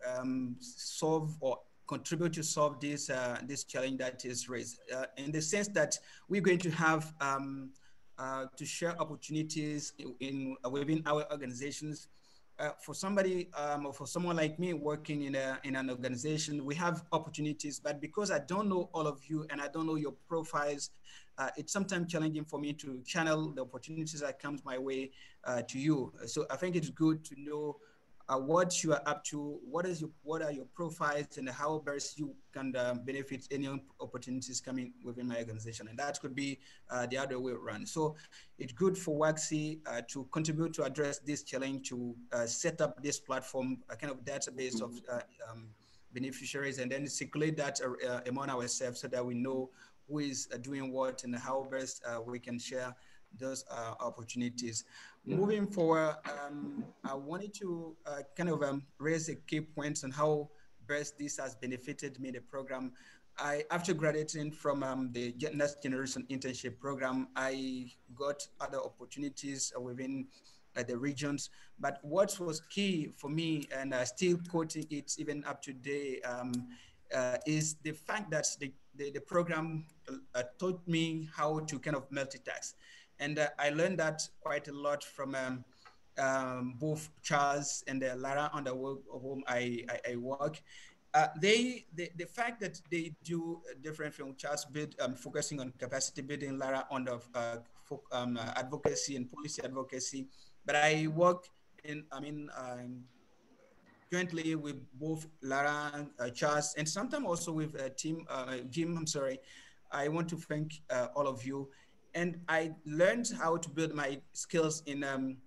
solve or contribute to solve this this challenge that is raised in the sense that we're going to have to share opportunities within our organizations. For somebody or for someone like me working in an organization, we have opportunities, but because I don't know all of you and I don't know your profiles, it's sometimes challenging for me to channel the opportunities that comes my way to you. So I think it's good to know what you are up to, what are your profiles, and how best you can benefit any opportunities coming within my organization. And that could be the other way around. So it's good for Waxy to contribute to address this challenge, to set up this platform, a kind of database of beneficiaries, and then circulate that among ourselves so that we know who is doing what and how best we can share those opportunities. Moving forward, I wanted to kind of raise a key points on how best this has benefited me, the program. After graduating from the Next Generation Internship Program, I got other opportunities within the regions. But what was key for me, and still quoting it even up to date, is the fact that the program taught me how to kind of multitask. And I learned that quite a lot from both Charles and Lara, on the work of whom I work. The fact that they do different film charts, focusing on capacity building, Lara on the advocacy and policy advocacy. But I work in, jointly with both Lara, Charles, and sometimes also with Jim. I'm sorry. I want to thank all of you. And I learned how to build my skills in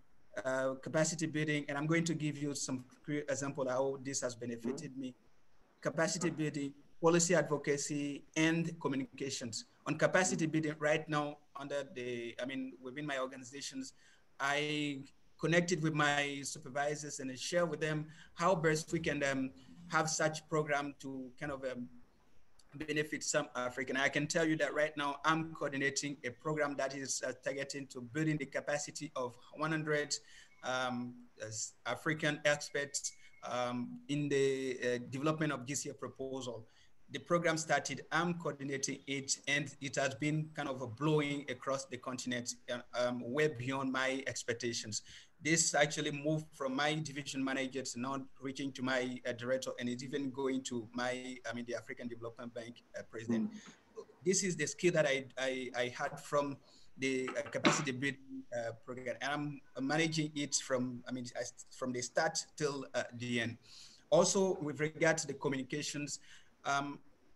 capacity building, and I'm going to give you some example how this has benefited me. Capacity building, policy advocacy, and communications. On capacity building right now, within my organizations, I connected with my supervisors and I share with them how best we can have such program to kind of benefit some African. I can tell you that right now I'm coordinating a program that is targeting to building the capacity of 100 African experts in the development of GCA proposal. The program started, I'm coordinating it, and it has been kind of blowing across the continent, way beyond my expectations. This actually moved from my division manager to now reaching to my director, and it's even going to the African Development Bank president. This is the skill that I had from the capacity building program, and I'm managing it from the start till the end. Also, with regard to the communications,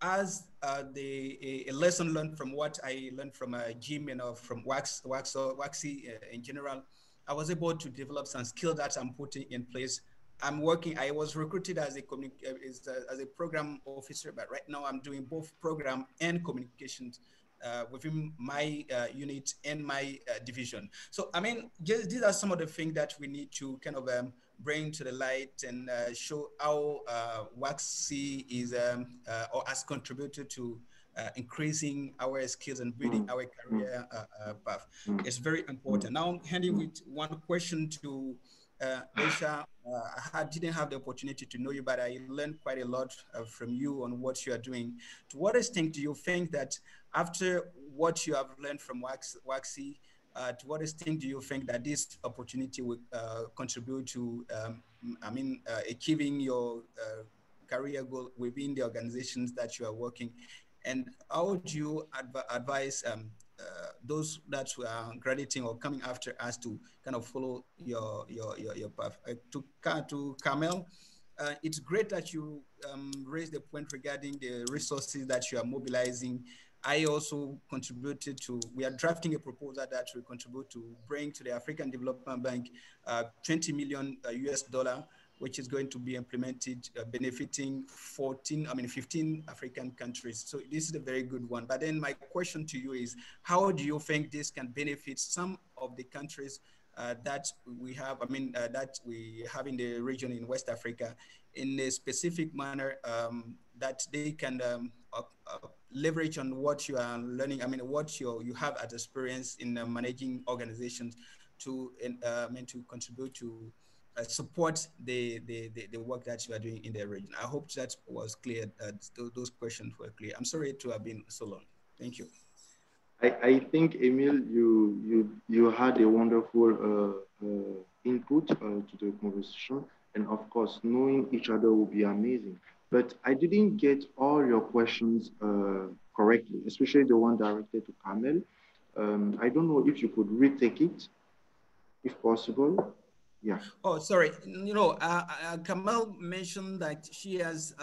as a lesson learned from what I learned from Jim and from Waxy in general, I was able to develop some skills that I'm putting in place. I was recruited as a program officer, but right now I'm doing both program and communications within my unit and my division. So, just these are some of the things that we need to kind of bring to the light and show how Waxy is or has contributed to increasing our skills and building our career path. It's very important. Now, handing with one question to Aisha. I didn't have the opportunity to know you, but I learned quite a lot from you on what you are doing. To what extent do you think that after what you have learned from Waxy, to what extent do you think that this opportunity will contribute to, achieving your career goal within the organizations that you are working? And how would you advise those that are graduating or coming after us to kind of follow your path? To Kamel, it's great that you raised the point regarding the resources that you are mobilizing. I also contributed to, we are drafting a proposal that will contribute to bring to the African Development Bank 20 million US dollar, which is going to be implemented, benefiting 15 African countries. So this is a very good one. But then my question to you is, how do you think this can benefit some of the countries that we have, that we have in the region in West Africa in a specific manner that they can leverage on what you are learning, what you have as experience in managing organizations to contribute to support the work that you are doing in the region. I hope that was clear. Those questions were clear. I'm sorry to have been so long. Thank you. I think, Emil, you had a wonderful input to the conversation, and of course, knowing each other will be amazing. But I didn't get all your questions correctly, especially the one directed to Kamel. I don't know if you could retake it, if possible. Yeah. Oh, sorry. Kamel mentioned that she has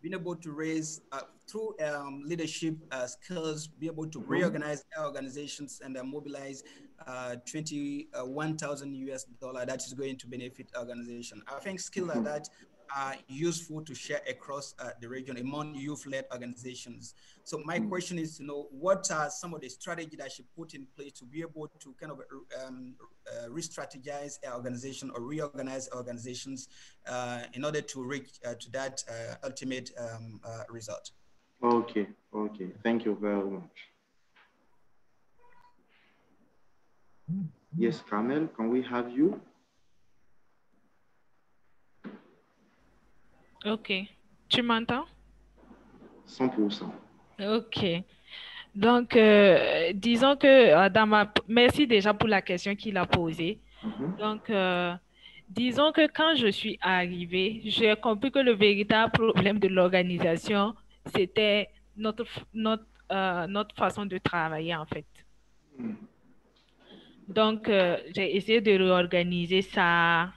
been able to raise through leadership skills, be able to reorganize organizations and mobilize 21,000 US dollar that is going to benefit organization. I think skills like that are useful to share across the region among youth-led organizations. So my question is to know what are some of the strategies that she put in place to be able to kind of re-strategize our organization or reorganize organizations in order to reach to that ultimate result. Okay. Thank you very much. Yes, Kamel, can we have you? Ok. Tu m'entends? 100%. Ok. Donc, disons que merci déjà pour la question qu'il a posée. Donc, Disons que quand je suis arrivée, j'ai compris que le véritable problème de l'organisation, c'était notre façon de travailler, en fait. Donc, j'ai essayé de réorganiser ça.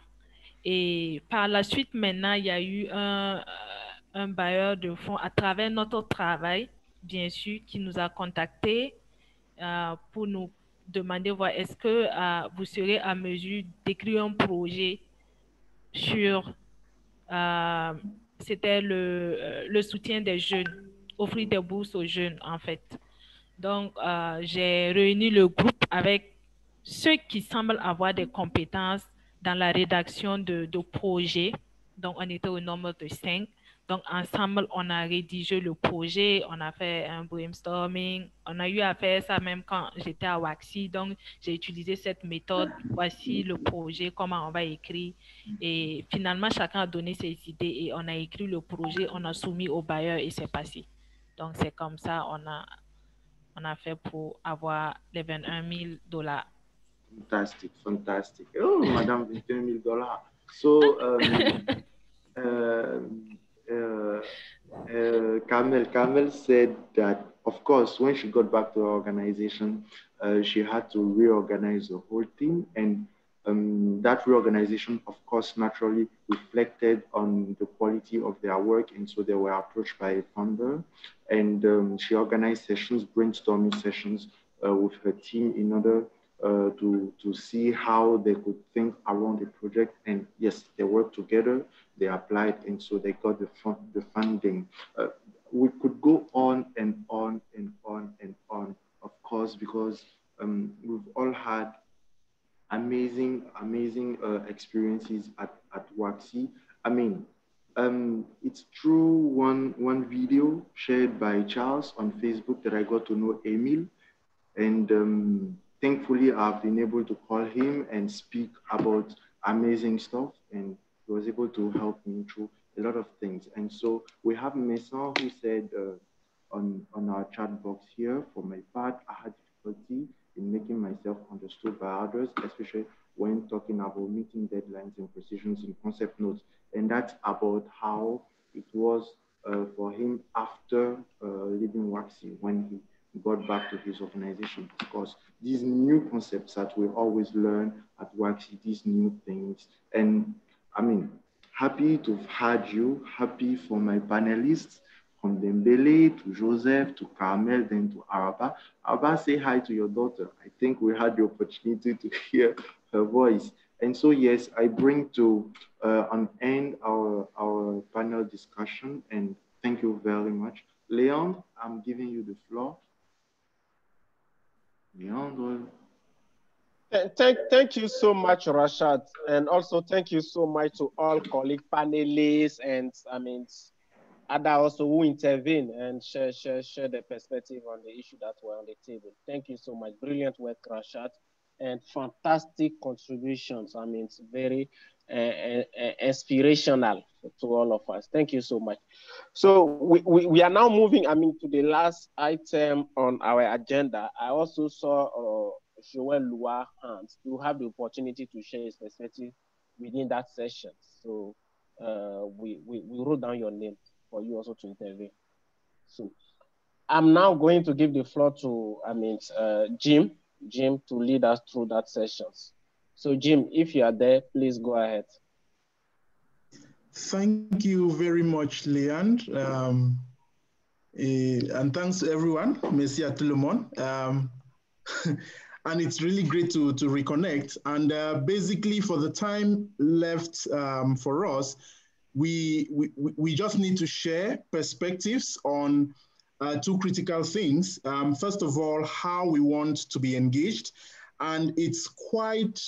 Et par la suite, maintenant, il y a eu un bailleur de fonds à travers notre travail, bien sûr, qui nous a contactés pour nous demander, voir, est-ce que vous serez à mesure d'écrire un projet sur, c'était le soutien des jeunes, offrir des bourses aux jeunes, en fait. Donc, j'ai réuni le groupe avec ceux qui semblent avoir des compétences dans la rédaction de projets. Donc, on était au nombre de 5. Donc, ensemble, on a rédigé le projet, on a fait un brainstorming. On a eu à faire ça même quand j'étais à Waxy. Donc, j'ai utilisé cette méthode. Voici le projet, comment on va écrire. Et finalement, chacun a donné ses idées et on a écrit le projet, on a soumis au bailleur et c'est passé. Donc, c'est comme ça, on a fait pour avoir les $21,000. Fantastic, fantastic. Oh, Madame, $21,000. So, Kamel said that, of course, when she got back to her organization, she had to reorganize the whole thing. And that reorganization, of course, naturally reflected on the quality of their work. And so they were approached by a founder. And she organized sessions, brainstorming sessions with her team in order to see how they could think around the project. And yes, they worked together, they applied, and so they got the funding. We could go on and on and on and on, of course, because we've all had amazing experiences at Waxy. I mean, it's through one video shared by Charles on Facebook that I got to know Emil. And thankfully, I've been able to call him and speak about amazing stuff. And he was able to help me through a lot of things. And so we have Mason who said on our chat box here, for my part, I had difficulty in making myself understood by others, especially when talking about meeting deadlines and precisions in concept notes. And that's about how it was for him after leaving Waxy, when he got back to his organization. Because these new concepts that we always learn at Waxy, these new things. And I mean, happy to have had you, happy for my panelists, from Dembele to Joseph to Carmel, then to Araba. Araba, say hi to your daughter. I think we had the opportunity to hear her voice. And so, yes, I bring to an end our panel discussion, and thank you very much. Leon, I'm giving you the floor. Leandro. Thank you so much, Rashad. And also thank you so much to all colleague panelists and other also who intervene and share the perspective on the issue that were on the table. Thank you so much. Brilliant work, Rashad, and fantastic contributions. It's very inspirational to all of us. Thank you so much. So we are now moving, to the last item on our agenda. I also saw Joel Lua hands. You have the opportunity to share his perspective within that session. So we wrote down your name for you also to intervene. So I'm now going to give the floor to Jim to lead us through that sessions. So Jim, if you are there, please go ahead. Thank you very much, Leand. And thanks to everyone. Merci à tout le monde. And it's really great to reconnect. And basically, for the time left for us, we just need to share perspectives on two critical things. First of all, how we want to be engaged. And it's quite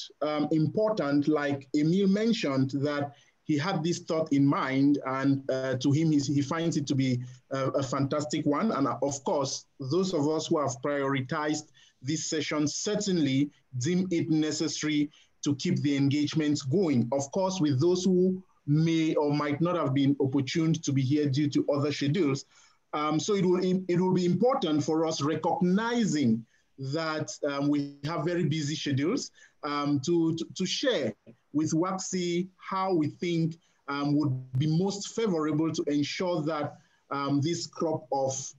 important, like Emil mentioned, that he had this thought in mind, and to him, he finds it to be a fantastic one. And of course, those of us who have prioritized this session certainly deem it necessary to keep the engagements going. Of course, with those who may or might not have been opportune to be here due to other schedules. So it will be important for us recognizing that we have very busy schedules to share with WAXI how we think would be most favorable to ensure that this crop of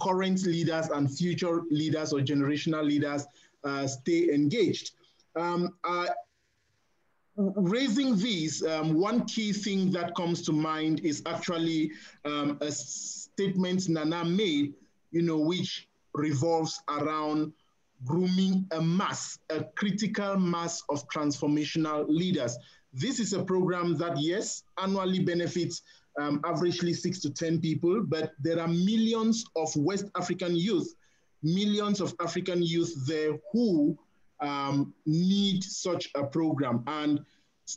current leaders and future leaders or generational leaders stay engaged. Raising these, one key thing that comes to mind is actually a statement Nana made, which revolves around grooming a critical mass of transformational leaders. This is a program that, yes, annually benefits averagely 6 to 10 people, but there are millions of West African youth, millions of African youth there who need such a program. And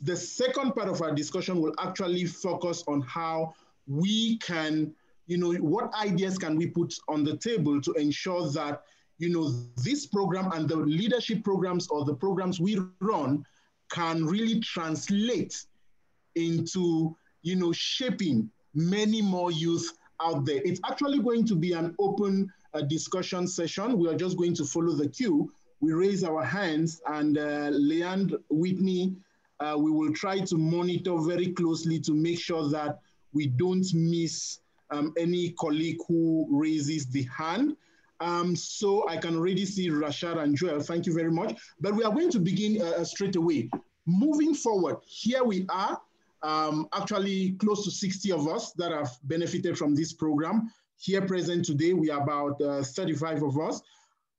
the second part of our discussion will actually focus on how we can, what ideas can we put on the table to ensure that, this program and the leadership programs or the programs we run can really translate into, shaping many more youth out there. It's actually going to be an open discussion session. We are just going to follow the queue. We raise our hands, and Leand, Whitney, we will try to monitor very closely to make sure that we don't miss any colleague who raises the hand. So I can already see Rashad and Joel. Thank you very much. But we are going to begin straight away. Moving forward, here we are, actually close to 60 of us that have benefited from this program. Here present today, we are about 35 of us.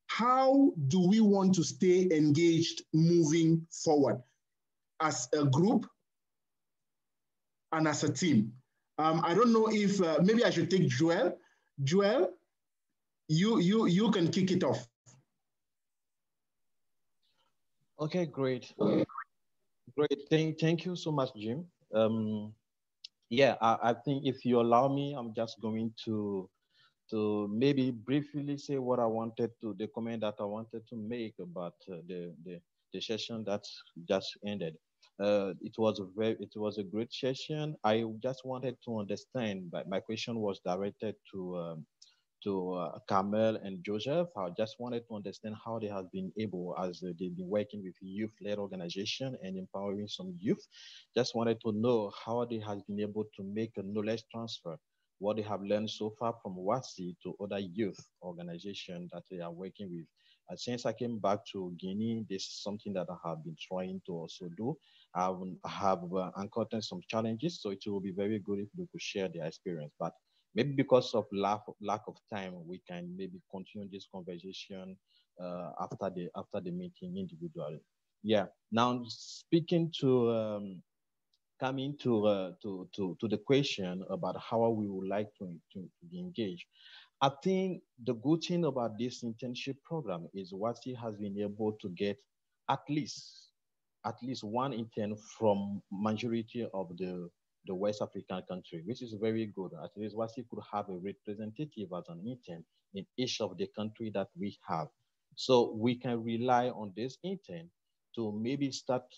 How do we want to stay engaged moving forward as a group and as a team? I don't know if, maybe I should take Joel. Joel, you can kick it off. Okay, great. Great. Thank you so much, Jim. Yeah, I think if you allow me, I'm just going to maybe briefly say what I wanted to, the comment that I wanted to make about the session that just ended. It was a great session. I just wanted to understand, but my question was directed to Carmel and Joseph. I just wanted to understand how they have been able, as they've been working with youth-led organization and empowering some youth. Just wanted to know how they have been able to make a knowledge transfer, what they have learned so far from WASI to other youth organizations that they are working with. Since I came back to Guinea, this is something that I have been trying to also do. I have encountered some challenges, so it will be very good if we could share their experience. But maybe because of lack of time, we can maybe continue this conversation after the meeting individually. Yeah. Now speaking to coming to the question about how we would like to be engaged. I think the good thing about this internship program is WASI has been able to get at least one intern from majority of the West African country, which is very good. At least WASI could have a representative as an intern in each of the country that we have. So we can rely on this intern to maybe start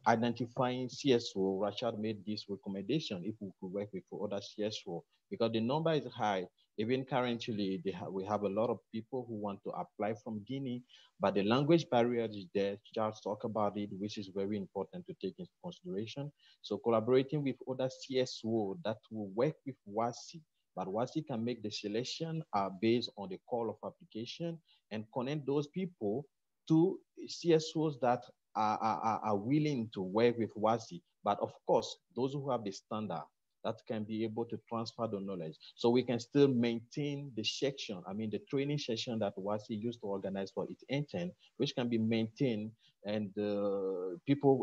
identifying CSO. Rashad made this recommendation if we could work with other CSO, because the number is high. Even currently, we have a lot of people who want to apply from Guinea, but the language barrier is there. Charles talked about it, which is very important to take into consideration. So collaborating with other CSO that will work with WASI, but WASI can make the selection based on the call of application and connect those people to CSOs that are willing to work with WASI. But of course, those who have the standard that can be able to transfer the knowledge. So we can still maintain the section, the training session that WASI used to organize for its intern, which can be maintained, and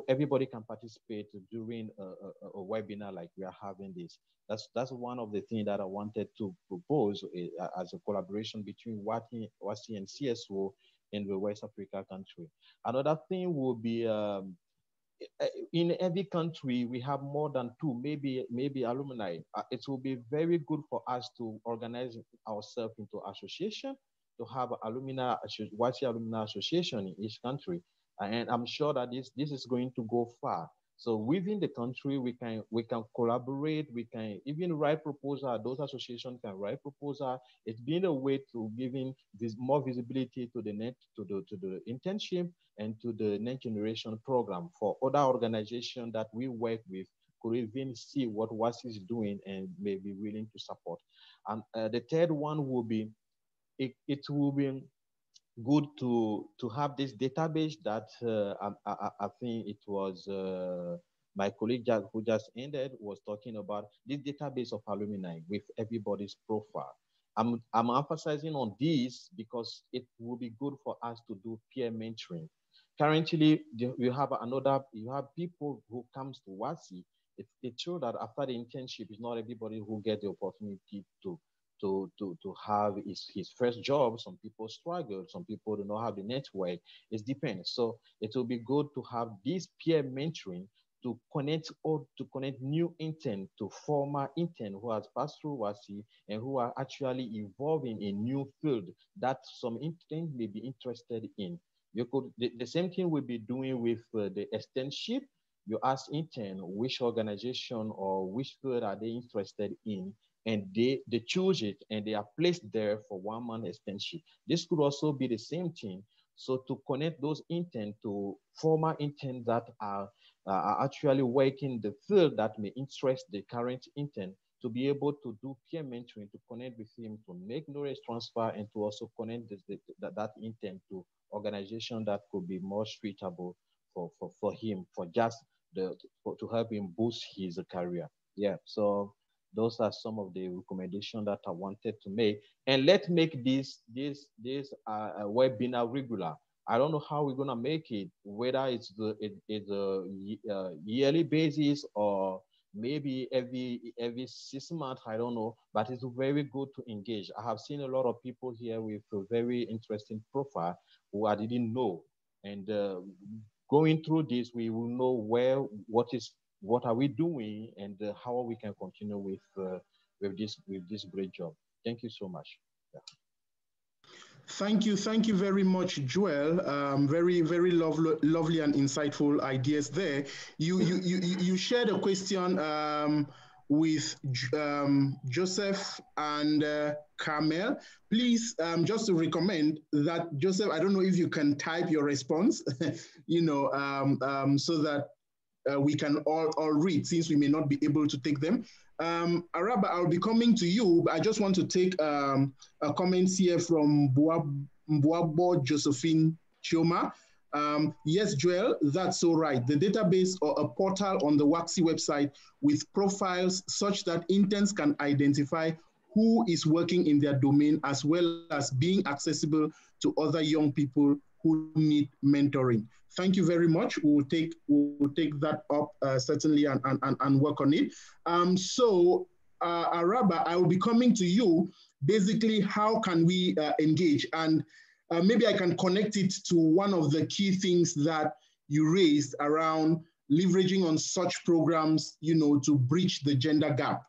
everybody can participate during a webinar like we are having this. That's one of the things that I wanted to propose as a collaboration between WASI and CSO in the West Africa country. Another thing will be in every country we have more than two, maybe alumni. It will be very good for us to organize ourselves into association, to have alumni, WASI alumni association in each country, and I'm sure that this is going to go far. So within the country, we can collaborate. We can even write proposal. Those associations can write proposal. It's been a way to giving this more visibility to the internship and to the next generation program for other organizations that we work with could even see what WASI is doing and may be willing to support. And the third one will be it will be good to have this database that I think it was my colleague who just ended was talking about this database of alumni with everybody's profile. I'm emphasizing on this because it will be good for us to do peer mentoring. Currently, you have people who comes to WASI. It's true that after the internship, it's not everybody who get the opportunity to have his first job. Some people struggle, some people do not have the network. It depends. So it will be good to have this peer mentoring to connect new intern to former intern who has passed through WASI and who are actually evolving in new field that some interns may be interested in. The same thing we'll be doing with the externship. You ask intern which organization or which field are they interested in, and they choose it and they are placed there for 1 month extension. This could also be the same thing. So to connect those interns to former interns that are actually working the field that may interest the current intern, to be able to do peer mentoring, to connect with him, to make knowledge transfer, and to also connect that intern to organization that could be more suitable for him, for just to help him boost his career. Yeah, so those are some of the recommendations that I wanted to make. And let's make this webinar regular. I don't know how we're gonna make it, whether it's a yearly basis or maybe every 6 months, I don't know, but it's very good to engage. I have seen a lot of people here with a very interesting profile who I didn't know. And going through this, we will know what are we doing and how we can continue with this great job. Thank you so much. Yeah. Thank you very much, Joel. Very lovely and insightful ideas there. You shared a question with Joseph and Carmel. Please, just to recommend that, Joseph, I don't know if you can type your response, so that we can all read, since we may not be able to take them. Araba, I'll be coming to you. I just want to take a comment here from Mbuabo Josephine Chioma. Yes, Joel, that's so right. The database or a portal on the WAXI website with profiles such that interns can identify who is working in their domain, as well as being accessible to other young people who need mentoring. Thank you very much. We'll take that up certainly and work on it. So, Araba, I will be coming to you. Basically, how can we engage? And maybe I can connect it to one of the key things that you raised around leveraging on such programs, to bridge the gender gap.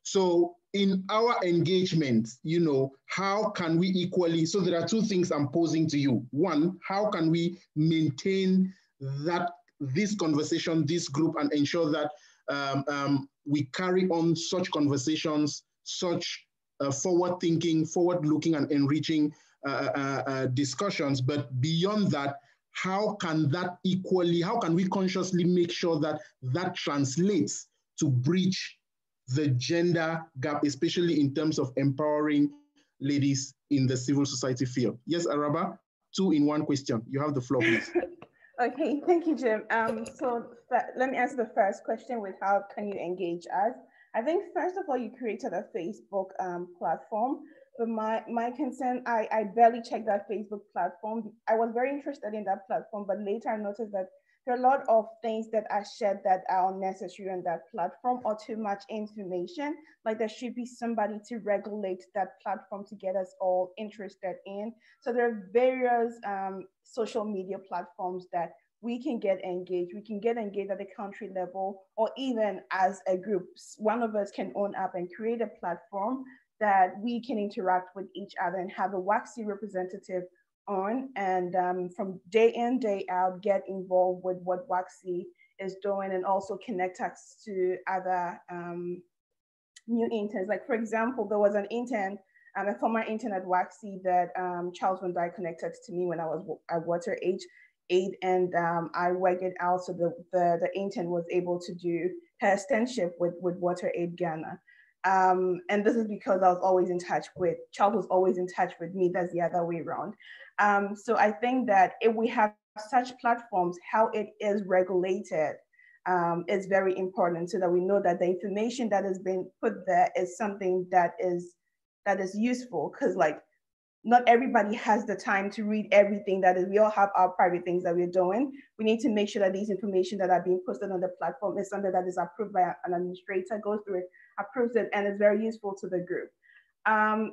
So in our engagement, how can we equally, so there are two things I'm posing to you. One, how can we maintain this conversation, this group, and ensure that we carry on such conversations, such forward-thinking, forward-looking, and enriching discussions. But beyond that, how can we consciously make sure that that translates to bridge the gender gap, especially in terms of empowering ladies in the civil society field? Yes, Araba, 2 in 1 question. You have the floor, please. Okay, thank you, Jim. So let me answer the first question with how can you engage us? I think first of all, you created a Facebook platform. But my concern, I barely checked that Facebook platform. I was very interested in that platform, but later I noticed that there are a lot of things that are shared that are unnecessary on that platform, or too much information. Like there should be somebody to regulate that platform to get us all interested in. So there are various social media platforms that we can get engaged. We can get engaged at the country level, or even as a group. One of us can own up and create a platform that we can interact with each other and have a WAXI representative on, and from day in, day out, get involved with what WAXI is doing, and also connect us to other new interns. Like, for example, there was an intern, a former intern at WAXI that Charles Van Dyke connected to me when I was at Water Aid, and I worked it out so the intern was able to do her externship with Water Aid Ghana. And this is because I was always in touch with, Charles was always in touch with me, that's the other way around. So I think that if we have such platforms, how it is regulated is very important, so that we know that the information that has been put there is something that is useful, because like not everybody has the time to read everything that is, we all have our private things that we're doing. We need to make sure that these information that are being posted on the platform is something that is approved by an administrator, goes through it, approves it, and is very useful to the group.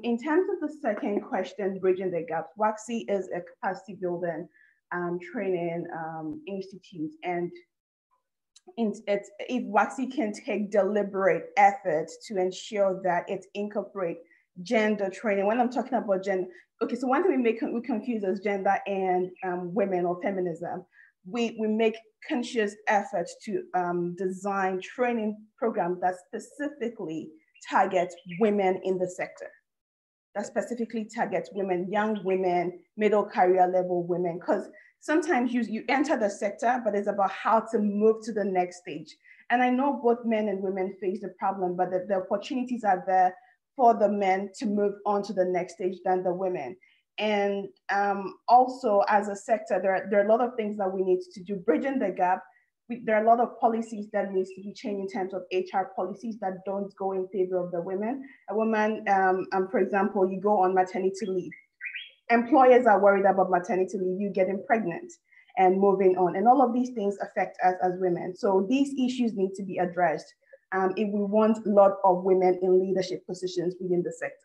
In terms of the second question, bridging the gaps, WAXI is a capacity building training institute, and if WAXI can take deliberate effort to ensure that it incorporates gender training. When I'm talking about gender, okay, so one thing we confuse as gender and women or feminism. We make conscious efforts to design training programs that specifically target women in the sector, that specifically targets women, young women, middle career level women, because sometimes you enter the sector, but it's about how to move to the next stage. And I know both men and women face the problem, but the opportunities are there for the men to move on to the next stage than the women. And also as a sector, there are a lot of things that we need to do. Bridging the gap, there are a lot of policies that needs to be changed in terms of HR policies that don't go in favor of the women. A woman, for example, you go on maternity leave. Employers are worried about maternity leave, you getting pregnant and moving on. And all of these things affect us as women. So these issues need to be addressed if we want a lot of women in leadership positions within the sector.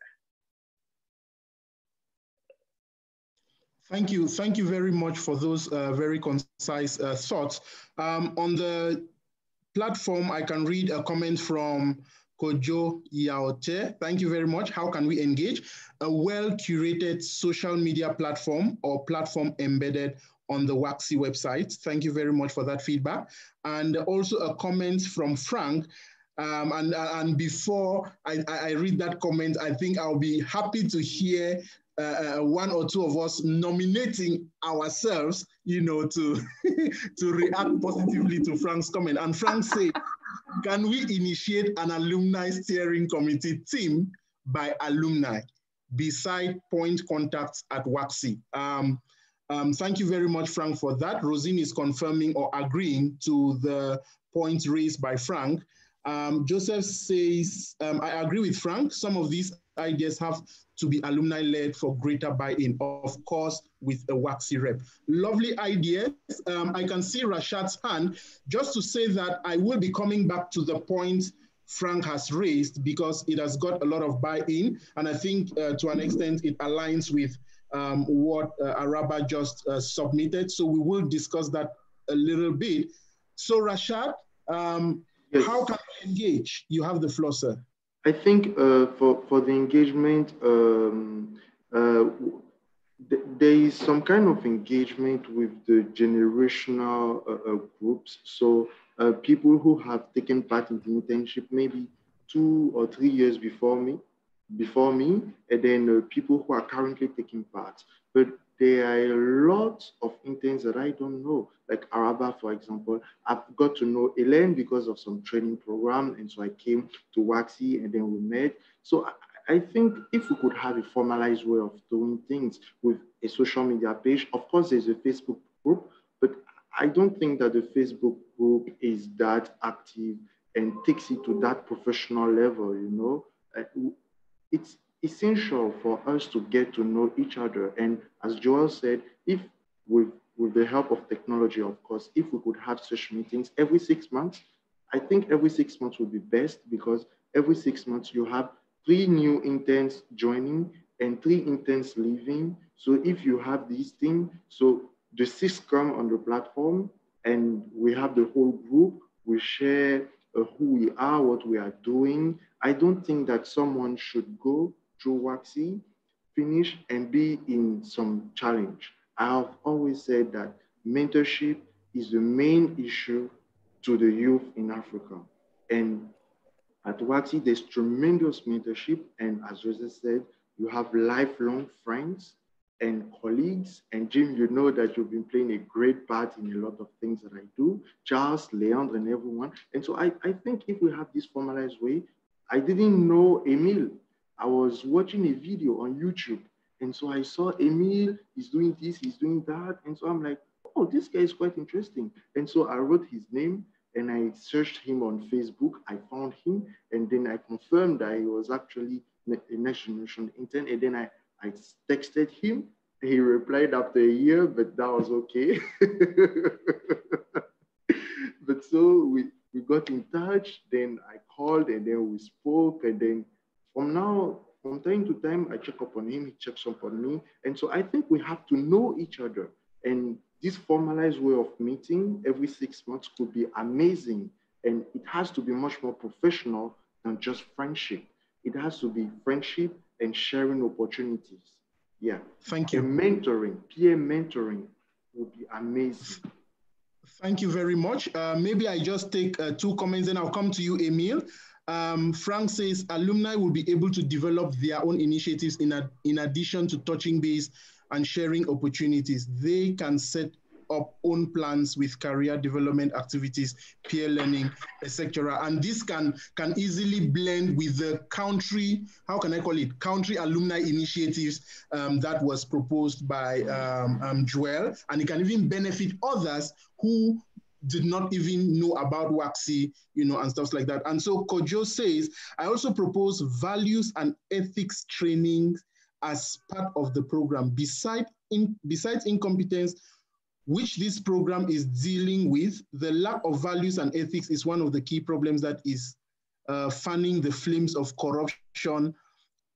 Thank you. Thank you very much for those very concise thoughts. On the platform, I can read a comment from Kojo Yaote. Thank you very much. How can we engage? A well-curated social media platform or platform embedded on the WAXI website. Thank you very much for that feedback. And also a comment from Frank. And before I read that comment, I think I'll be happy to hear one or two of us nominating ourselves, you know, to react positively to Frank's comment. And Frank said, can we initiate an alumni steering committee team by alumni beside point contacts at WAXI? Thank you very much, Frank, for that. Rosine is confirming or agreeing to the points raised by Frank. Joseph says, I agree with Frank. Some of these ideas have to be alumni-led for greater buy-in, of course, with a WAXI rep. Lovely ideas. I can see Rashad's hand. Just to say that I will be coming back to the point Frank has raised because it has got a lot of buy-in. And I think to an extent, it aligns with what Araba just submitted. So we will discuss that a little bit. So Rashad, yes. How can we engage? You have the floor, sir. I think for the engagement, there is some kind of engagement with the generational groups. So people who have taken part in the internship maybe 2 or 3 years before me, and then people who are currently taking part. But there are a lot of interns that I don't know, like Araba, for example. I've got to know Elaine because of some training program, and so I came to WAXI, and then we met. So I think if we could have a formalized way of doing things with a social media page, of course there's a Facebook group, but I don't think that the Facebook group is that active and takes it to that professional level, you know. It's essential for us to get to know each other. And as Joel said, if with the help of technology, of course, if we could have such meetings every 6 months, I think every 6 months would be best, because every 6 months you have 3 new interns joining and 3 interns leaving. So if you have these things, so the 6 come on the platform and we have the whole group, we share who we are, what we are doing. I don't think that someone should go through WAXI, finish, and be in some challenge. I have always said that mentorship is the main issue to the youth in Africa. And at WATI, there's tremendous mentorship. And as Joseph said, you have lifelong friends and colleagues. And Jim, you know that you've been playing a great part in a lot of things that I do, Charles, Leandre, and everyone. And so I think if we have this formalized way, I didn't know Emil. I was watching a video on YouTube. And so I saw Emil, he's doing this, he's doing that. And so I'm like, oh, this guy is quite interesting. And so I wrote his name and I searched him on Facebook. I found him. And then I confirmed that he was actually a Next Generation Intern. And then I texted him. He replied after a year, but that was okay. But so we got in touch. Then I called and then we spoke. And then from time to time, I check up on him, he checks up on me. And so I think we have to know each other. And this formalized way of meeting every 6 months could be amazing. And it has to be much more professional than just friendship. It has to be friendship and sharing opportunities. Yeah. Thank you. And mentoring, peer mentoring would be amazing. Thank you very much. Maybe I just take 2 comments and I'll come to you, Emil. Frank says alumni will be able to develop their own initiatives in addition to touching base and sharing opportunities. They can set up own plans with career development activities, peer learning, etc. And this can easily blend with the country, how can I call it, country alumni initiatives that was proposed by Joel. And it can even benefit others who did not even know about WAXI, and stuff like that. And so Kojo says, I also propose values and ethics training as part of the program. Besides incompetence, which this program is dealing with, the lack of values and ethics is one of the key problems that is fanning the flames of corruption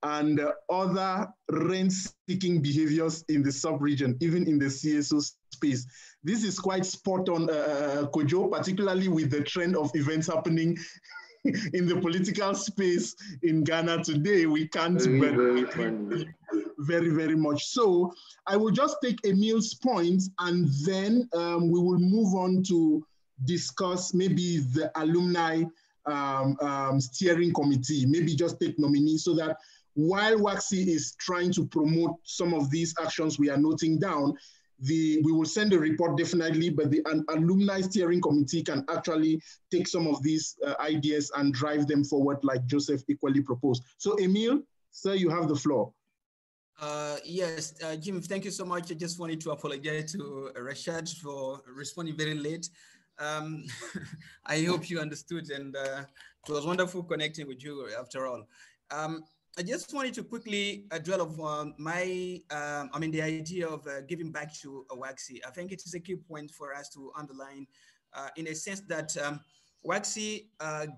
and other rent-seeking behaviors in the sub-region, even in the CSO space. This is quite spot on, Kojo, particularly with the trend of events happening in the political space in Ghana today. We can't very, very much. So I will just take Emil's point and then we will move on to discuss maybe the alumni steering committee, maybe just take nominees so that while WAXI is trying to promote some of these actions we are noting down, we will send a report definitely, but the alumni steering committee can actually take some of these ideas and drive them forward like Joseph equally proposed. So Emil, sir, you have the floor. Yes, Jim, thank you so much. I just wanted to apologize to Rashad for responding very late. I hope you understood, and it was wonderful connecting with you after all. I just wanted to quickly dwell on the idea of giving back to WAXI. I think it is a key point for us to underline in a sense that WAXI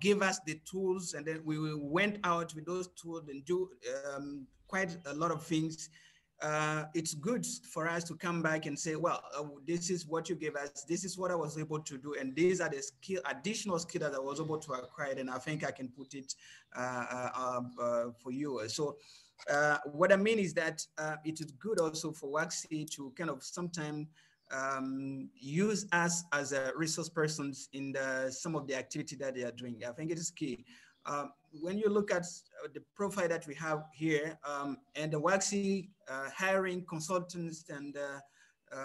gave us the tools, and then we went out with those tools and do quite a lot of things. It's good for us to come back and say, well, this is what you gave us, this is what I was able to do, and these are the additional skills that I was able to acquire, and I think I can put it for you. So what I mean is that it is good also for WAXI to kind of sometimes use us as a resource persons in some of the activity that they are doing. I think it is key. When you look at the profile that we have here, and the WAXI hiring consultants and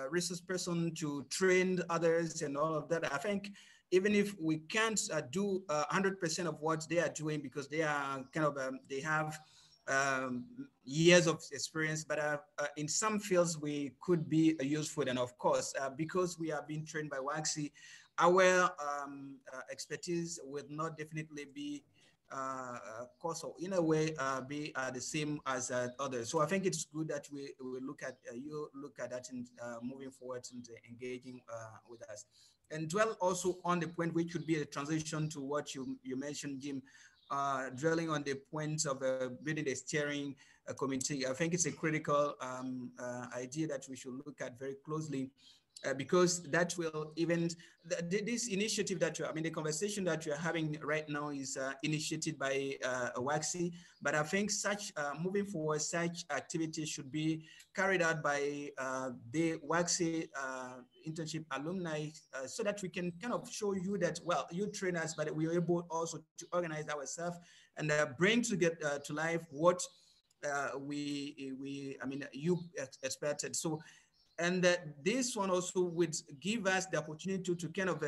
resource person to train others and all of that, I think even if we can't do 100% of what they are doing because they are kind of, they have years of experience, but in some fields we could be useful. And of course, because we are being trained by WAXI, our expertise will not definitely be course or in a way be the same as others. So I think it's good that we look at you look at that and moving forward and engaging with us, and dwell also on the point which would be a transition to what you mentioned, Jim, dwelling on the points of building the steering committee. I think it's a critical idea that we should look at very closely. Because that will even, this initiative that the conversation that you're having right now is initiated by WACSI, but I think such, moving forward, such activities should be carried out by the WACSI internship alumni, so that we can kind of show you that, well, you train us, but we are able also to organize ourselves and bring to life what you expected. So, and this one also would give us the opportunity to kind of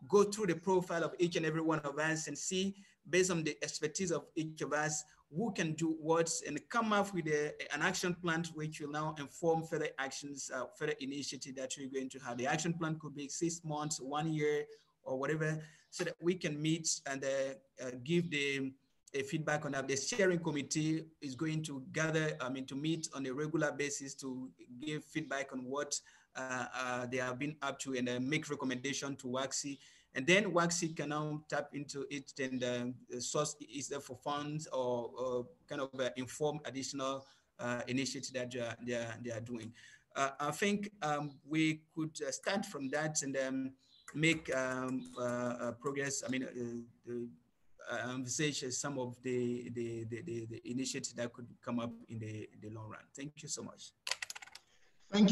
go through the profile of each and every one of us and see, based on the expertise of each of us, who can do what, and come up with an action plan which will now inform further actions, further initiative that we're going to have. The action plan could be 6 months, 1 year, or whatever, so that we can meet and give a feedback on that. The steering committee is going to gather, to meet on a regular basis to give feedback on what they have been up to and make recommendation to WACSI. And then WACSI can now tap into it and source either for funds or kind of inform additional initiatives that they are doing. I think we could start from that and make progress. Envisage some of the initiatives that could come up in the long run. Thank you so much. Thank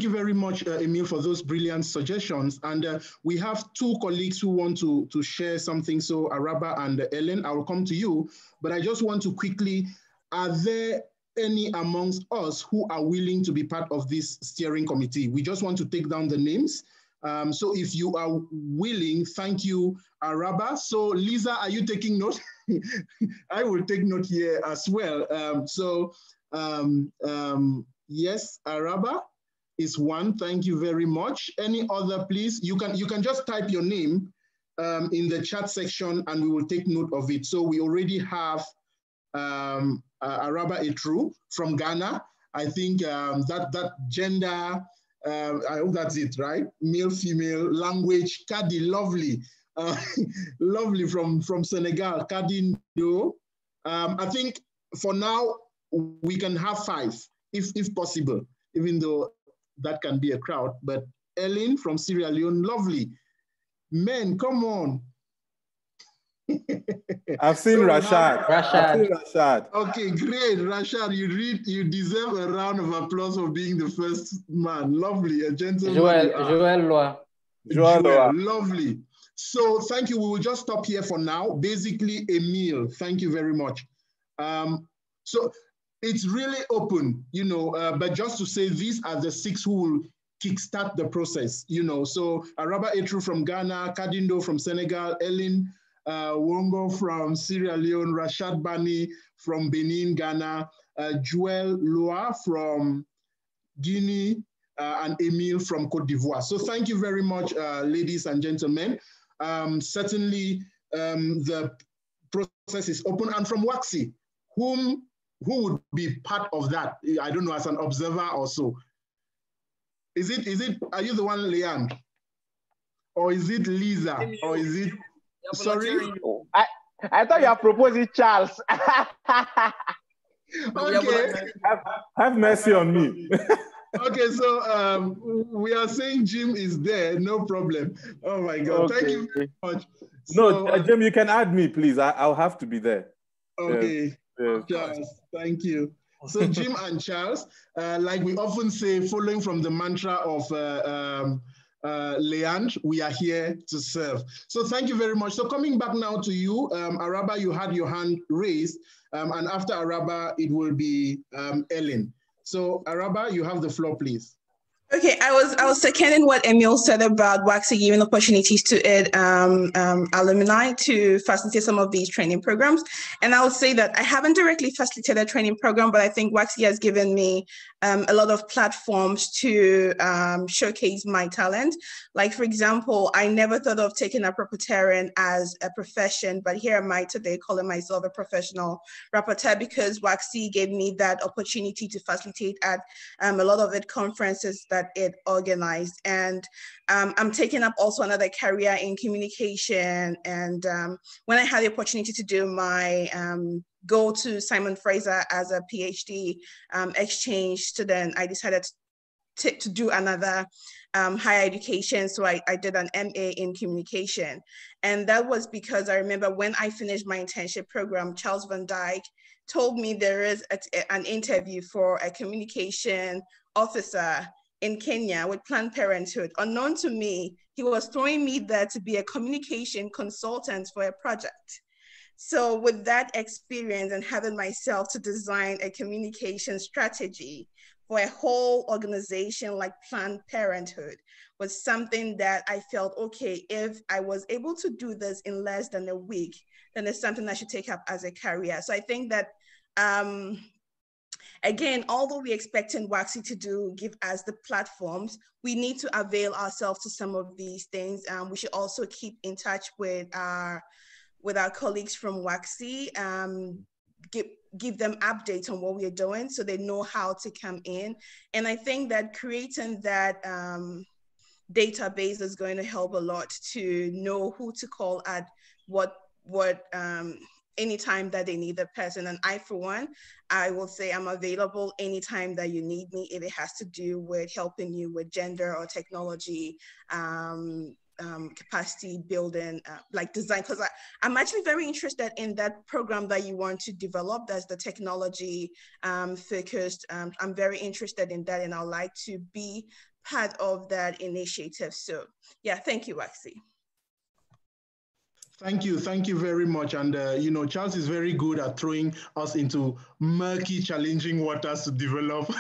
you very much, Emil, for those brilliant suggestions. And we have 2 colleagues who want to share something. So Araba and Ellen, I will come to you, but I just want to quickly, are there any amongst us who are willing to be part of this steering committee? We just want to take down the names. So if you are willing, thank you, Araba. So Lisa, are you taking note? I will take note here as well. Yes, Araba is one. Thank you very much. Any other, please? You can just type your name in the chat section and we will take note of it. So we already have Araba Etru from Ghana. I think that gender, I hope that's it, right? Male, female, language, Kadi, lovely. Lovely from Senegal, Kadi Ndo. I think for now, we can have 5, if possible, even though that can be a crowd. But Ellen from Sierra Leone, lovely. Men, come on. I've seen Rashad. I've seen Rashad. Okay, great. Rashad, you deserve a round of applause for being the first man. Lovely, a gentleman. Joel Loa. Lovely. So thank you. We will just stop here for now. Basically, Emil, thank you very much. So it's really open, but just to say these are the 6 who will kickstart the process, So Araba Etru from Ghana, Kadindo from Senegal, Ellen Wongo from Sierra Leone, Rashad Bani from Benin, Ghana, Joel Loa from Guinea, and Emil from Cote d'Ivoire. So thank you very much, ladies and gentlemen. Certainly, the process is open. And from WACSI, who would be part of that? I don't know, as an observer or so. Are you the one, Leanne? Or is it Lisa? Or is it, sorry? I thought you are proposing Charles. Okay. Have mercy on me. Okay, so we are saying Jim is there, no problem. Oh my God, Thank you very much. No, Jim, you can add me, please. I'll have to be there. Okay, Charles, thank you. So Jim and Charles, like we often say, following from the mantra of Leandre, we are here to serve. So thank you very much. So coming back now to you, Araba, you had your hand raised, and after Araba, it will be Ellen. So Araba, you have the floor, please. Okay, I was seconding what Emil said about WACSI giving opportunities to alumni to facilitate some of these training programs. And I would say that I haven't directly facilitated a training program, but I think WACSI has given me a lot of platforms to showcase my talent. Like, for example, I never thought of taking up rapporteuring as a profession, but here am I today calling myself a professional rapporteur because WACSI gave me that opportunity to facilitate at a lot of conferences that that it organized. And I'm taking up also another career in communication. And when I had the opportunity to do my go to Simon Fraser as a PhD exchange student, I decided to do another higher education. So I did an MA in communication. And that was because I remember when I finished my internship program, Charles Van Dyke told me there is an interview for a communication officer in Kenya with Planned Parenthood. Unknown to me, he was throwing me there to be a communication consultant for a project. So with that experience and having myself to design a communication strategy for a whole organization like Planned Parenthood was something that I felt, okay, if I was able to do this in less than a week, then it's something I should take up as a career. So I think that, again, although we're expecting WAXI to give us the platforms, we need to avail ourselves to some of these things. We should also keep in touch with our colleagues from WAXI, give them updates on what we are doing so they know how to come in. And I think that creating that database is going to help a lot to know who to call at what anytime that they need a person. And I, for one, I will say I'm available anytime that you need me, if it has to do with helping you with gender or technology, capacity building, like design, because I'm actually very interested in that program that you want to develop. That's the technology focused. I'm very interested in that, and I'd like to be part of that initiative. So yeah, thank you, Waxy. Thank you very much. And you know, Charles is very good at throwing us into murky, challenging waters to develop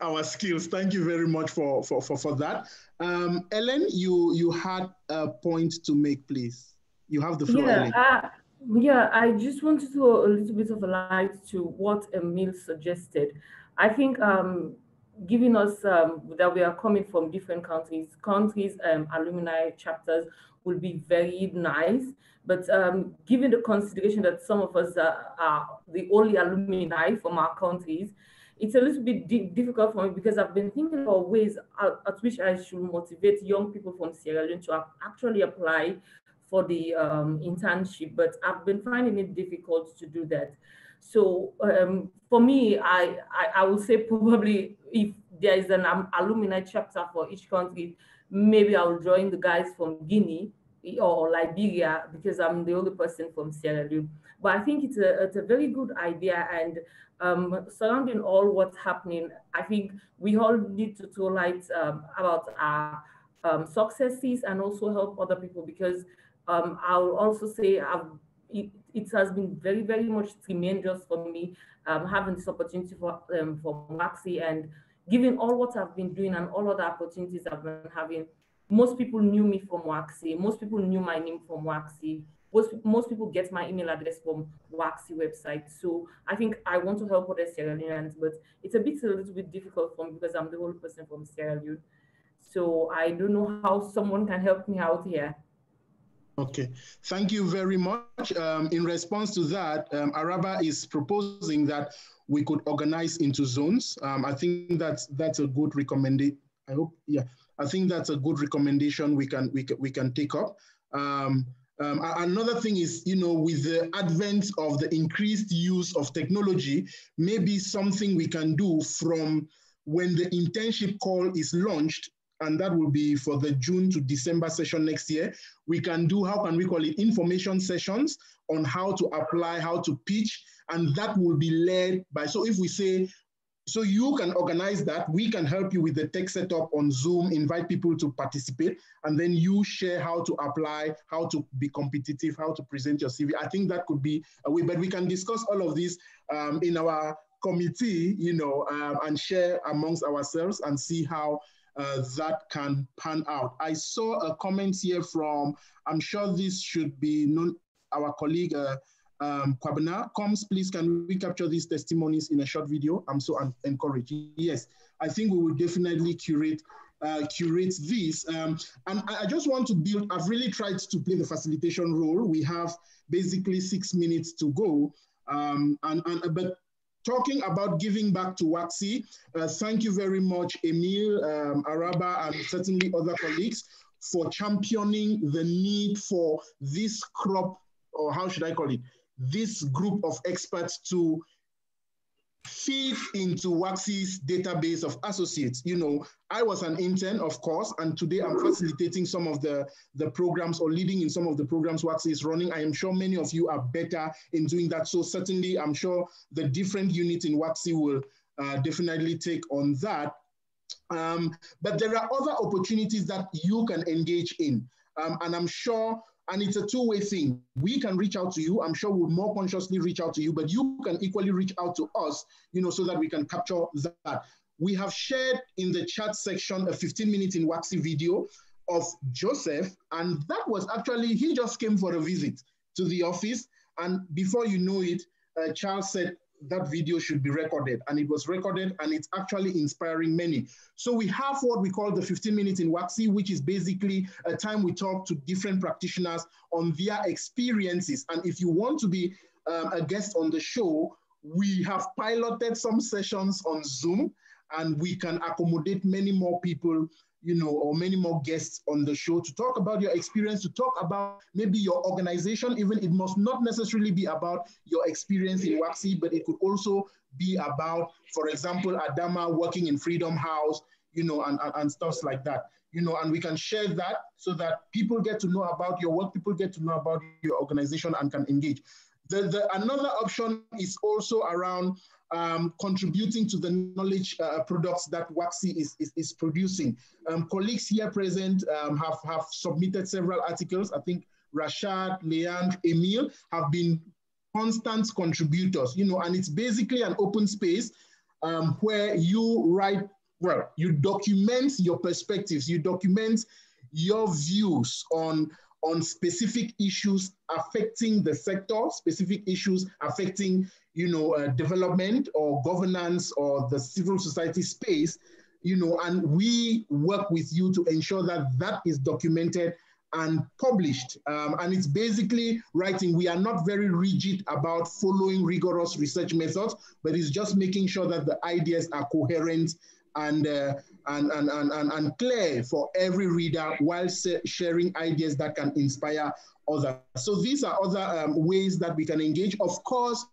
our skills. Thank you very much for that. Ellen, you had a point to make, please. You have the floor, Ellen. Yeah, I just want to throw a little bit of a light to what Emil suggested. I think giving us that we are coming from different countries, alumni chapters will be very nice. But given the consideration that some of us are the only alumni from our countries, it's a little bit difficult for me because I've been thinking about ways at which I should motivate young people from Sierra Leone to actually apply for the internship, but I've been finding it difficult to do that. So for me, I would say probably if there is an alumni chapter for each country, maybe I'll join the guys from Guinea or Liberia because I'm the only person from Sierra Leone. But I think it's a very good idea, and surrounding all what's happening, I think we all need to throw light about our successes and also help other people, because I'll also say it has been very, very much tremendous for me having this opportunity for Maxi, and given all what I've been doing and all other opportunities I've been having. Most people knew me from Waxy. Most people knew my name from Waxy. Most people get my email address from Waxy website. So I think I want to help other Sierra Leoneans, but it's a little bit difficult for me because I'm the only person from Sierra Leone. So I don't know how someone can help me out here. Okay, thank you very much. In response to that, Araba is proposing that we could organize into zones. I think that's a good recommendation. I hope, yeah. I think that's a good recommendation we can take up. Another thing is, you know, with the advent of the increased use of technology, maybe something we can do from when the internship call is launched, and that will be for the June to December session next year. We can do, how can we call it, information sessions on how to apply, how to pitch, and that will be led by, so if we say, so you can organize that, we can help you with the tech setup on Zoom, invite people to participate, and then you share how to apply, how to be competitive, how to present your CV. I think that could be a way, but we can discuss all of this in our committee, you know, and share amongst ourselves and see how that can pan out. I saw a comment here from, I'm sure this should be known, our colleague, Kwabena. Comes, please, can we capture these testimonies in a short video? I'm so encouraged. Yes, I think we will definitely curate this. And I just want to build, I've really tried to play the facilitation role. We have basically 6 minutes to go. But talking about giving back to WAXI, thank you very much, Emil, Araba, and certainly other colleagues for championing the need for this crop, or how should I call it, this group of experts to feed into WAXI's database of associates. You know, I was an intern, of course, and today I'm facilitating some of the programs or leading in some of the programs WAXI is running. I am sure many of you are better in doing that. So certainly, I'm sure the different units in WAXI will definitely take on that. But there are other opportunities that you can engage in. And I'm sure, and it's a two-way thing. We can reach out to you. I'm sure we'll more consciously reach out to you, but you can equally reach out to us, you know, so that we can capture that. We have shared in the chat section a 15-minute in WAXI video of Joseph, and that was actually, he just came for a visit to the office. And before you know it, Charles said, that video should be recorded, and it was recorded, and it's actually inspiring many. So we have what we call the 15 minutes in WAXI, which is basically a time we talk to different practitioners on their experiences. And if you want to be a guest on the show, we have piloted some sessions on Zoom, and we can accommodate many more people, you know, or many more guests on the show to talk about your experience, to talk about maybe your organization. Even it must not necessarily be about your experience in WAXI, but it could also be about, for example, Adama working in Freedom House, you know, and stuff like that, you know, and we can share that so that people get to know about your work, people get to know about your organization and can engage. Another option is also around contributing to the knowledge products that WAXI is producing. Colleagues here present have submitted several articles. I think Rashad, Leandre, Emil have been constant contributors, you know, and it's basically an open space where you write, well, you document your perspectives, you document your views on specific issues affecting the sector, specific issues affecting, you know, development or governance or the civil society space, you know, and we work with you to ensure that that is documented and published. And it's basically writing. We are not very rigid about following rigorous research methods, but it's just making sure that the ideas are coherent and clear for every reader while sharing ideas that can inspire others. So these are other ways that we can engage. Of course,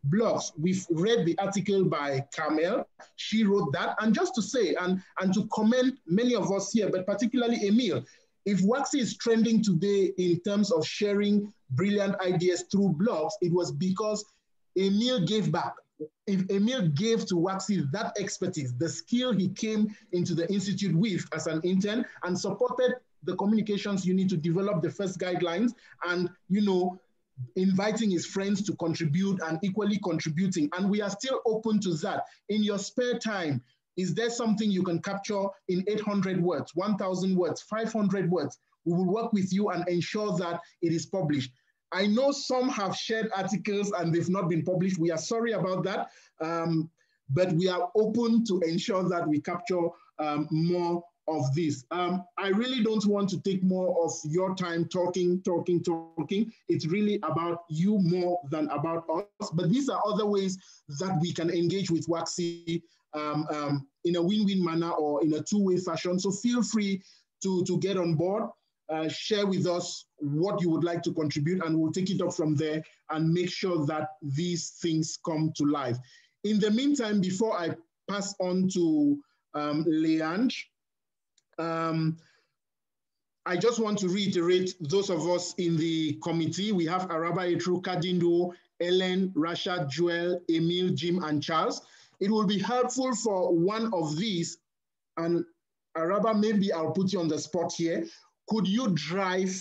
blogs. We've read the article by Carmel. She wrote that. And just to say, and to comment many of us here, but particularly Emil, if WAXI is trending today in terms of sharing brilliant ideas through blogs, it was because Emil gave back. If Emil gave to WAXI that expertise, the skill he came into the institute with as an intern and supported the communications unit to develop the first guidelines and, you know, inviting his friends to contribute and equally contributing. And we are still open to that. In your spare time, is there something you can capture in 800 words, 1,000 words, 500 words? We will work with you and ensure that it is published. I know some have shared articles and they've not been published. We are sorry about that, but we are open to ensure that we capture more of this. I really don't want to take more of your time talking. It's really about you more than about us, but these are other ways that we can engage with WAXI in a win-win manner or in a two-way fashion. So feel free to get on board. Share with us what you would like to contribute, and we'll take it up from there and make sure that these things come to life. In the meantime, before I pass on to Leandre, I just want to reiterate those of us in the committee. We have Araba, Etru, Kadindo, Ellen, Rashad, Joel, Emil, Jim, and Charles. It will be helpful for one of these, and Araba, maybe I'll put you on the spot here. Could you drive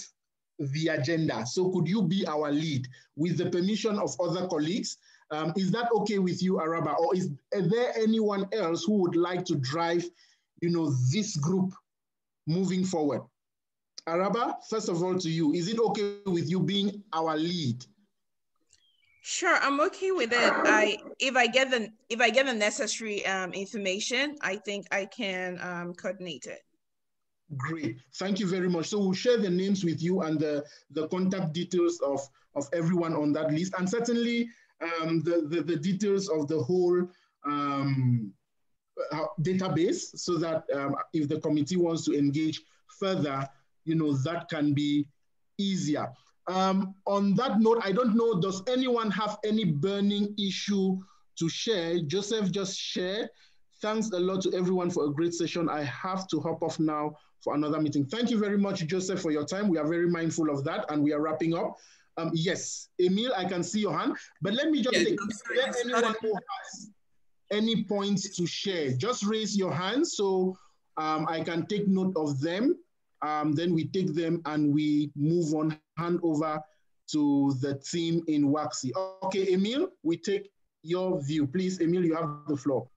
the agenda? So could you be our lead with the permission of other colleagues? Is that okay with you, Araba? Or is there anyone else who would like to drive, you know, this group moving forward? Araba, first of all to you, is it okay with you being our lead? Sure, I'm okay with it. If I get the necessary information, I think I can coordinate it. Great, thank you very much. So we'll share the names with you and the contact details of everyone on that list. And certainly, the details of the whole database so that if the committee wants to engage further, that can be easier. On that note, I don't know, does anyone have any burning issue to share? Joseph just shared. Thanks a lot to everyone for a great session. I have to hop off now for another meeting. Thank you very much, Joseph, for your time. We are very mindful of that, and we are wrapping up. Yes, Emil, I can see your hand, but let me just take, is there anyone who has any points to share? Just raise your hand so I can take note of them. Then we take them and we move on, hand over to the team in Waxy. Okay, Emil, we take your view. Please, Emil, you have the floor.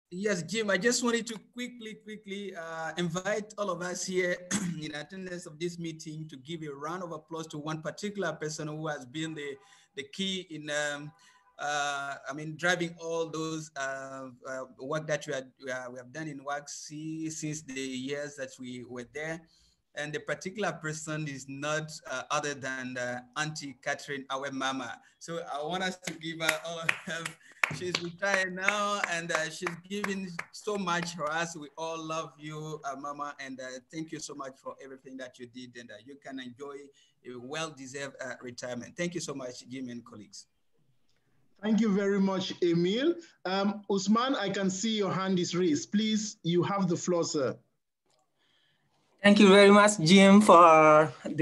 Yes, Jim, I just wanted to quickly invite all of us here in attendance of this meeting to give a round of applause to one particular person who has been the key in driving all those work that we have done in Waxy since the years that we were there. And the particular person is not other than Auntie Catherine, our mama. So I want us to give her all of them. She's retired now, and she's giving so much for us. We all love you, mama, and thank you so much for everything that you did, and you can enjoy a well-deserved retirement. Thank you so much, Jim and colleagues. Thank you very much, Emil. Usman, I can see your hand is raised. Please, you have the floor, sir. Thank you very much, Jim, thank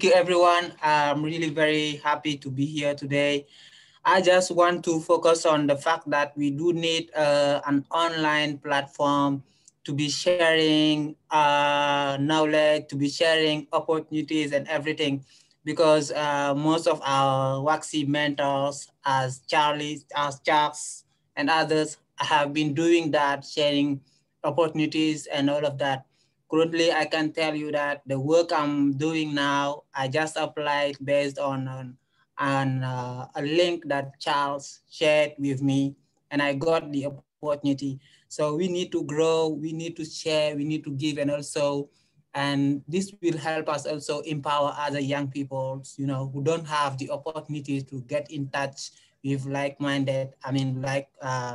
you, everyone. I'm really very happy to be here today. I just want to focus on the fact that we do need an online platform to be sharing knowledge, to be sharing opportunities and everything, because most of our Waxy mentors, as Charles, and others have been doing that, sharing opportunities and all of that. Currently, I can tell you that the work I'm doing now, I just applied based on a link that Charles shared with me, and I got the opportunity. So we need to grow, we need to share, we need to give, and this will help us also empower other young people, who don't have the opportunity to get in touch with like-minded,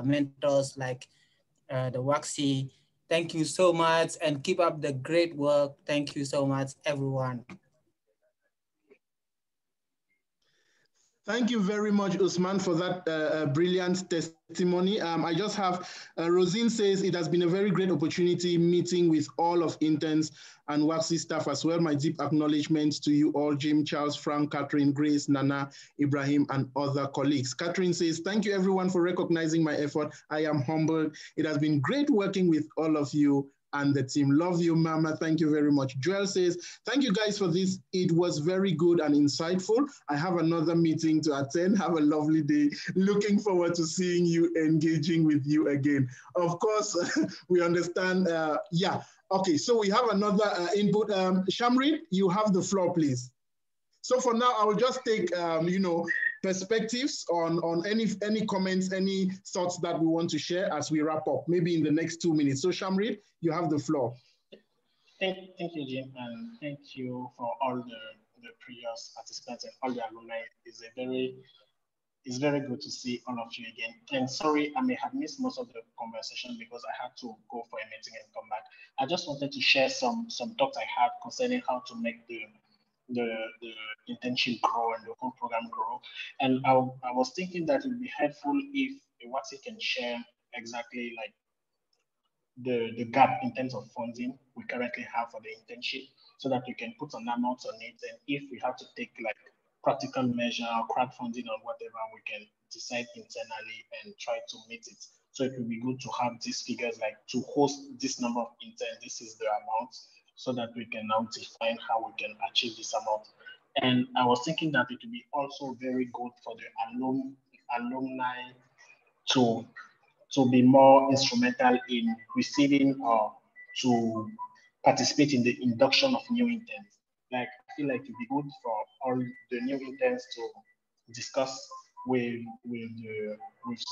mentors like the Waxy. Thank you so much, and keep up the great work. Thank you so much, everyone. Thank you very much, Usman, for that brilliant testimony. I just have, Rosine says, it has been a very great opportunity meeting with all of interns and Waxy staff as well. My deep acknowledgements to you all, Jim, Charles, Frank, Catherine, Grace, Nana, Ibrahim, and other colleagues. Catherine says, thank you everyone for recognizing my effort. I am humbled. It has been great working with all of you and the team. Love you, Mama. Thank you very much. Joel says, thank you guys for this. It was very good and insightful. I have another meeting to attend. Have a lovely day. Looking forward to seeing you, engaging with you again. Of course, we understand. Yeah. Okay, so we have another input. Shamrit, you have the floor, please. So for now, I will just take, perspectives on any comments, any thoughts that we want to share as we wrap up, maybe in the next 2 minutes. So Shamrit, you have the floor. Thank you, Jim, and thank you for all the previous participants and all the alumni. It's very good to see all of you again. And sorry, I may have missed most of the conversation because I had to go for a meeting and come back. I just wanted to share some thoughts I had concerning how to make the internship grow and the whole program grow. And I was thinking that it would be helpful if Waxy can share exactly like the gap in terms of funding we currently have for the internship, so that we can put an amount on it. And if we have to take like practical measure or crowdfunding or whatever, we can decide internally and try to meet it. So it would be good to have these figures, like to host this number of interns, this is the amount, so that we can now define how we can achieve this amount. And I was thinking that it would be also very good for the alumni to be more instrumental in receiving or to participate in the induction of new interns. Like, I feel like it'd be good for all the new interns to discuss with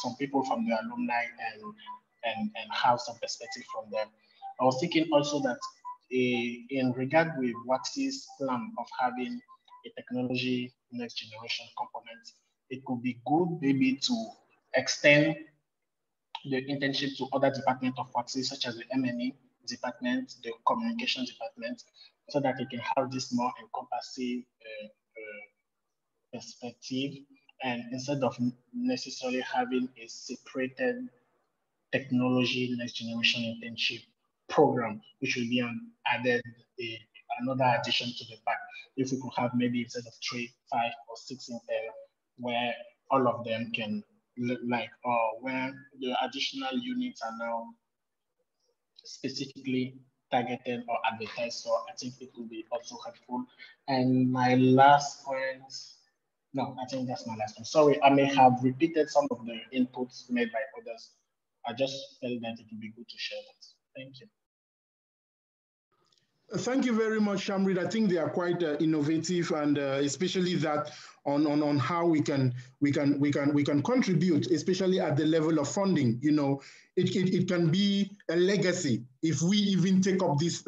some people from the alumni and have some perspective from them. I was thinking also that in regard with Waxy's plan of having a technology next generation component, it could be good maybe to extend the internship to other departments of WAXI, such as the M&E department, the communication department, so that it can have this more encompassing perspective, and instead of necessarily having a separated technology next generation internship program, which will be another addition to the pack. If we could have maybe instead of 3, 5, or 6 intern, where all of them can where the additional units are now specifically targeted or advertised. So I think it will be also helpful. And my last point, no, I think that's my last one. Sorry, I may have repeated some of the inputs made by others. I just felt that it would be good to share that. Thank you. Thank you very much, Shamrid. I think they are quite innovative, and especially that on how we can contribute, especially at the level of funding. You know, it can be a legacy if we even take up this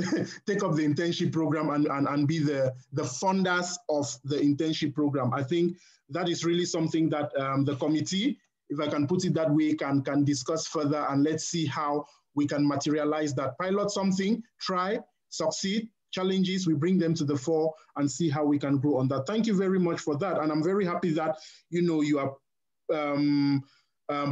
take up the internship program and be the funders of the internship program. I think that is really something that the committee, if I can put it that way, can discuss further, and let's see how we can materialize that. Pilot something, try, succeed, challenges, we bring them to the fore and see how we can grow on that. Thank you very much for that. And I'm very happy that, you know, you are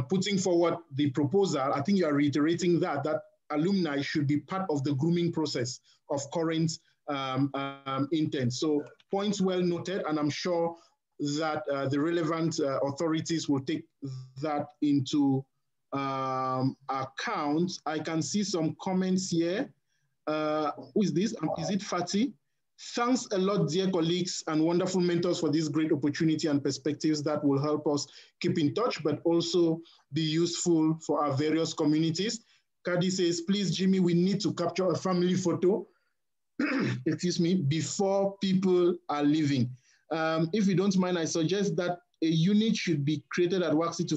putting forward the proposal. I think you are reiterating that alumni should be part of the grooming process of current interns. So points well noted, and I'm sure that the relevant authorities will take that into account. I can see some comments here. Who is this? Is it Fatih? Thanks a lot, dear colleagues and wonderful mentors, for this great opportunity and perspectives that will help us keep in touch, but also be useful for our various communities. Kadi says, please, Jimmy, we need to capture a family photo, excuse me, before people are leaving. If you don't mind, I suggest that a unit should be created at WAXI to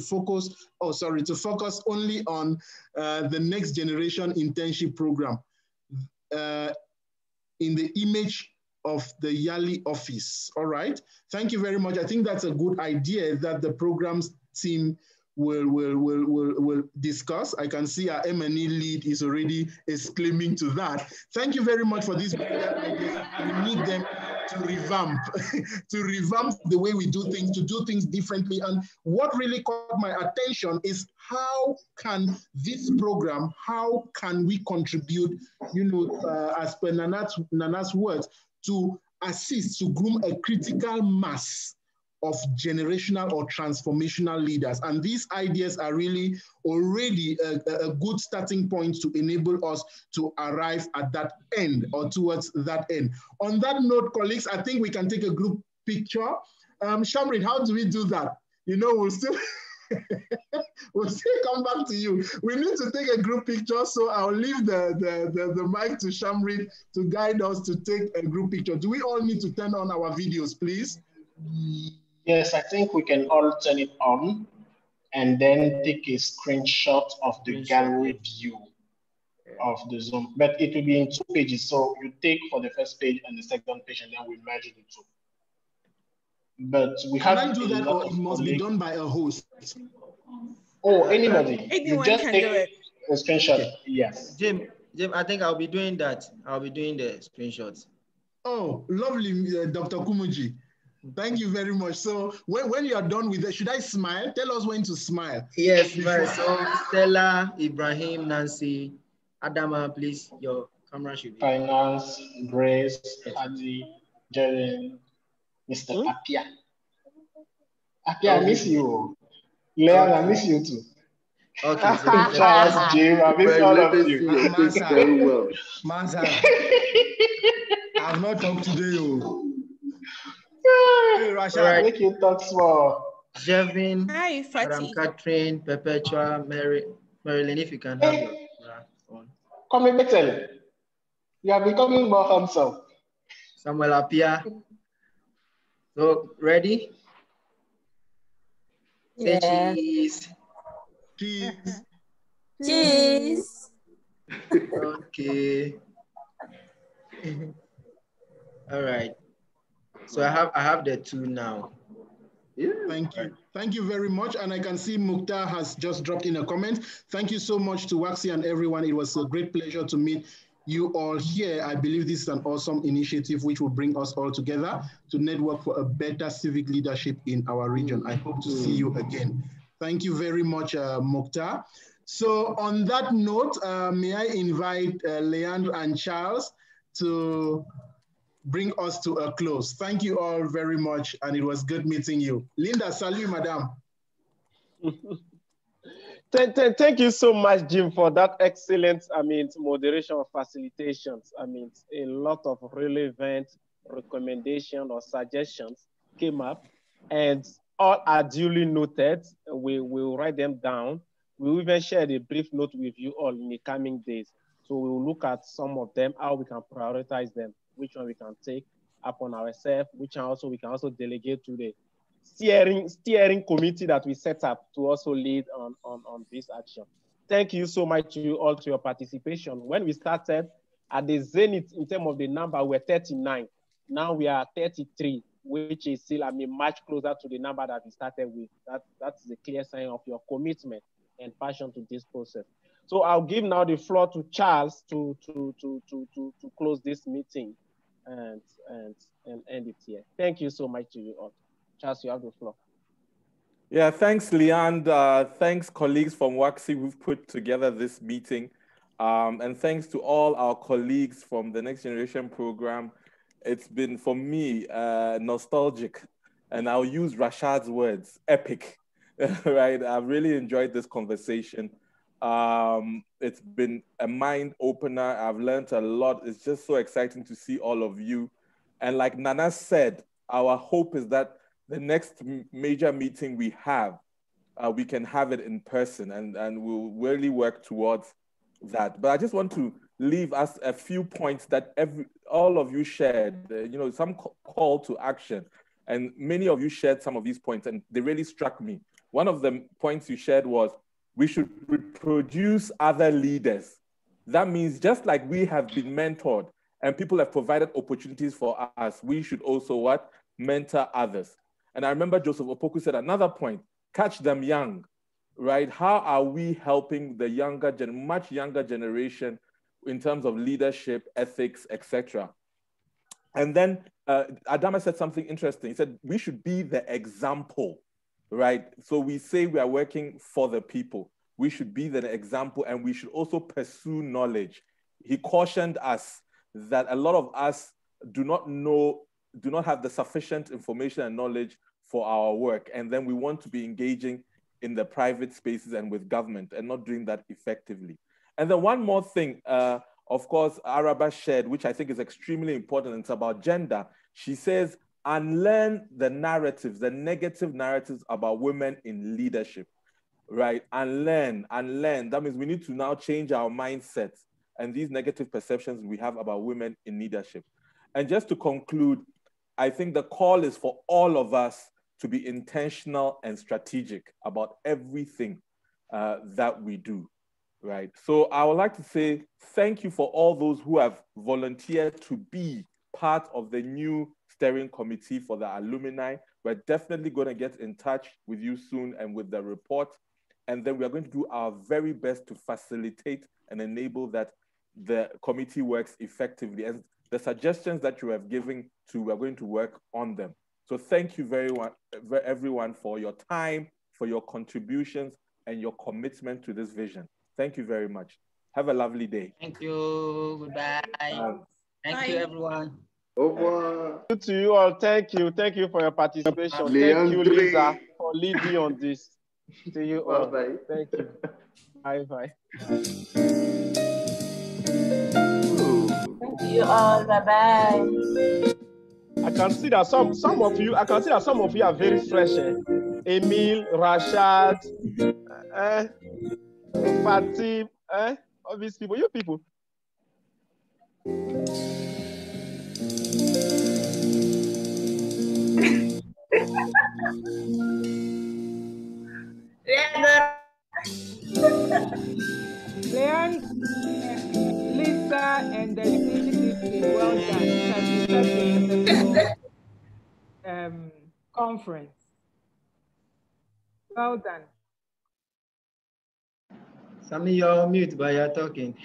focus only on the Next Generation Internship Program. In the image of the yearly office. All right. Thank you very much. I think that's a good idea that the programs team will discuss. I can see our M&E lead is already exclaiming to that. Thank you very much for these brilliant ideas. We need them to revamp, the way we do things, to do things differently. And what really caught my attention is how can this program, how can we contribute, you know, as per Nana's words, to assist, to groom a critical mass of generational or transformational leaders. And these ideas are really already a good starting point to enable us to arrive at that end or towards that end. On that note, colleagues, I think we can take a group picture. Shamrid, how do we do that? You know, we'll still come back to you. We need to take a group picture, so I'll leave the mic to Shamrid to guide us to take a group picture. Do we all need to turn on our videos, please? Yes, I think we can all turn it on and then take a screenshot of the gallery view of the Zoom. But it will be in 2 pages. So you take for the first page and the second page, and then we merge the 2. But we have Can I do that, or it must be done by a host? Oh, anybody. Anyone you just can take do it. a screenshot. Okay. Yes. Jim, I think I'll be doing that. I'll be doing the screenshots. Oh, lovely, Dr. Kumuji. Thank you very much. So when you are done with that, should I smile? Tell us when to smile. Yes, smile. So Stella, Ibrahim, Nancy, Adama, please, your camera should be. Finance, Grace, Hadi, Jaren, Mr. Apia. Apia, I miss you. Leon, I miss you too. Okay, so Charles, Jim, I miss all of you. Very well. Mansa, I've not talked today. Hey, Rashad. Make you talk small. Jevin, Hi, Madam Fatih. Catherine, Perpetua, Marilyn, if you can have your phone. Come in, Mitchell. You are becoming more handsome. Samuel Apia. So, ready? Yeah. Say cheese. Cheese. Cheese. Okay. All right. So I have the 2 now. Yeah. Thank you very much. And I can see Mukhtar has just dropped in a comment. Thank you so much to Waxy and everyone. It was a great pleasure to meet you all here. I believe this is an awesome initiative which will bring us all together to network for a better civic leadership in our region. I hope to see you again. Thank you very much, Mukhtar. So on that note, may I invite Leandro and Charles to bring us to a close. Thank you all very much, and it was good meeting you. Linda, salut, madame. Thank you so much, Jim, for that excellent, moderation of facilitations. A lot of relevant recommendations or suggestions came up, and all are duly noted. We will write them down. We will even share a brief note with you all in the coming days. So we will look at some of them, how we can prioritize them, which one we can take upon ourselves, which also we can also delegate to the steering committee that we set up to also lead on this action. Thank you so much to you all to your participation. When we started at the zenith in terms of the number, we're 39. Now we are 33, which is still much closer to the number that we started with. That's a clear sign of your commitment and passion to this process. So I'll give now the floor to Charles to close this meeting and end it here. Thank you so much to you all. Charles, you have the floor. Yeah, thanks, Leand. Thanks, colleagues from Waxy who've put together this meeting. And thanks to all our colleagues from the Next Generation program. It's been, for me, nostalgic. And I'll use Rashad's words, epic, right? I've really enjoyed this conversation. It's been a mind opener. I've learned a lot. It's just so exciting to see all of you. And like Nana said, our hope is that the next major meeting we have, we can have it in person, and we'll really work towards that. But I just want to leave us a few points that all of you shared, some call to action. And many of you shared some of these points, and they really struck me. One of the points you shared was, we should reproduce other leaders. That means just like we have been mentored and people have provided opportunities for us, we should also what? Mentor others. And I remember Joseph Opoku said another point, catch them young, right? How are we helping the much younger generation in terms of leadership, ethics, etc.? And then Adama said something interesting. He said, we should be the example, right? So we say we are working for the people. We should be the example, and we should also pursue knowledge. He cautioned us that a lot of us do not have the sufficient information and knowledge for our work. And then we want to be engaging in the private spaces and with government and not doing that effectively. And then one more thing, of course, Araba shared, which I think is extremely important. It's about gender. She says, unlearn the narratives, the negative narratives about women in leadership, right? Unlearn. That means we need to now change our mindsets and these negative perceptions we have about women in leadership. And just to conclude, I think the call is for all of us to be intentional and strategic about everything that we do, right? So I would like to say thank you for all those who have volunteered to be part of the new steering committee for the alumni. We're definitely going to get in touch with you soon and with the report. And then we are going to do our very best to facilitate and enable that the committee works effectively. And the suggestions that you have given to, we're going to work on them. So thank you everyone for your time, for your contributions, and your commitment to this vision. Thank you very much. Have a lovely day. Thank you. Goodbye. Thank you, everyone. Au revoir. To you all, thank you. Thank you for your participation. Thank you, Lisa, for leading on this. To you all. Bye-bye. Thank you. Bye-bye. Thank you all. Bye-bye. I can see that some of you are very fresh. Emil, Rashad, Fatim, all these people, you people. Leon, Lisa, and the CGC team, well done. This has been such a successful conference. Well done. Sammy, you're on mute, but you're talking.